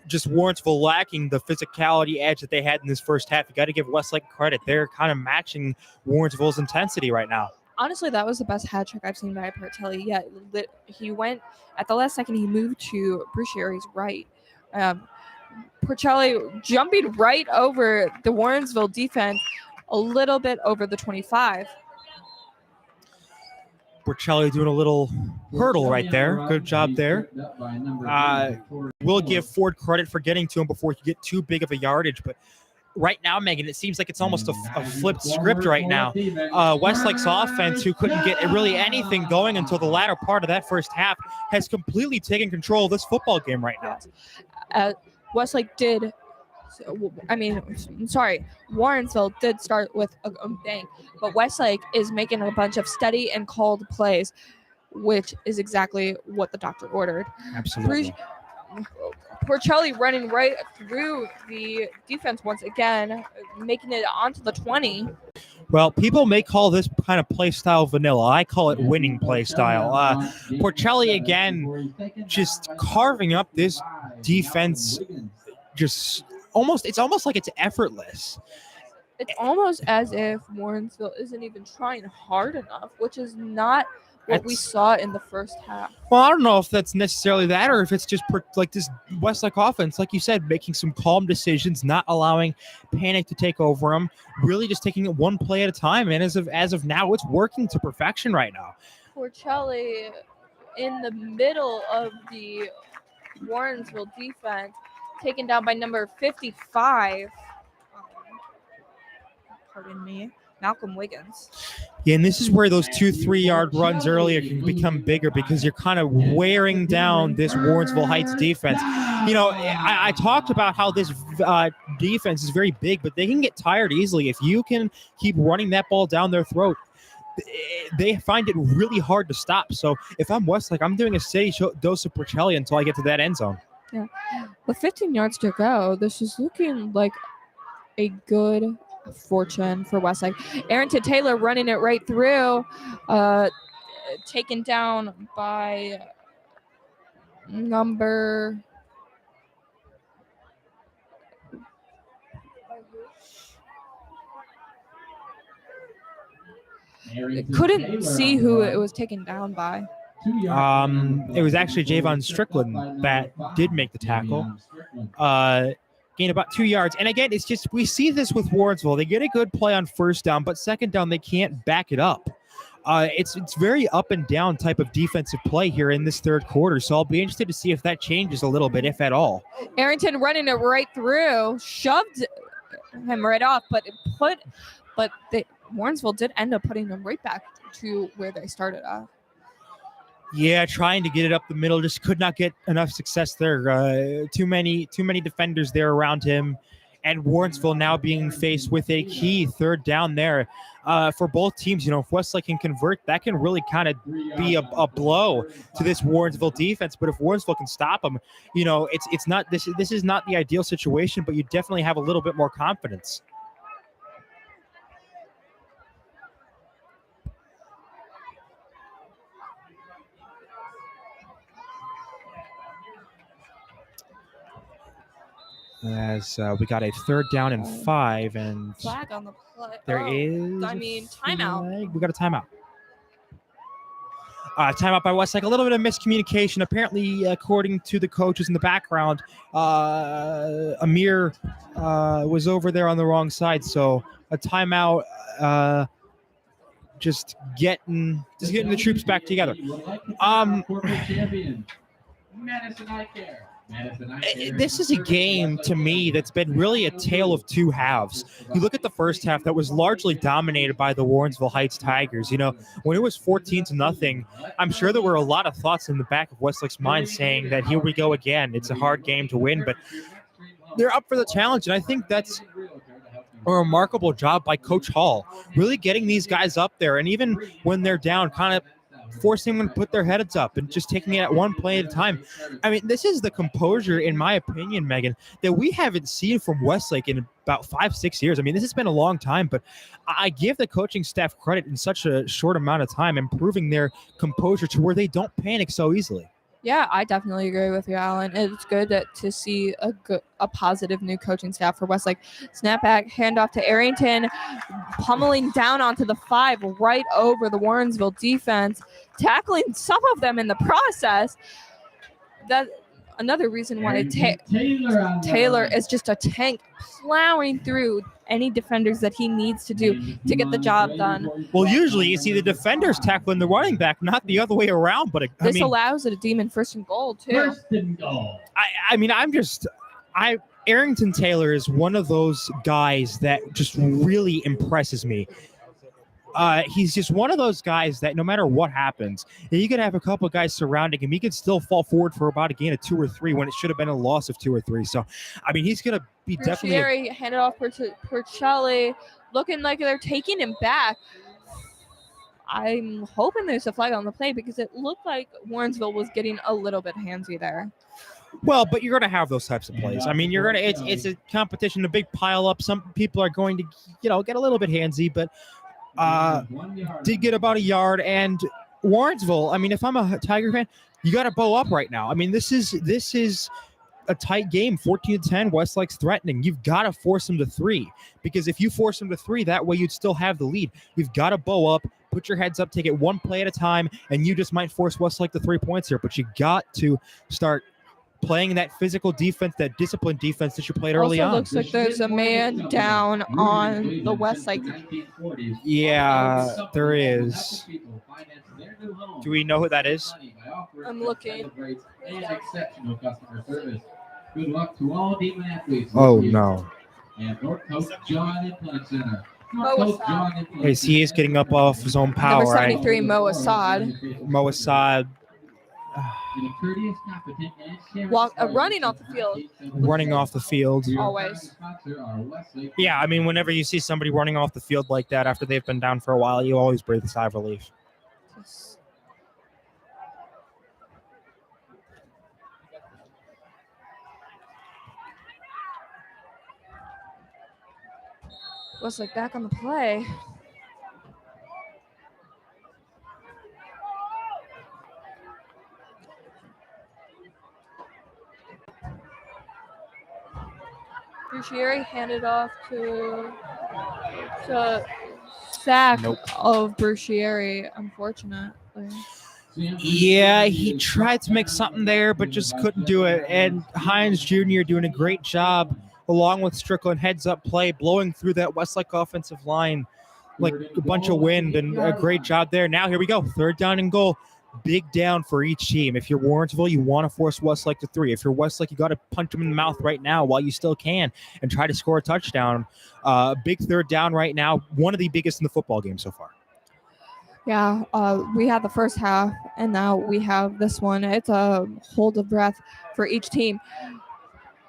[SPEAKER 4] just Warrensville lacking the physicality edge that they had in this first half. You got to give Westlake credit. They're kind of matching Warrensville's intensity right now.
[SPEAKER 3] Honestly, that was the best hat trick I've seen by Porcelli yet. He went at the last second. He moved to Brucieri's right. Porcelli jumping right over the Warrensville defense, a little bit over the 25.
[SPEAKER 4] Porcelli doing a little hurdle right there. Good job there. We'll give Ford credit for getting to him before he get too big of a yardage, but right now, Megan, it seems like it's almost a flipped script right now. Westlake's offense, who couldn't get really anything going until the latter part of that first half, has completely taken control of this football game right now.
[SPEAKER 3] Westlake did, Warrensville did start with a bang, but Westlake is making a bunch of steady and called plays, which is exactly what the doctor ordered.
[SPEAKER 4] Absolutely.
[SPEAKER 3] Porcelli running right through the defense once again, making it onto the 20.
[SPEAKER 4] Well, people may call this kind of play style vanilla. I call it winning play style. Porcelli, again, just carving up this defense, it's almost like it's effortless.
[SPEAKER 3] It's almost as if Warrensville isn't even trying hard enough, which is not what we saw in the first half.
[SPEAKER 4] Well, I don't know if that's necessarily that or if it's just like this Westlake offense, like you said, making some calm decisions, not allowing panic to take over them, really just taking it one play at a time. And as of now, it's working to perfection right now.
[SPEAKER 3] Porcelli in the middle of the Warrensville defense, taken down by number 55. Pardon me. Malcolm Wiggins.
[SPEAKER 4] Yeah, and this is where those 2-3 yard runs earlier can become bigger because you're kind of wearing down this Warrensville Heights defense. You know, I talked about how this defense is very big, but they can get tired easily. If you can keep running that ball down their throat, they find it really hard to stop. So if I'm Westlake, I'm doing a steady dose of Porcelli until I get to that end zone.
[SPEAKER 3] Yeah. With 15 yards to go, this is looking like a good fortune for Westlake. Arrington Taylor running it right through, taken down by number couldn't see who it was taken down by.
[SPEAKER 4] It was actually Javon Strickland that did make the tackle. Gain about 2 yards. And again, it's just, we see this with Warrensville. They get a good play on first down, but second down, they can't back it up. It's very up and down type of defensive play here in this third quarter. So I'll be interested to see if that changes a little bit, if at all.
[SPEAKER 3] Arrington running it right through, shoved him right off, but Warrensville did end up putting them right back to where they started off.
[SPEAKER 4] Yeah, trying to get it up the middle, just could not get enough success there. Too many defenders there around him, and Warrensville now being faced with a key third down there for both teams. You know, if Westlake can convert, that can really kind of be a blow to this Warrensville defense. But if Warrensville can stop them, you know, it's not this is not the ideal situation, but you definitely have a little bit more confidence. As we got a third down and 5, and
[SPEAKER 3] flag on the play.
[SPEAKER 4] There is.
[SPEAKER 3] I mean, timeout.
[SPEAKER 4] We got a timeout. Timeout by Westlake. A little bit of miscommunication. Apparently, according to the coaches in the background, Amir was over there on the wrong side. So a timeout. Just getting the troops back together. This is a game to me that's been really a tale of two halves. You look at the first half that was largely dominated by the Warrensville Heights Tigers. You know, when it was 14-0, I'm sure there were a lot of thoughts in the back of Westlake's mind saying that here we go again. It's a hard game to win, but they're up for the challenge. And I think that's a remarkable job by Coach Hall, really getting these guys up there. And even when they're down, kind of forcing them to put their heads up and just taking it at one play at a time. I mean, this is the composure, in my opinion, Megan, that we haven't seen from Westlake in about 5-6 years. I mean, this has been a long time, but I give the coaching staff credit in such a short amount of time, improving their composure to where they don't panic so easily.
[SPEAKER 3] Yeah, I definitely agree with you, Alan. It's good to see a positive new coaching staff for Westlake. Snapback, handoff to Arrington, pummeling down onto the 5, right over the Warrensville defense, tackling some of them in the process. That another reason why Taylor is just a tank, plowing through any defenders that he needs to do to get the job done.
[SPEAKER 4] Well, usually you see the defenders tackling the running back, not the other way around. But
[SPEAKER 3] this allows it a Demon first and goal too.
[SPEAKER 6] First and goal.
[SPEAKER 4] Arrington Taylor is one of those guys that just really impresses me. He's just one of those guys that no matter what happens, you could have a couple of guys surrounding him. He could still fall forward for about a gain of 2 or 3 when it should have been a loss of 2 or 3. So, I mean, he's going to be definitely.
[SPEAKER 3] Handed off to Porcelli, looking like they're taking him back. I'm hoping there's a flag on the play because it looked like Warrensville was getting a little bit handsy there.
[SPEAKER 4] Well, but you're going to have those types of plays. I mean, it's a competition, a big pile up. Some people are going to, get a little bit handsy, but did get about a yard. And Warrensville, I mean, if I'm a Tiger fan, you got to bow up right now. I mean, this is a tight game, 14-10. Westlake's threatening. You've got to force them to 3, because if you force them to 3, that way you'd still have the lead. You've got to bow up, put your heads up, take it one play at a time, and you just might force Westlake to 3 points here. But you got to start playing that physical defense, that disciplined defense that you played early on.
[SPEAKER 3] Also looks like there's a man down on the Westlake.
[SPEAKER 4] Yeah, there is. Do we know who that is?
[SPEAKER 3] I'm looking.
[SPEAKER 6] Exceptional customer service. Good luck to all Demon athletes.
[SPEAKER 4] Oh, no.
[SPEAKER 6] And North Coast John Implant Center.
[SPEAKER 4] As he is getting up off his own power.
[SPEAKER 3] Number 73, Mo Assad.
[SPEAKER 4] Mo Assad.
[SPEAKER 3] Running off the field.
[SPEAKER 4] Running off the field.
[SPEAKER 3] Always.
[SPEAKER 4] Yeah, I mean, whenever you see somebody running off the field like that after they've been down for a while, you always breathe a sigh of relief.
[SPEAKER 3] Westlake back on the play. Bruscieri handed off to sack of Bruscieri, unfortunately.
[SPEAKER 4] Yeah, he tried to make something there, but just couldn't do it. And Hines Jr. doing a great job, along with Strickland, heads up play, blowing through that Westlake offensive line like a bunch of wind, and a great job there. Now here we go, 3rd down and goal. Big down for each team. If you're Warrensville, you want to force Westlake to 3. If you're Westlake, you got to punch them in the mouth right now while you still can and try to score a touchdown. Big 3rd down right now, one of the biggest in the football game so far.
[SPEAKER 3] Yeah, we had the first half, and now we have this one. It's a hold of breath for each team.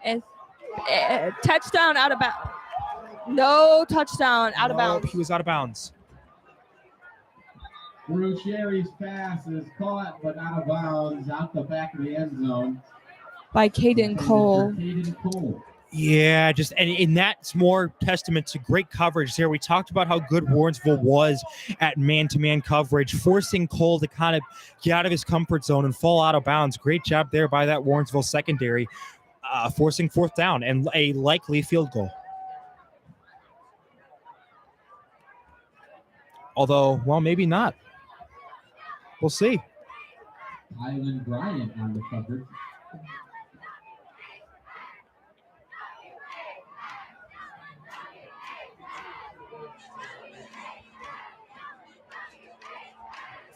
[SPEAKER 3] And touchdown out of bounds. No touchdown out of bounds.
[SPEAKER 4] He was out of bounds.
[SPEAKER 6] Bruscieri's pass is caught, but out of bounds, out the back of the end zone.
[SPEAKER 3] By Caden Cole.
[SPEAKER 4] Yeah, and that's more testament to great coverage there. We talked about how good Warrensville was at man-to-man coverage, forcing Cole to kind of get out of his comfort zone and fall out of bounds. Great job there by that Warrensville secondary, forcing 4th down and a likely field goal. Although, well, maybe not. We'll see.
[SPEAKER 6] Island Bryant on the cover.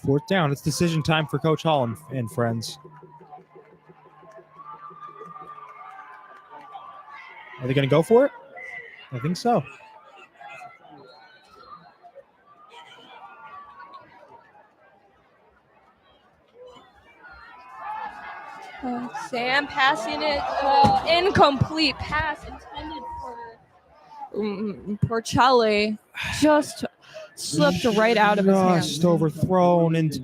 [SPEAKER 4] Fourth down. It's decision time for Coach Hall and friends. Are they going to go for it? I think so.
[SPEAKER 3] Sam passing it, incomplete pass intended for Porcelli, just slipped right out of his hands.
[SPEAKER 4] Just overthrown, and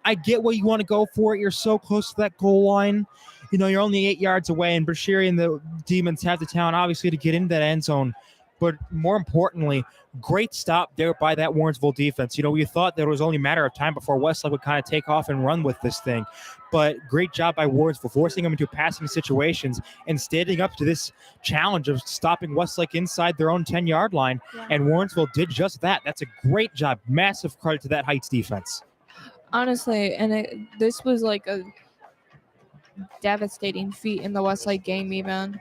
[SPEAKER 4] I get what you want to go for it. You're so close to that goal line. You know, you're only 8 yards away, and Bruscieri and the Demons have the talent, obviously, to get into that end zone. But more importantly, great stop there by that Warrensville defense. You know, you thought that it was only a matter of time before Westlake would kind of take off and run with this thing. But great job by Warrensville, forcing them into passing situations and standing up to this challenge of stopping Westlake inside their own 10-yard line. Yeah. And Warrensville did just that. That's a great job. Massive credit to that Heights defense.
[SPEAKER 3] Honestly, and this was like a devastating feat in the Westlake game even.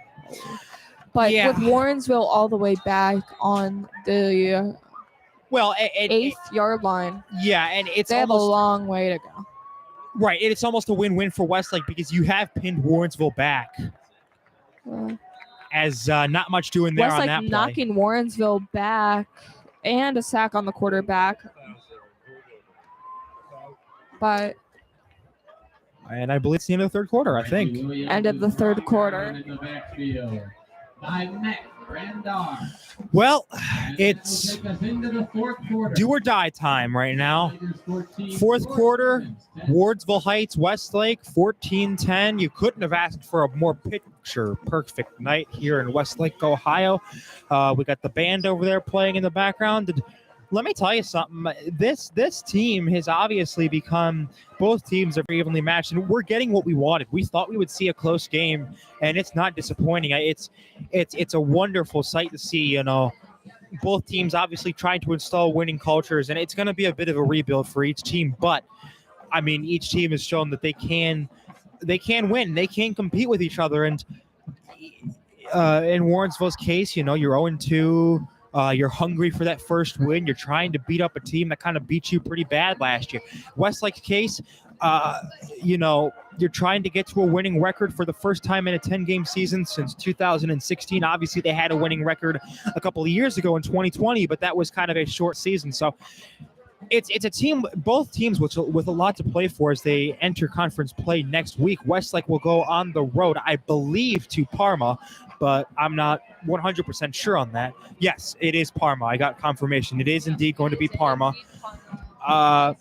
[SPEAKER 3] But with Warrensville all the way back on the 8th yard line.
[SPEAKER 4] Yeah, and
[SPEAKER 3] they have a long way to go.
[SPEAKER 4] Right, and it's almost a win-win for Westlake because you have pinned Warrensville back. As not much doing there
[SPEAKER 3] Westlake
[SPEAKER 4] on that play.
[SPEAKER 3] Knocking Warrensville back and a sack on the quarterback. But
[SPEAKER 4] and I believe it's the end of the third quarter, I think.
[SPEAKER 3] End of the third quarter.
[SPEAKER 4] Well,
[SPEAKER 6] And
[SPEAKER 4] it's
[SPEAKER 6] this will take us into the fourth quarter.
[SPEAKER 4] do or die time right now. Fourth quarter, Warrensville Heights, Westlake, 14-10. You couldn't have asked for a more picture-perfect night here in Westlake, Ohio. We got the band over there playing in the background. And let me tell you something. This team has obviously become, both teams are very evenly matched, and we're getting what we wanted. We thought we would see a close game, and it's not disappointing. It's a wonderful sight to see, you know. Both teams obviously trying to install winning cultures, and it's going to be a bit of a rebuild for each team. But I mean, each team has shown that they can win, they can compete with each other. And in Warrensville's case, you know, you're 0-2. You're hungry for that first win. You're trying to beat up a team that kind of beat you pretty bad last year. Westlake's case, you know, you're trying to get to a winning record for the first time in a 10-game season since 2016. Obviously, they had a winning record a couple of years ago in 2020, but that was kind of a short season. So it's a team, both teams with a lot to play for as they enter conference play next week. Westlake will go on the road, I believe, to Parma, but I'm not 100% sure on that. Yes, it is Parma. I got confirmation. It is indeed going to be Parma. On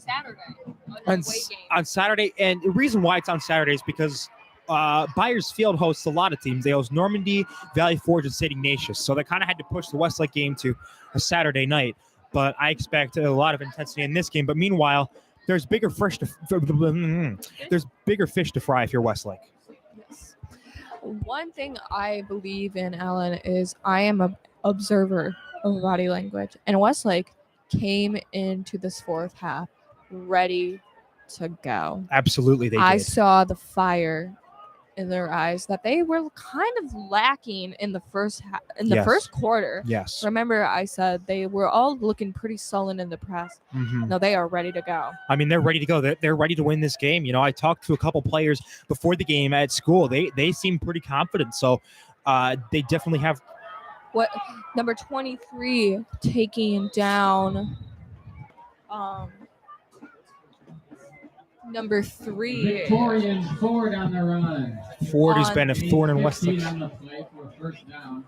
[SPEAKER 4] Saturday, and the reason why it's on Saturday is because Byers Field hosts a lot of teams. They host Normandy, Valley Forge, and St. Ignatius, so they kind of had to push the Westlake game to a Saturday night. But I expect a lot of intensity in this game. But meanwhile, there's bigger fish to fry if you're Westlake.
[SPEAKER 3] Yes. One thing I believe in, Alan, is I am an observer of body language, and Westlake came into this fourth half ready to go.
[SPEAKER 4] Absolutely, they
[SPEAKER 3] I
[SPEAKER 4] did.
[SPEAKER 3] saw the fire in their eyes that they were kind of lacking in the first
[SPEAKER 4] Yes.
[SPEAKER 3] first quarter.
[SPEAKER 4] Yes.
[SPEAKER 3] Remember, I said they were all looking pretty sullen in the press.
[SPEAKER 4] Mm-hmm.
[SPEAKER 3] No, they are ready to go.
[SPEAKER 4] I mean, they're ready to go. They're ready to win this game. You know, I talked to a couple players before the game at school. They seem pretty confident. So they definitely have.
[SPEAKER 3] What number 23 taking down number 3.
[SPEAKER 6] Victorian Ford on the run.
[SPEAKER 4] Ford has been a thorn in
[SPEAKER 6] 15
[SPEAKER 4] Westlake.
[SPEAKER 6] on the play for a first down.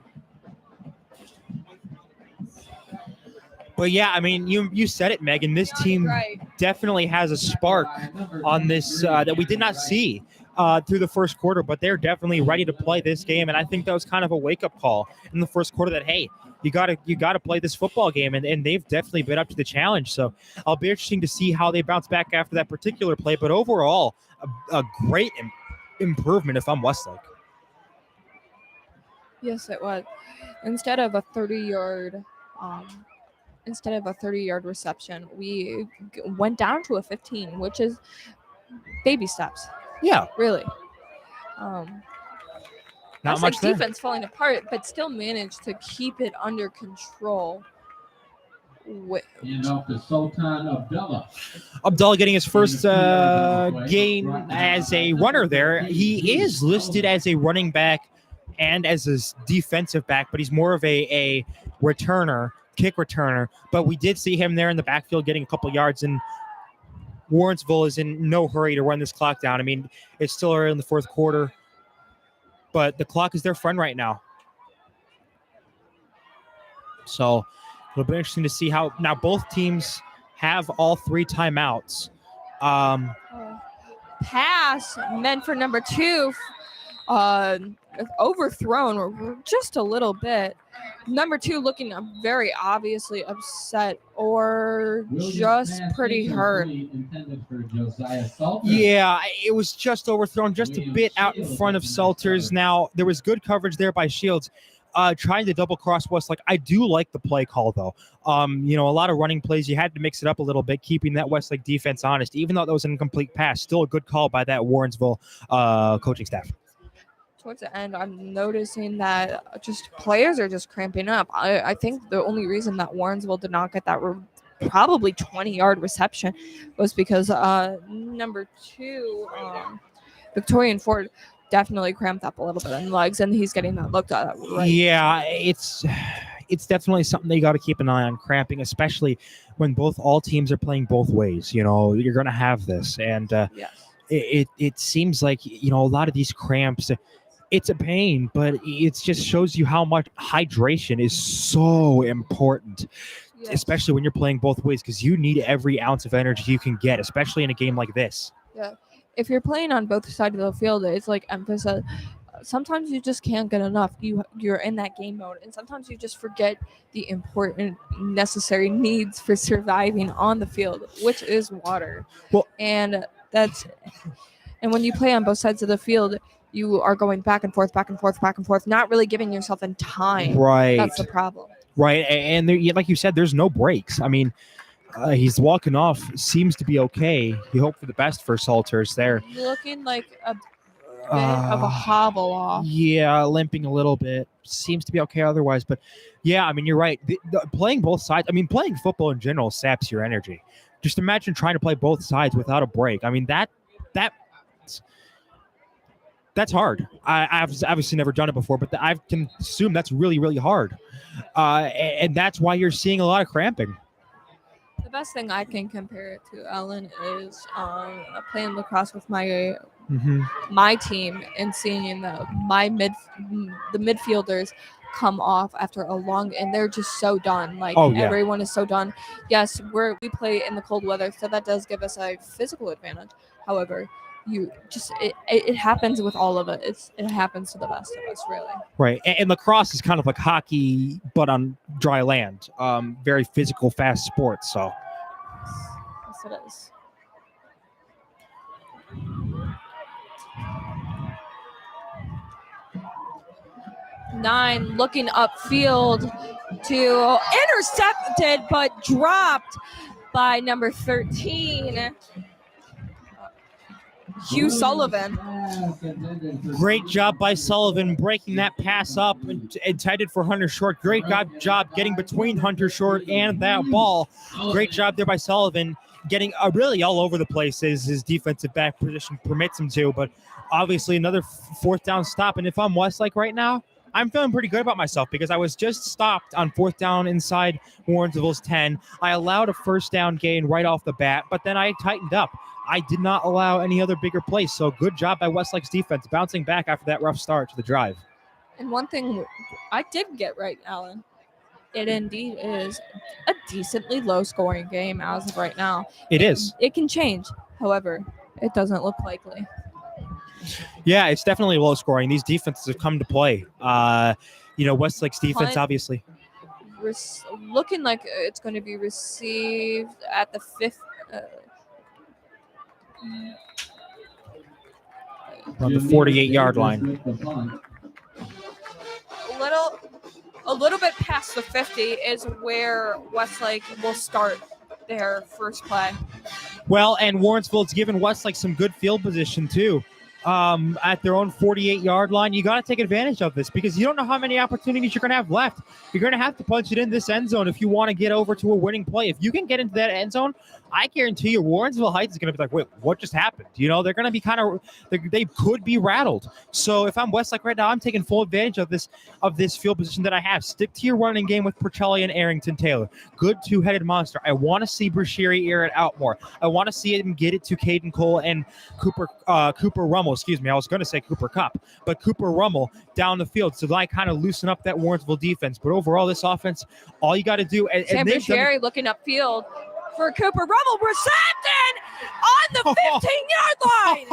[SPEAKER 4] But yeah, I mean, you said it, Megan. This team definitely has a spark on this that we did not see through the first quarter, but they're definitely ready to play this game. And I think that was kind of a wake-up call in the first quarter that, hey, you gotta play this football game, and they've definitely been up to the challenge. So I'll be interesting to see how they bounce back after that particular play. But overall, a great improvement if I'm Westlake.
[SPEAKER 3] Yes, it was. Instead of a 30-yard reception, we went down to a 15, which is baby steps.
[SPEAKER 4] Yeah,
[SPEAKER 3] really.
[SPEAKER 4] Not
[SPEAKER 3] That's
[SPEAKER 4] much
[SPEAKER 3] like
[SPEAKER 4] there.
[SPEAKER 3] defense falling apart, but still managed to keep it under control.
[SPEAKER 6] And off to Sultan Abdullah.
[SPEAKER 4] Abdullah getting his first game as a runner there. He is listed as a running back and as a defensive back, but he's more of a returner, kick returner. But we did see him there in the backfield getting a couple yards, and Warrensville is in no hurry to run this clock down. I mean, it's still early in the fourth quarter, but the clock is their friend right now. So it'll be interesting to see how now both teams have all 3 timeouts.
[SPEAKER 3] Pass meant for number 2, overthrown just a little bit. Number 2 looking very obviously upset or just pretty hurt.
[SPEAKER 4] Yeah, it was just overthrown just a bit out in front of Salters. Now, there was good coverage there by Shields. Trying to double cross Westlake. I do like the play call, though. You know, a lot of running plays. You had to mix it up a little bit, keeping that Westlake defense honest. Even though that was an incomplete pass, still a good call by that Warrensville coaching staff.
[SPEAKER 3] Towards the end, I'm noticing that just players are just cramping up. I think the only reason that Warrensville did not get that probably 20-yard reception was because number 2, Victorian Ford, definitely cramped up a little bit in the legs, and he's getting that looked at. Right.
[SPEAKER 4] Yeah, it's definitely something that you got to keep an eye on, cramping, especially when all teams are playing both ways. You know, you're going to have this, and
[SPEAKER 3] Yes.
[SPEAKER 4] it seems like, you know, a lot of these cramps, It's a pain, but it just shows you how much hydration is so important,
[SPEAKER 3] Yes.
[SPEAKER 4] especially when you're playing both ways, because you need every ounce of energy you can get, especially in a game like this.
[SPEAKER 3] Yeah. If you're playing on both sides of the field, it's like emphasis. Sometimes you just can't get enough. You're in that game mode, and sometimes you just forget the important, necessary needs for surviving on the field, which is water.
[SPEAKER 4] Well-
[SPEAKER 3] and when you play on both sides of the field, you are going back and forth, not really giving yourself in time.
[SPEAKER 4] Right.
[SPEAKER 3] That's the problem.
[SPEAKER 4] Right. And there, like you said, there's no breaks. I mean, he's walking off, seems to be okay. You hope for the best for Salters there.
[SPEAKER 3] Looking like a bit of a hobble off.
[SPEAKER 4] Yeah, limping a little bit. Seems to be okay otherwise. But yeah, I mean, you're right. Playing both sides, I mean, playing football in general saps your energy. Just imagine trying to play both sides without a break. I mean, that's hard. I've obviously never done it before, but I can assume that's really, really hard. And that's why you're seeing a lot of cramping.
[SPEAKER 3] The best thing I can compare it to, Ellen, is playing lacrosse with my team and seeing the midfielders come off after a long, and they're just so done. Like, everyone is so done. Yes, we play in the cold weather, so that does give us a physical advantage. However, it happens with all of it. It happens to the best of us, really.
[SPEAKER 4] Right. And lacrosse is kind of like hockey, but on dry land. Very physical, fast sport. So
[SPEAKER 3] Yes, it is. Nine looking upfield to intercepted but dropped by number 13, Hugh Sullivan.
[SPEAKER 4] Great job by Sullivan breaking that pass up intended for Hunter Short. Great job getting between Hunter Short and that ball. Great job there by Sullivan, getting really all over the place as his defensive back position permits him to. But obviously another fourth down stop. And if I'm Westlake right now, I'm feeling pretty good about myself because I was just stopped on fourth down inside Warrensville's 10. I allowed a first down gain right off the bat, but then I tightened up. I did not allow any other bigger plays. So good job by Westlake's defense, bouncing back after that rough start to the drive.
[SPEAKER 3] And one thing I did get right, Alan, it indeed is a decently low-scoring game as of right now.
[SPEAKER 4] It is.
[SPEAKER 3] It can change. However, it doesn't look likely.
[SPEAKER 4] Yeah, it's definitely low scoring. These defenses have come to play. Westlake's defense, obviously.
[SPEAKER 3] Looking like it's going to be received at the 5th.
[SPEAKER 4] On the 48-yard line.
[SPEAKER 3] A little bit past the 50 is where Westlake will start their first play.
[SPEAKER 4] Well, and Warrensville's given Westlake some good field position, too. At their own 48-yard line. You got to take advantage of this because you don't know how many opportunities you're going to have left. You're going to have to punch it in this end zone if you want to get over to a winning play. If you can get into that end zone, I guarantee you Warrensville Heights is going to be like, wait, what just happened? They're going to be they could be rattled. So if I'm Westlake right now, I'm taking full advantage of this field position that I have. Stick to your running game with Percelli and Arrington Taylor. Good two-headed monster. I want to see Brasheary air it out more. I want to see him get it to Caden Cole and Cooper Rummel. Excuse me, I was going to say Cooper Cup, but Cooper Rummel down the field. So I kind of loosen up that Warrensville defense. But overall, this offense, all you got to do.
[SPEAKER 3] Sam Brasheary looking upfield for Cooper Rummel. Reception on the 15-yard line.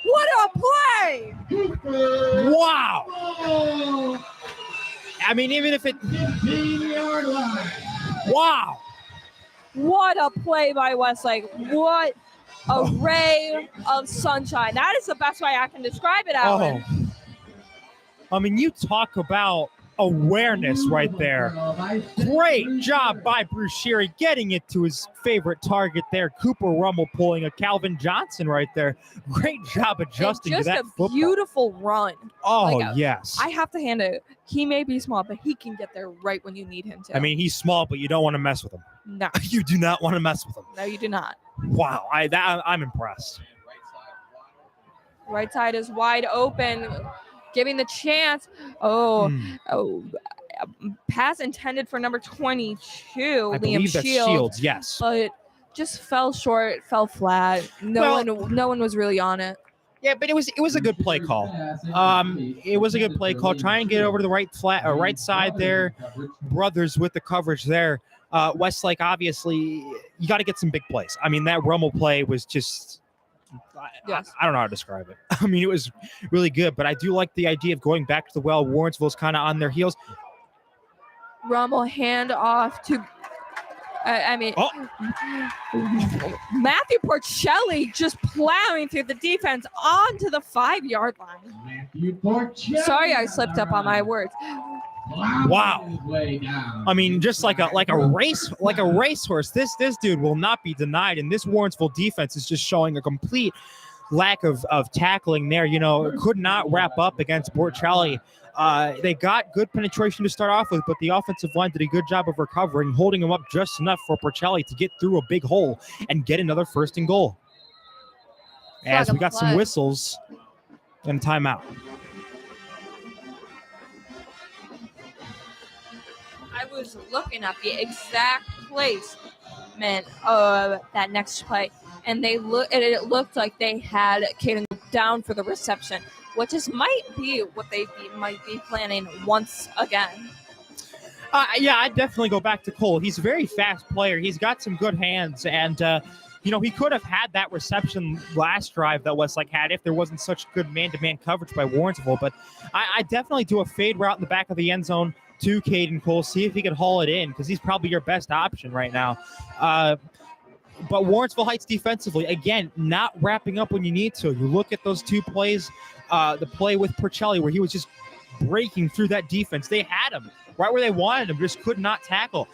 [SPEAKER 3] What a play!
[SPEAKER 4] Wow. I mean, even if it
[SPEAKER 2] 15-yard line.
[SPEAKER 4] Wow.
[SPEAKER 3] What a play by Westlake. What a ray of sunshine. That is the best way I can describe it, Alan.
[SPEAKER 4] I mean, you talk about awareness right there. Great job by Brasheary getting it to his favorite target there. Cooper Rummel pulling a Calvin Johnson right there. Great job adjusting to that football.
[SPEAKER 3] Just a beautiful run.
[SPEAKER 4] Yes.
[SPEAKER 3] I have to hand it. He may be small, but he can get there right when you need him to.
[SPEAKER 4] I mean, he's small, but you don't want to mess with him.
[SPEAKER 3] No.
[SPEAKER 4] You do not want to mess with him.
[SPEAKER 3] No, you do not.
[SPEAKER 4] Wow. I'm impressed.
[SPEAKER 3] Right side is wide open. Giving the chance. Pass intended for number 22,
[SPEAKER 4] I
[SPEAKER 3] Liam
[SPEAKER 4] believe that's Shields, yes.
[SPEAKER 3] But just fell short, fell flat. No one was really on it.
[SPEAKER 4] Yeah, but it was a good play call. It was a good play call. Try and get over to the right side there. Brothers with the coverage there. Westlake, obviously, you got to get some big plays. I mean, that Rummel play was just,
[SPEAKER 3] Yes.
[SPEAKER 4] I don't know how to describe it. I mean, it was really good, but I do like the idea of going back to the well. Warrensville's kind of on their heels.
[SPEAKER 3] Rummel hand off to, Matthew Porcelli just plowing through the defense onto the 5-yard line. Sorry, I slipped up on my words.
[SPEAKER 4] Wow. I mean, just like a racehorse. This dude will not be denied, and this Warrensville defense is just showing a complete lack of tackling there. You know, could not wrap up against Porcelli. They got good penetration to start off with, but the offensive line did a good job of recovering, holding him up just enough for Porcelli to get through a big hole and get another 1st and goal. As we got some whistles and timeout.
[SPEAKER 3] I was looking at the exact placement of that next play, and it looked like they had Caden down for the reception, which might be what they might be planning once again.
[SPEAKER 4] Yeah, I'd definitely go back to Cole. He's a very fast player. He's got some good hands, and he could have had that reception last drive that Westlake had if there wasn't such good man-to-man coverage by Warrensville. But I definitely do a fade route in the back of the end zone to Caden Cole, see if he can haul it in, because he's probably your best option right now. But Warrensville Heights defensively, again, not wrapping up when you need to. You look at those 2 plays, the play with Porcelli where he was just breaking through that defense. They had him right where they wanted him, just could not tackle.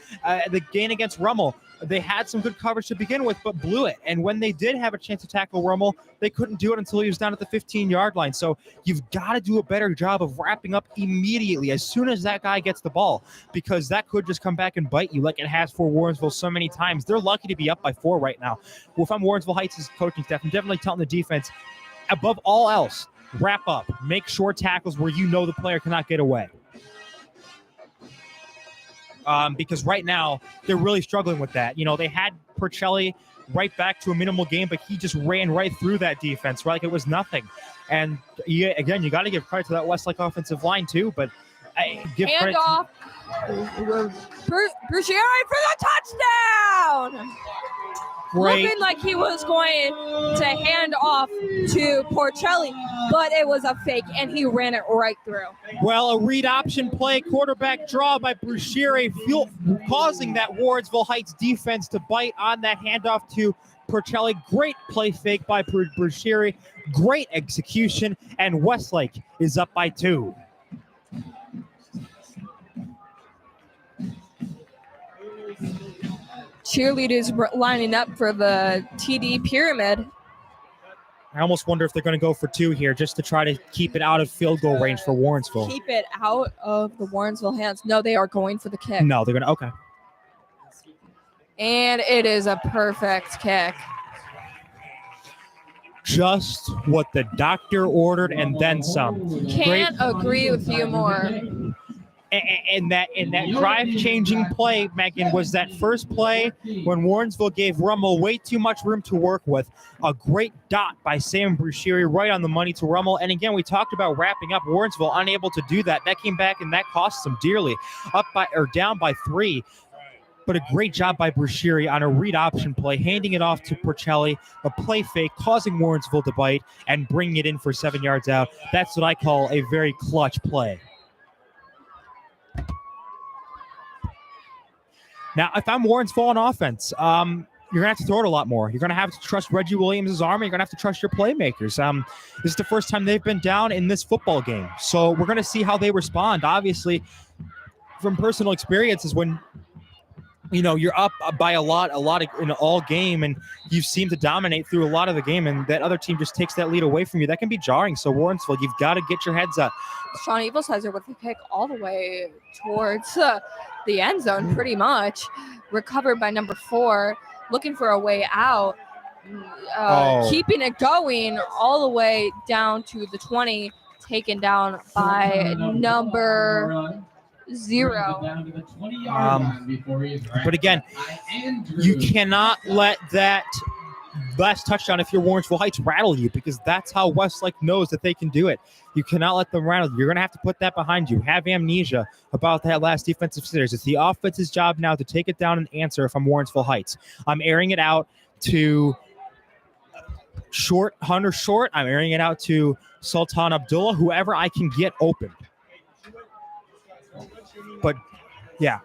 [SPEAKER 4] The gain against Rummel, they had some good coverage to begin with, but blew it. And when they did have a chance to tackle Rummel, they couldn't do it until he was down at the 15-yard line. So you've got to do a better job of wrapping up immediately as soon as that guy gets the ball, because that could just come back and bite you like it has for Warrensville so many times. They're lucky to be up by 4 right now. Well, if I'm Warrensville Heights' coaching staff, I'm definitely telling the defense, above all else, wrap up. Make short tackles where you know the player cannot get away. Because right now they're really struggling with that. You know, they had Porcelli right back to a minimal game, but he just ran right through that defense like it was nothing. And you got to give credit to that Westlake offensive line too. But I give credit.
[SPEAKER 3] Handoff. Brucieri for the touchdown.
[SPEAKER 4] Great.
[SPEAKER 3] Looking like he was going to hand off to Porcelli, but it was a fake, and he ran it right through.
[SPEAKER 4] Well, a read option play, quarterback draw by Brucieri, causing that Warrensville Heights defense to bite on that handoff to Porcelli. Great play fake by Brucieri. Great execution, and Westlake is up by 2.
[SPEAKER 3] Cheerleaders lining up for the TD pyramid.
[SPEAKER 4] I almost wonder if they're going to go for 2 here just to try to keep it out of field goal range for Warrensville.
[SPEAKER 3] Keep it out of the Warrensville hands. No, they are going for the kick.
[SPEAKER 4] No, they're going to, okay.
[SPEAKER 3] And it is a perfect kick.
[SPEAKER 4] Just what the doctor ordered and then some.
[SPEAKER 3] Can't agree with you more.
[SPEAKER 4] And that drive-changing play, Megan, was that first play when Warrensville gave Rummel way too much room to work with. A great dot by Sam Brucieri right on the money to Rummel. And again, we talked about wrapping up. Warrensville unable to do that. That came back and that cost them dearly. Down by 3. But a great job by Brucieri on a read option play, handing it off to Porcelli, a play fake, causing Warrensville to bite and bringing it in for 7 yards out. That's what I call a very clutch play. Now, if I'm Warrensville on offense, you're going to have to throw it a lot more. You're going to have to trust Reggie Williams' arm. You're going to have to trust your playmakers. This is the first time they've been down in this football game. So we're going to see how they respond. Obviously, from personal experiences, when you're up by a lot in all game, and you seem to dominate through a lot of the game, and that other team just takes that lead away from you, that can be jarring. So Warrensville, you've got to get your heads up.
[SPEAKER 3] Sean Evilsizer with the kick all the way towards the end zone, pretty much. Recovered by number 4, looking for a way out. Keeping it going all the way down to the 20, taken down by number 0.
[SPEAKER 4] But again, you cannot let that last touchdown, if you're Warrensville Heights, rattle you, because that's how Westlake knows that they can do it. You cannot let them rattle you. You're going to have to put that behind you. Have amnesia about that last defensive series. It's the offense's job now to take it down and answer if I'm Warrensville Heights. I'm airing it out to Hunter Short. I'm airing it out to Sultan Abdullah, whoever I can get open. But, yeah.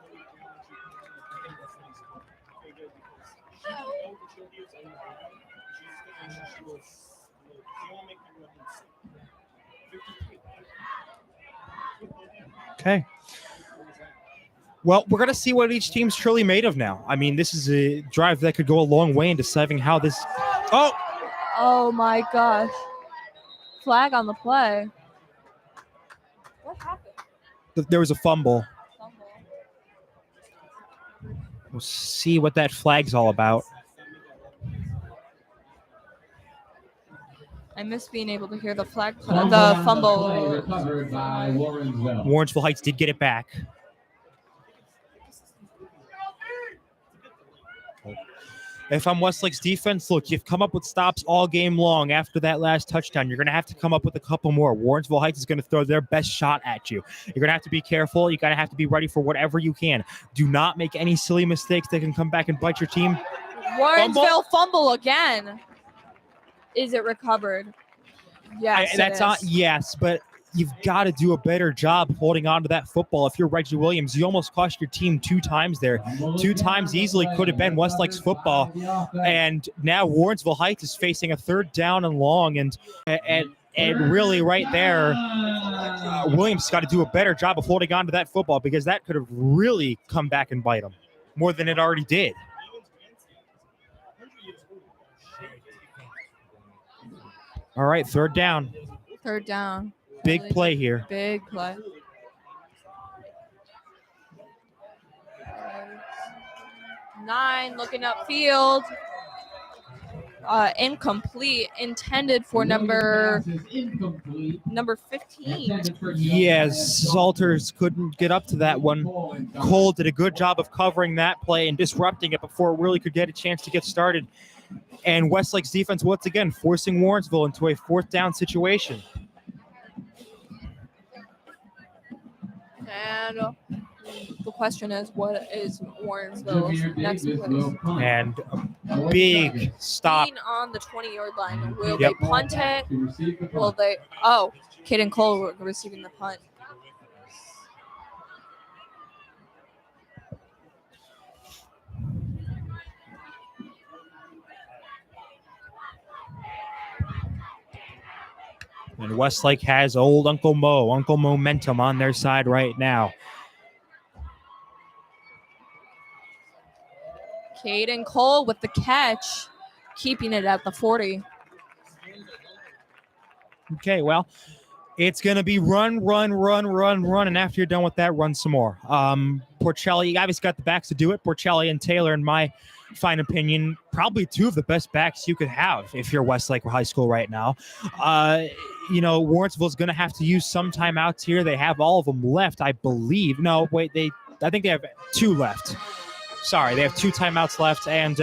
[SPEAKER 4] Okay. Well, we're going to see what each team's truly made of now. I mean, this is a drive that could go a long way in deciding how this... Oh!
[SPEAKER 3] Oh, my gosh. Flag on the play. What happened?
[SPEAKER 4] There was a fumble. We'll see what that flag's all about.
[SPEAKER 3] I miss being able to hear the flag, the fumble.
[SPEAKER 6] Recovered by Warrensville.
[SPEAKER 4] Warrensville Heights did get it back. If I'm Westlake's defense, look, you've come up with stops all game long after that last touchdown. You're going to have to come up with a couple more. Warrensville Heights is going to throw their best shot at you. You're going to have to be careful. You're going to have to be ready for whatever you can. Do not make any silly mistakes that can come back and bite your team.
[SPEAKER 3] Warrensville fumble again. Is it recovered? Yes,
[SPEAKER 4] Yes, but you've got to do a better job holding on to that football. If you're Reggie Williams, you almost cost your team 2 times there. 2 times easily could have been Westlake's football. And now Warrensville Heights is facing a 3rd down and long. And really right there, Williams got to do a better job of holding on to that football, because that could have really come back and bite him more than it already did. All right, 3rd down.
[SPEAKER 3] 3rd down.
[SPEAKER 4] Big play here.
[SPEAKER 3] Big play. Nine looking upfield. Incomplete. Intended for number 15.
[SPEAKER 4] Yes, Salters couldn't get up to that one. Cole did a good job of covering that play and disrupting it before it really could get a chance to get started. And Westlake's defense, once again, forcing Warrensville into a 4th down situation.
[SPEAKER 3] And the question is, what is Warrensville's next play?
[SPEAKER 4] And a big stop.
[SPEAKER 3] On the 20-yard line. Will they punt it? Will they? Oh, Kid and Cole were receiving the punt.
[SPEAKER 4] And Westlake has old Uncle Momentum on their side right now.
[SPEAKER 3] Caden Cole with the catch, keeping it at the 40.
[SPEAKER 4] Okay, well, it's going to be run, and after you're done with that, run some more. Porcelli, you obviously got the backs to do it. Porcelli and Taylor, in my fine opinion, probably 2 of the best backs you could have if you're Westlake High School right now. Warrensville's going to have to use some timeouts here. They have all of them left, I believe. No, wait, I think they have 2 left. Sorry, they have 2 timeouts left, and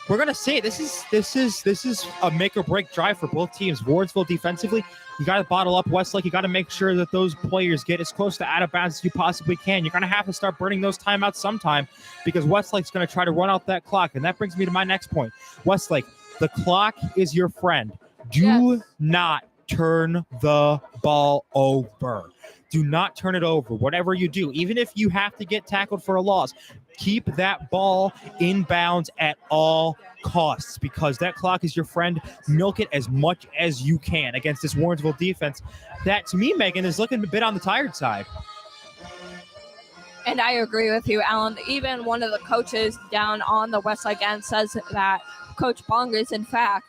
[SPEAKER 4] we're going to see. This is a make or break drive for both teams. Warrensville defensively, you got to bottle up Westlake. You got to make sure that those players get as close to out of bounds as you possibly can. You're going to have to start burning those timeouts sometime, because Westlake's going to try to run out that clock. And that brings me to my next point. Westlake, the clock is your friend. Do not turn the ball over. Do not turn it over. Whatever you do, even if you have to get tackled for a loss, keep that ball in bounds at all costs, because that clock is your friend. Milk it as much as you can against this Warrensville defense that, to me, Megan, is looking a bit on the tired side.
[SPEAKER 3] And I agree with you, Alan. Even one of the coaches down on the Westlake end says that, Coach Bong, is, in fact,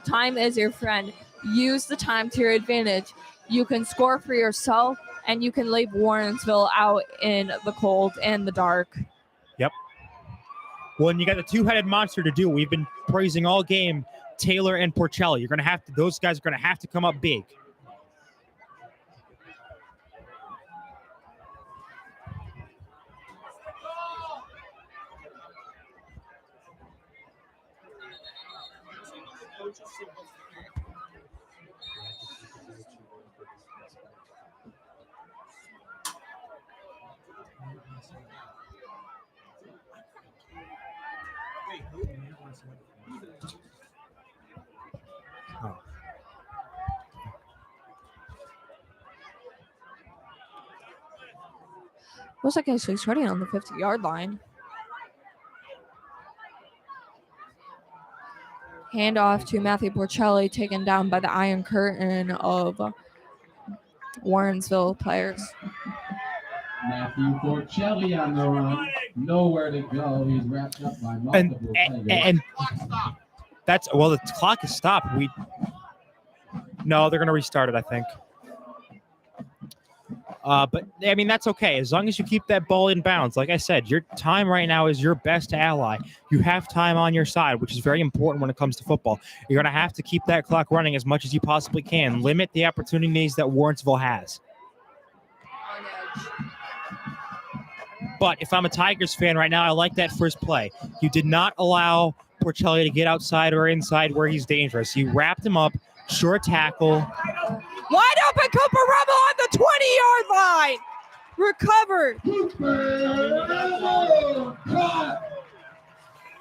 [SPEAKER 3] time is your friend. Use the time to your advantage. You can score for yourself, and you can leave Warrensville out in the cold and the dark.
[SPEAKER 4] Yep. Well, and you got the 2-headed monster to do. We've been praising all game Taylor and Porcelli. You're going to have to; those guys are going to have to come up big.
[SPEAKER 3] Looks like he's running on the 50-yard line. Handoff to Matthew Porcelli, taken down by the Iron Curtain of Warrensville players.
[SPEAKER 6] Matthew Porcelli on the run. Nowhere to go. He's wrapped up by multiple players.
[SPEAKER 4] And that's, well, the clock is stopped. No, they're going to restart it, I think. But, I mean, that's okay. As long as you keep that ball in bounds. Like I said, your time right now is your best ally. You have time on your side, which is very important when it comes to football. You're going to have to keep that clock running as much as you possibly can. Limit the opportunities that Warrensville has. But if I'm a Tigers fan right now, I like that first play. You did not allow Porcelli to get outside or inside where he's dangerous. You wrapped him up, short tackle.
[SPEAKER 3] Wide open, Cooper Rummel on the 20-yard line. Recovered.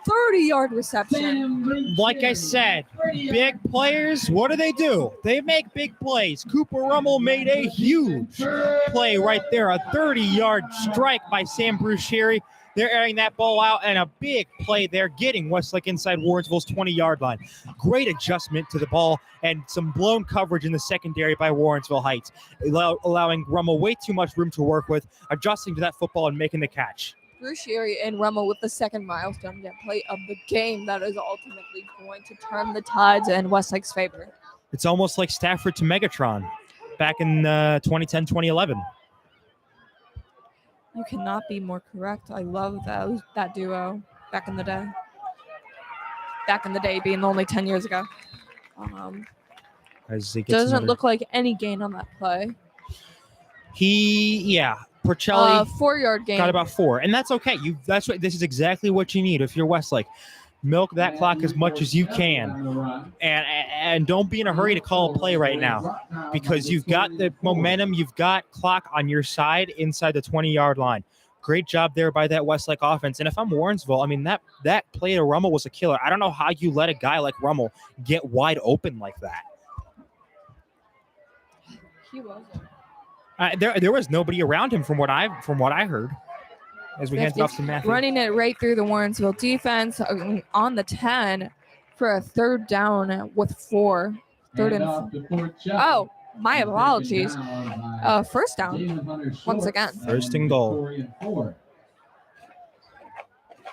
[SPEAKER 3] 30-yard reception.
[SPEAKER 4] Like I said, big players, what do? They make big plays. Cooper Rummel made a huge play right there. A 30-yard strike by Sam Brucieri. They're airing that ball out, and a big play there, getting Westlake inside Warrensville's 20-yard line. Great adjustment to the ball and some blown coverage in the secondary by Warrensville Heights, allowing Rummel way too much room to work with, adjusting to that football and making the catch.
[SPEAKER 3] Brucieri and Rummel with the second milestone play of the game that is ultimately going to turn the tides in Westlake's favor.
[SPEAKER 4] It's almost like Stafford to Megatron back in 2010-2011.
[SPEAKER 3] You cannot be more correct. I love that duo back in the day. Back in the day being only 10 years ago. Doesn't look like any gain on that play.
[SPEAKER 4] Porcelli
[SPEAKER 3] 4-yard gain.
[SPEAKER 4] Got about 4, and that's okay. This is exactly what you need if you're Westlake. Milk that clock as much as you can, and don't be in a hurry to call a play right now, because you've got the momentum, you've got clock on your side inside the 20-yard line. Great job there by that Westlake offense. And if I'm Warrensville, I mean, that play to Rummel was a killer. I don't know how you let a guy like Rummel get wide open like that.
[SPEAKER 3] He was.
[SPEAKER 4] There was nobody around him from what I heard. As we hand it off to Matthew.
[SPEAKER 3] Running it right through the Warrensville defense on the 10 for a third down with 4. Oh, my apologies. First down once again.
[SPEAKER 4] First and goal.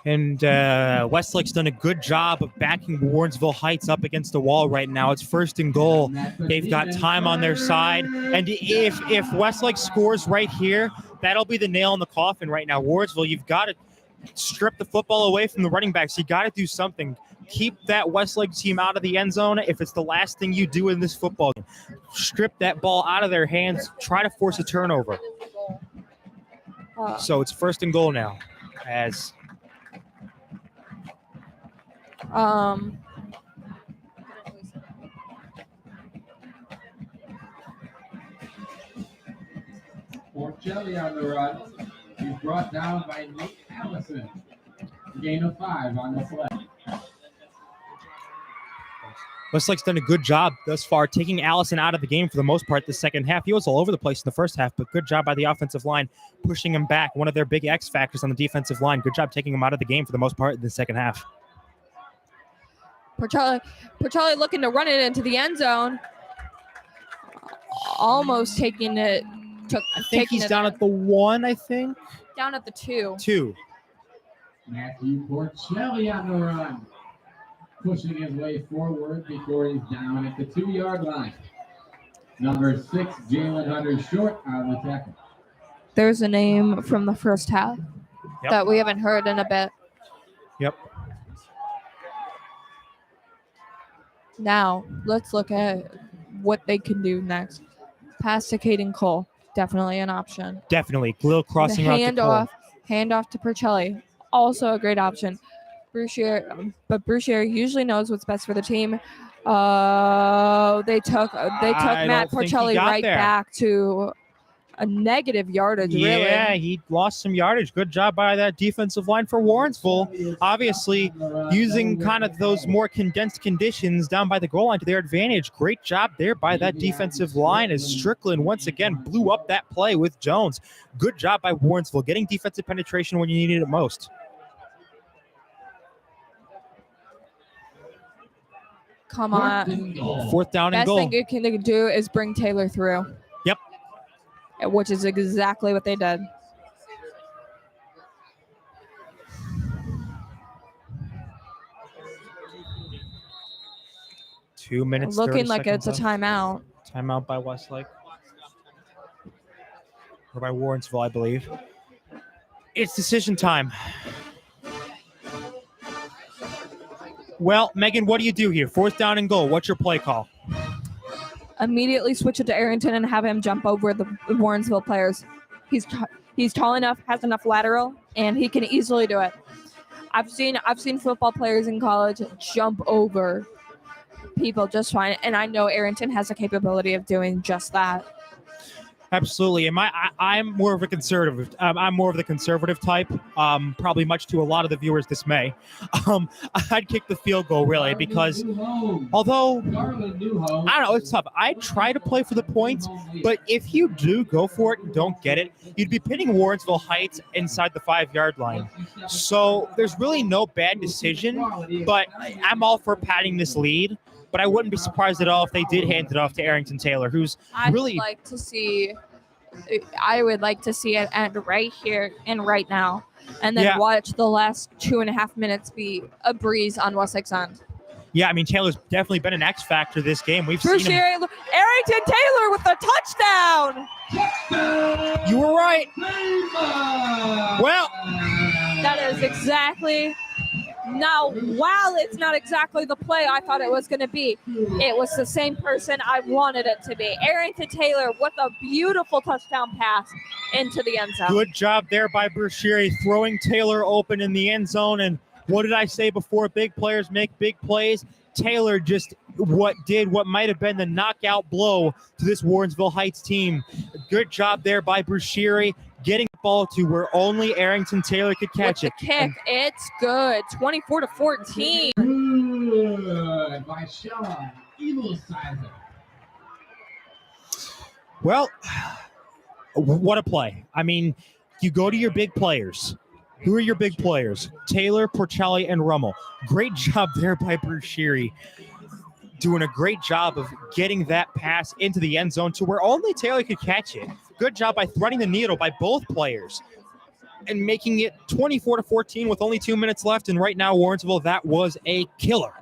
[SPEAKER 4] And Westlake's done a good job of backing Warrensville Heights up against the wall right now. It's first and goal. They've got time on their side. And if Westlake scores right here, that'll be the nail in the coffin right now. Warrensville, you've got to strip the football away from the running backs. You got to do something. Keep that Westlake team out of the end zone if it's the last thing you do in this football game. Strip that ball out of their hands. Try to force a turnover. So it's first and goal now. As
[SPEAKER 6] Porcelli on the run. He's brought down by Nate Allison. Gain of 5 on the play.
[SPEAKER 4] Westlake's done a good job thus far taking Allison out of the game for the most part the second half. He was all over the place in the first half, but good job by the offensive line pushing him back. One of their big X factors on the defensive line. Good job taking him out of the game for the most part in the second half.
[SPEAKER 3] Porcelli looking to run it into the end zone. Almost taking it.
[SPEAKER 4] I think he's down at the 1, I think.
[SPEAKER 3] Down at the 2.
[SPEAKER 4] 2.
[SPEAKER 6] Matthew Porcelli on the run. Pushing his way forward before he's down at the 2-yard line. Number 6, Jalen Hunter short on the tackle.
[SPEAKER 3] There's a name from the first half that we haven't heard in a bit.
[SPEAKER 4] Yep.
[SPEAKER 3] Now, let's look at what they can do next. Pass to Caden Cole. Definitely an option.
[SPEAKER 4] Definitely. Little crossing route to Cole.
[SPEAKER 3] Handoff to Porcelli. Also a great option. Brucieri usually knows what's best for the team. They took
[SPEAKER 4] I
[SPEAKER 3] Matt
[SPEAKER 4] don't think he
[SPEAKER 3] Porcelli
[SPEAKER 4] got
[SPEAKER 3] right
[SPEAKER 4] there.
[SPEAKER 3] back to a negative yardage.
[SPEAKER 4] Yeah,
[SPEAKER 3] Really.
[SPEAKER 4] he lost some yardage. Good job by that defensive line for Warrensville. Obviously, using kind of those more condensed conditions down by the goal line to their advantage. Great job there by that defensive line as Strickland once again blew up that play with Jones. Good job by Warrensville getting defensive penetration when you needed it most.
[SPEAKER 3] Come on.
[SPEAKER 4] 4th down and
[SPEAKER 3] Best
[SPEAKER 4] goal.
[SPEAKER 3] thing you can do is bring Taylor through.
[SPEAKER 4] Yep.
[SPEAKER 3] Which is exactly what they did.
[SPEAKER 4] Two minutes.
[SPEAKER 3] Looking like
[SPEAKER 4] 30
[SPEAKER 3] it's a
[SPEAKER 4] seconds
[SPEAKER 3] timeout.
[SPEAKER 4] left. Timeout by Westlake. Or by Warrensville, I believe. It's decision time. Well, Megan, what do you do here? 4th down and goal. What's your play call?
[SPEAKER 3] Immediately switch it to Arrington and have him jump over the Warrensville players. He's tall enough, has enough lateral, and he can easily do it. I've seen football players in college jump over people just fine, and I know Arrington has the capability of doing just that.
[SPEAKER 4] Absolutely. I'm more of a conservative. I'm more of the conservative type. Probably much to a lot of the viewers' dismay. I'd kick the field goal really because although I don't know, it's tough. I try to play for the points, but if you do go for it and don't get it, you'd be pitting Warrensville Heights inside the 5-yard line. So there's really no bad decision, but I'm all for padding this lead. But I wouldn't be surprised at all if they did hand it off to Arrington Taylor, who's really.
[SPEAKER 3] I would like to see it end right here and right now, and then watch the last 2.5 minutes be a breeze on Westlake's end.
[SPEAKER 4] Yeah, I mean, Taylor's definitely been an X factor this game. We've seen him.
[SPEAKER 3] Arrington Taylor with the touchdown.
[SPEAKER 4] You were right. Well,
[SPEAKER 3] that is exactly. Now, while it's not exactly the play I thought it was going to be, it was the same person I wanted it to be. Arrington Taylor with a beautiful touchdown pass into the end zone.
[SPEAKER 4] Good job there by Bruchieri throwing Taylor open in the end zone. And what did I say before? Big players make big plays. Taylor just what might have been the knockout blow to this Warrensville Heights team. Good job there by Bruchieri getting the ball to where only Arrington Taylor could catch it.
[SPEAKER 3] The kick, it's good. 24-14.
[SPEAKER 6] Good by Sean Evilsizer.
[SPEAKER 4] Well, what a play. I mean, you go to your big players. Who are your big players? Taylor, Porcelli, and Rummel. Great job there by Bruchieri. Doing a great job of getting that pass into the end zone to where only Taylor could catch it. Good job by threading the needle by both players and making it 24-14 with only 2 minutes left. And right now, Warrensville, that was a killer.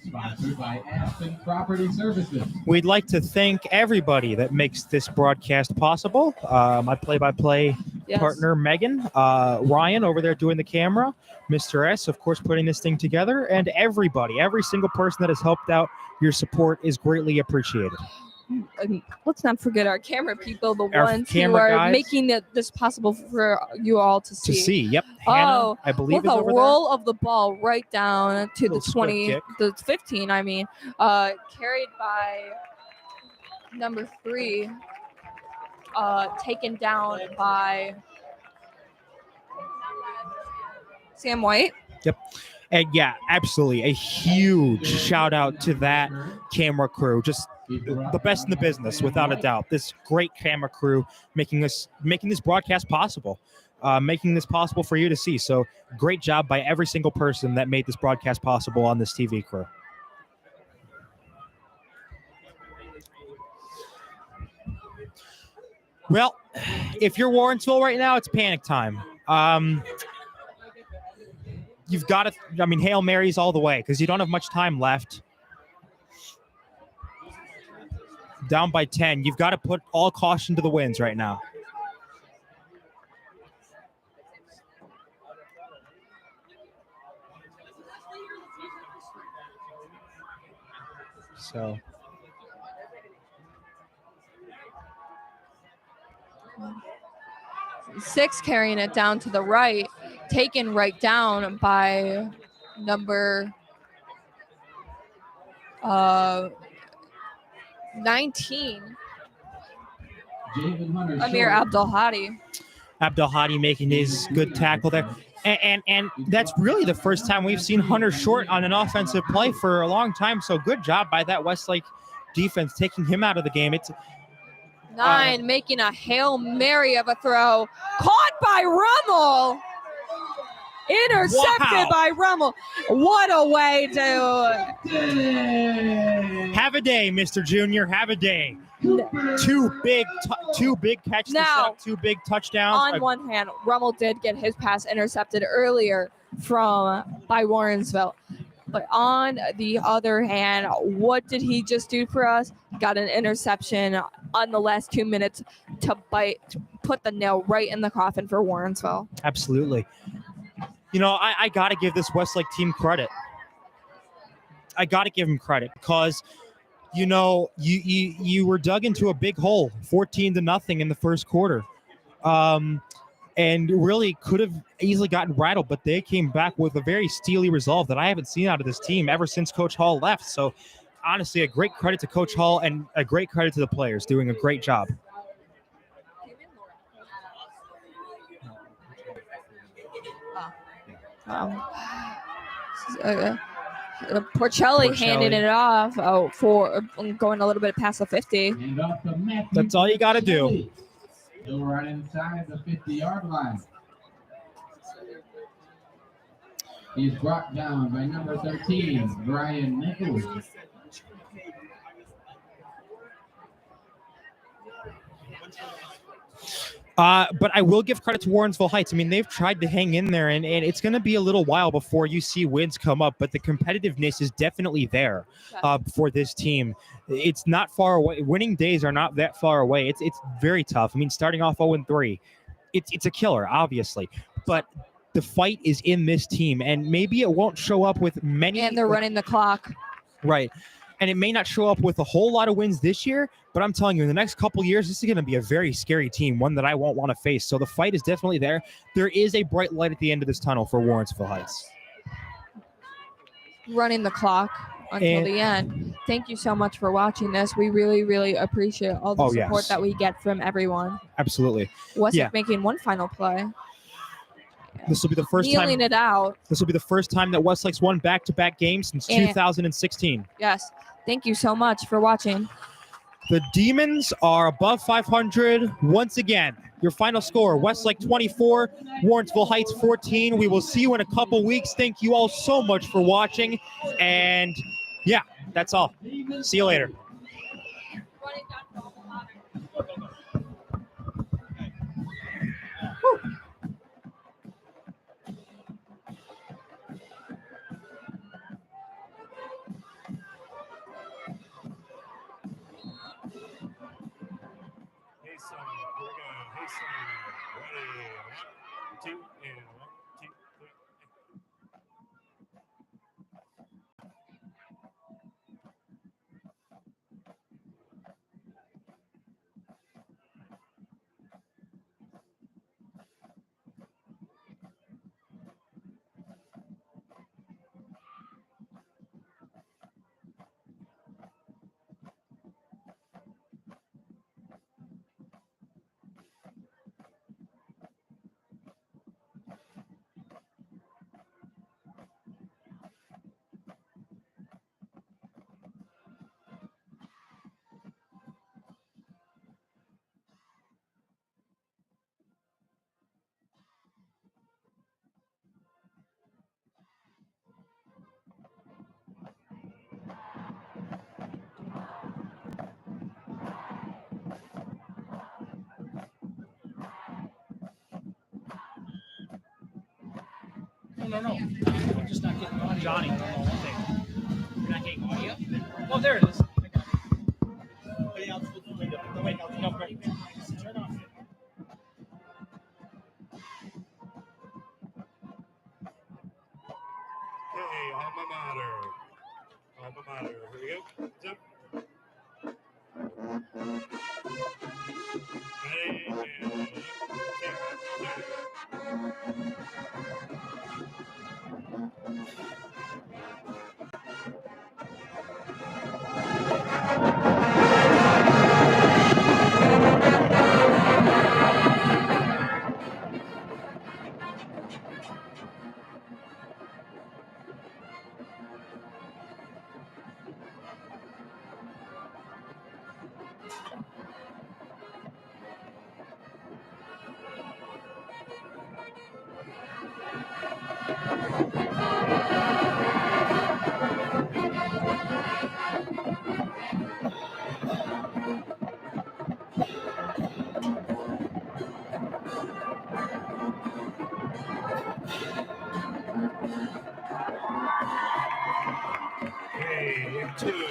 [SPEAKER 6] Sponsored by Aspen Property Services.
[SPEAKER 4] We'd like to thank everybody that makes this broadcast possible. My play-by-play partner, Megan, Ryan over there doing the camera, Mr. S, of course, putting this thing together, and everybody, every single person that has helped out. Your support is greatly appreciated.
[SPEAKER 3] Let's not forget our camera people, the
[SPEAKER 4] Our
[SPEAKER 3] ones who
[SPEAKER 4] camera
[SPEAKER 3] are
[SPEAKER 4] guys.
[SPEAKER 3] making this possible for you all to see.
[SPEAKER 4] Yep. Hannah, I believe, is
[SPEAKER 3] with
[SPEAKER 4] over
[SPEAKER 3] a roll of the ball right down to the
[SPEAKER 4] Little square
[SPEAKER 3] 20,
[SPEAKER 4] kick.
[SPEAKER 3] the 15, carried by number 3, taken down by Sam White.
[SPEAKER 4] Yep. And yeah, absolutely. A huge shout out to that camera crew. Just the best in the business, without a doubt. This great camera crew making this broadcast possible, making this possible for you to see. So great job by every single person that made this broadcast possible on this TV crew. Well, if you're Warrensville right now, it's panic time. You've got to, Hail Marys all the way because you don't have much time left. Down by 10. You've got to put all caution to the winds right now. So.
[SPEAKER 3] 6 carrying it down to the right, taken right down by number 19,
[SPEAKER 6] Javen Hunter
[SPEAKER 3] Amir
[SPEAKER 6] short.
[SPEAKER 3] Abdul-Hadi.
[SPEAKER 4] Abdul-Hadi making his good tackle there. And that's really the first time we've seen Hunter short on an offensive play for a long time. So good job by that Westlake defense taking him out of the game. It's
[SPEAKER 3] 9 making a Hail Mary of a throw. Caught by Rummel. Intercepted by Rummel. What a way to
[SPEAKER 4] have a day, Mr. Junior. Have a day. Two big catches,
[SPEAKER 3] Now,
[SPEAKER 4] 2 big touchdowns.
[SPEAKER 3] on one hand, Rummel did get his pass intercepted earlier by Warrensville. But on the other hand, what did he just do for us? Got an interception on the last 2 minutes to put the nail right in the coffin for Warrensville.
[SPEAKER 4] Absolutely. You know, I got to give this Westlake team credit. I got to give him credit because, you know, you were dug into a big hole, 14-0 in the first quarter. And really could have easily gotten rattled, but they came back with a very steely resolve that I haven't seen out of this team ever since Coach Hall left. So, honestly, a great credit to Coach Hall and a great credit to the players doing a great job.
[SPEAKER 3] Porcelli handing it off for going a little bit past the 50.
[SPEAKER 4] That's all you got to do.
[SPEAKER 6] Still right inside the 50-yard line. He's brought down by number 13, Brian Nichols.
[SPEAKER 4] But I will give credit to Warrensville Heights. I mean, they've tried to hang in there, and it's going to be a little while before you see wins come up, but the competitiveness is definitely there for this team. It's not far away. Winning days are not that far away. It's very tough. I mean, starting off 0-3, it's a killer, obviously, but the fight is in this team, and maybe it won't show up with many.
[SPEAKER 3] And they're running the clock.
[SPEAKER 4] Right. And it may not show up with a whole lot of wins this year, but I'm telling you, in the next couple years, this is going to be a very scary team, one that I won't want to face. So the fight is definitely there. There is a bright light at the end of this tunnel for Warrensville Heights.
[SPEAKER 3] Running the clock until the end. Thank you so much for watching this. We really, really appreciate all the support that we get from everyone.
[SPEAKER 4] Absolutely.
[SPEAKER 3] Westlake making one final play.
[SPEAKER 4] This will be the first time.
[SPEAKER 3] Kneeling it out.
[SPEAKER 4] This will be the first time that Westlake's won back-to-back games since 2016.
[SPEAKER 3] Yes. Thank you so much for watching.
[SPEAKER 4] The Demons are above 500 once again. Your final score, Westlake 24, Warrensville Heights 14. We will see you in a couple weeks. Thank you all so much for watching. And yeah, that's all. See you later.
[SPEAKER 8] No. I'm just not getting on Johnny. You're not getting audio? Oh, there it is. I got it. No, right. Turn off.
[SPEAKER 9] Okay, alma mater. Here we go. Jump. Ready? And, okay.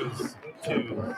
[SPEAKER 9] is 2.